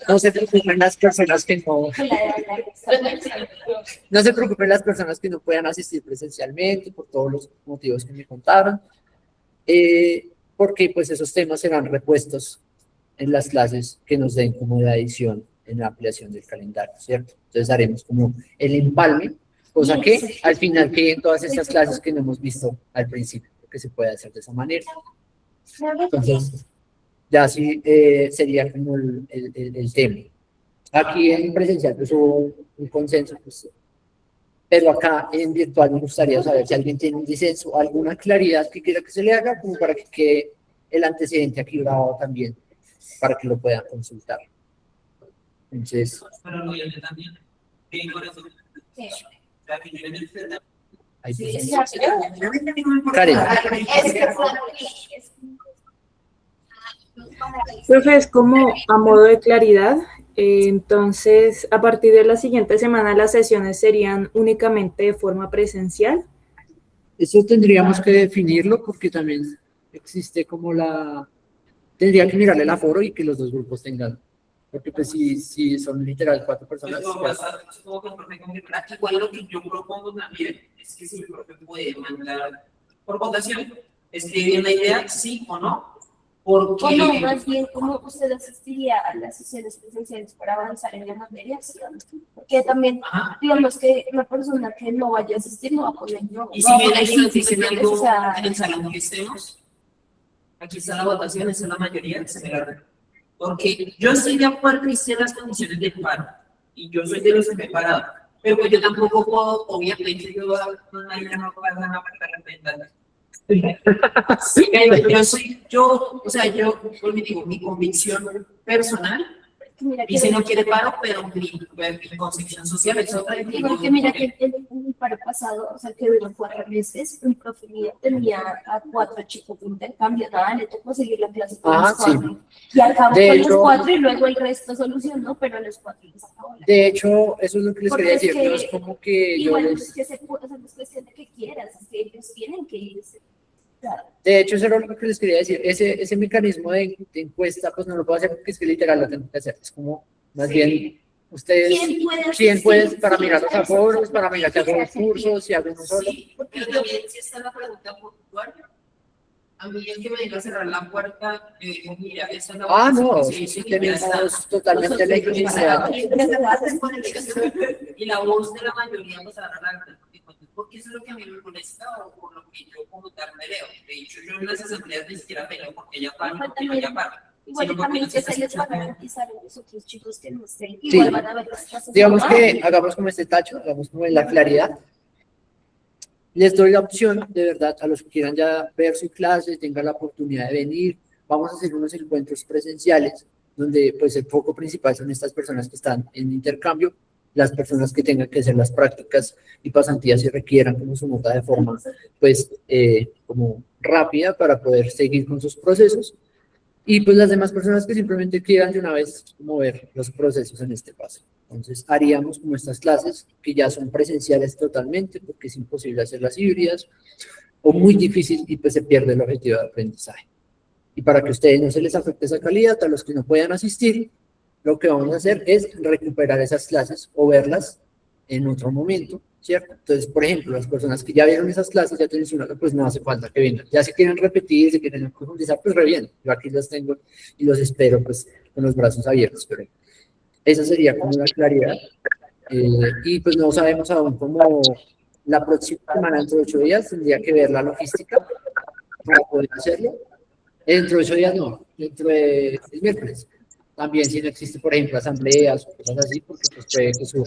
no se preocupen las personas que no se preocupen las personas que no puedan asistir presencialmente por todos los motivos que me contaron, porque pues esos temas serán repuestos en las clases que nos den como de adición en la ampliación del calendario, ¿cierto? Entonces haremos como el empalme, cosa que al final queden todas estas clases que no hemos visto al principio, que se puede hacer de esa manera. Entonces, ya sí sería como el tema. Aquí en presencial pues hubo un consenso, pues, pero acá en virtual me gustaría saber si alguien tiene un disenso, alguna claridad que quiera que se le haga, como para que quede el antecedente aquí grabado también, para que lo puedan consultar. Entonces, ahí Karen. Profe, es como a modo de claridad. Entonces, a partir de la siguiente semana, las sesiones serían únicamente de forma presencial. Eso tendríamos que definirlo porque también existe como tendría que mirarle el aforo y que los dos grupos tengan, porque pues si son literal 4 personas. Eso va a estar, supongo que el profe confirmará. Igual lo que yo propongo también es que si el profe puede mandar por votación, escribir la idea, sí o no, porque... O no, más bien, ¿cómo usted asistiría a las sesiones presenciales para avanzar en la materia? ¿Sí o no? Porque también, Ajá. digamos que la persona que no vaya a asistir no va a poner yo. Y si bien ahí nos dicen ¿entiendes? algo O sea, en el salón que estemos, aquí está la votación, esa es la mayoría, se me la... Porque yo estoy de acuerdo y sé las condiciones del paro, y yo soy de los que me he parado, pero pues yo tampoco puedo, obviamente, yo no puedo nada para representar. Sí, o sea, yo digo, mi convicción personal, mira que dice no quiere paro, pero mi concepción social es otra. igual que mira que en el paro pasado, o sea, que duró 4 meses, un profe mío tenía a 4 chicos de intercambio, nada, le tocó seguir la clase con los 4. Y acabó De con hecho- los 4 y luego el resto solucionó, pero a los 4 les acabó la De hecho, eso es lo que les Porque quería es decir, que no es como que yo igual les... no es que se pueda, o sea, no es cuestión de que quieras, es que ellos tienen que irse. Claro. De hecho, eso era lo que les quería decir. Ese mecanismo de encuesta, pues no lo puedo hacer porque es que literal lo tengo que hacer. Es como, más bien, ustedes, ¿quién puede para mirar los aforos, para mirar si hago los cursos, si hago uno solo? Sí, porque también si está la pregunta puntual, a mí el que me diga cerrar la puerta, mira, esa es la Ah, no, sí, sí ya está. tenemos totalmente la inclusión. Y la voz de la mayoría pues a la porque eso es lo que a mí me molesta o por lo que yo como tal me leo. De hecho, yo en las asambleas ni siquiera peleo porque ella paga, porque no ella paga. Igual también que se les va a garantizar a los otros chicos que no estén, Sí. igual van a ver las clases. Digamos normales. que hagamos como este tacho, hagamos como en la claridad. Les doy la opción, de verdad, a los que quieran ya ver su clase, tengan la oportunidad de venir. Vamos a hacer unos encuentros presenciales, donde pues el foco principal son estas personas que están en intercambio, las personas que tengan que hacer las prácticas y pasantías y requieran como su nota de forma, pues, como rápida para poder seguir con sus procesos. Y pues las demás personas que simplemente quieran de una vez mover los procesos en este paso. Entonces haríamos como estas clases que ya son presenciales totalmente porque es imposible hacerlas híbridas o muy difícil y pues se pierde el objetivo de aprendizaje. Y para que a ustedes no se les afecte esa calidad, a los que no puedan asistir, lo que vamos a hacer es recuperar esas clases o verlas en otro momento, ¿cierto? Entonces, por ejemplo, las personas que ya vieron esas clases, ya tienen una, pues no hace falta que vengan. Ya si quieren repetir, si quieren profundizar, pues re bien. Yo aquí los tengo y los espero, pues, con los brazos abiertos. Pero esa sería como la claridad. Y pues no sabemos aún cómo la próxima semana, dentro de 8 días, tendría que ver la logística para poder hacerlo. Dentro de 8 días no, dentro de el miércoles. También si no existe, por ejemplo, asambleas o cosas así, porque pues puede que su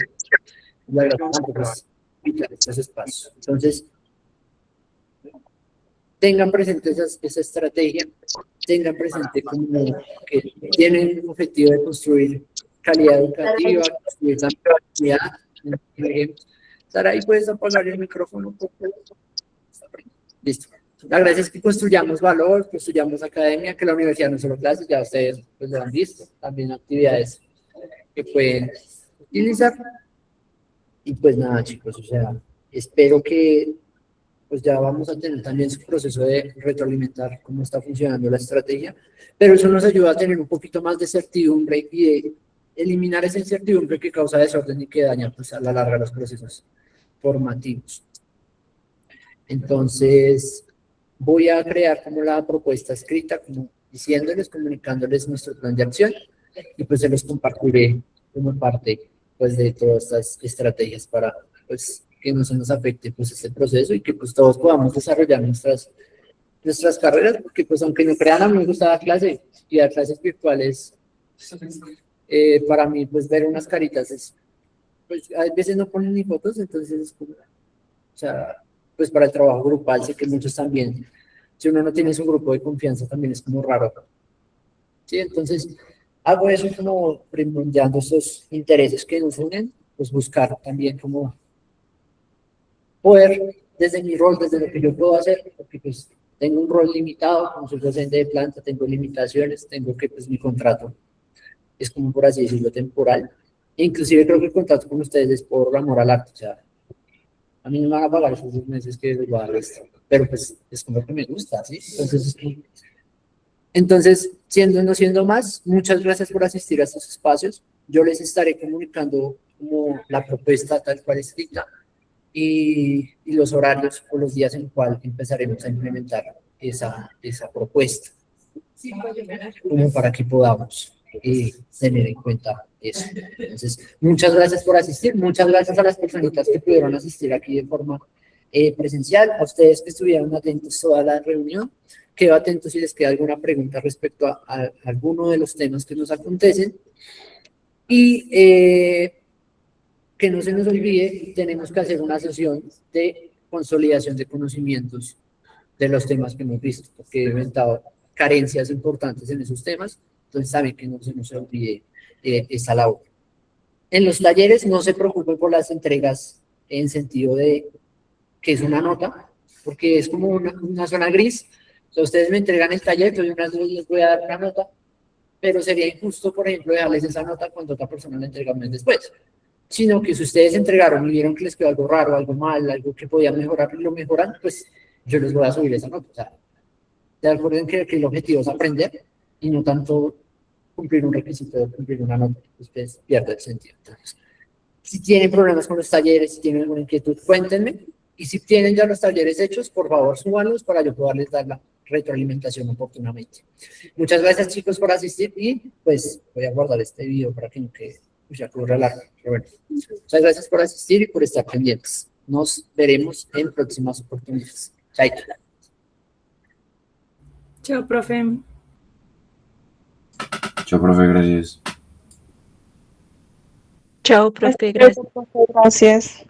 la verdad tampoco es vital estos espacios. Entonces, tengan presente esa estrategia, tengan presente como que tienen un objetivo de construir calidad educativa, construir la calidad. Sara, ahí puedes apagar el micrófono un poco. Listo. La gracia es que construyamos valor, construyamos academia, que la universidad no es solo clases, ya ustedes pues, lo han visto, también actividades que pueden utilizar. Y pues nada, chicos, o sea, espero que pues ya vamos a tener también su proceso de retroalimentar cómo está funcionando la estrategia, pero eso nos ayuda a tener un poquito más de certidumbre y de eliminar esa incertidumbre que causa desorden y que daña pues a la larga los procesos formativos. Entonces, voy a crear como la propuesta escrita, como diciéndoles, comunicándoles nuestro plan de acción y pues se los compartiré como parte pues de todas estas estrategias para pues que no se nos afecte pues este proceso y que pues todos podamos desarrollar nuestras carreras, porque pues aunque no crean, a mí me gusta dar clase y dar clases virtuales, para mí pues ver unas caritas es, pues a veces no ponen ni fotos, entonces es como, o sea, pues para el trabajo grupal sé que muchos también, si uno no tiene su grupo de confianza también es como raro, ¿sí? Entonces hago eso como primordiando esos intereses que nos unen, pues buscar también como poder, desde mi rol, desde lo que yo puedo hacer, porque pues tengo un rol limitado, como soy docente de planta, tengo limitaciones, tengo que, pues mi contrato es como, por así decirlo, temporal. Inclusive creo que el contrato con ustedes es por amor al arte, o sea, a mí no me van a pagar esos 2 meses que les voy a dar extra, pero pues es como que me gusta, ¿sí? Entonces, siendo no siendo más, muchas gracias por asistir a estos espacios. Yo les estaré comunicando como la propuesta tal cual escrita y los horarios o los días en los cuales empezaremos a implementar esa propuesta, como para que podamos tener en cuenta eso. Entonces, muchas gracias por asistir, muchas gracias a las personitas que pudieron asistir aquí de forma presencial, a ustedes que estuvieron atentos toda la reunión. Quedo atento si les queda alguna pregunta respecto a alguno de los temas que nos acontecen. Y que no se nos olvide, tenemos que hacer una sesión de consolidación de conocimientos de los temas que hemos visto, porque he inventado carencias importantes en esos temas, entonces saben que no se nos olvide esa labor. En los talleres no se preocupen por las entregas en sentido de que es una nota, porque es como una zona gris. O sea, ustedes me entregan el taller, yo les voy a dar una nota, pero sería injusto, por ejemplo, dejarles esa nota cuando otra persona la entrega un mes después. Sino que si ustedes entregaron y vieron que les quedó algo raro, algo mal, algo que podían mejorar y lo mejoran, pues yo les voy a subir esa nota. O sea, de acuerdo en que el objetivo es aprender y no tanto cumplir un requisito de cumplir una nota, ustedes pierden el sentido. Entonces, si tienen problemas con los talleres, si tienen alguna inquietud, cuéntenme. Y si tienen ya los talleres hechos, por favor, súbanlos para yo poderles dar la retroalimentación oportunamente. Muchas gracias, chicos, por asistir y pues voy a guardar este video para que no quede ya corra largo. Bueno, muchas gracias por asistir y por estar pendientes. Nos veremos en próximas oportunidades. Chaito. Chao, profe. Chao, profe, gracias. Chao, profe, gracias. Gracias.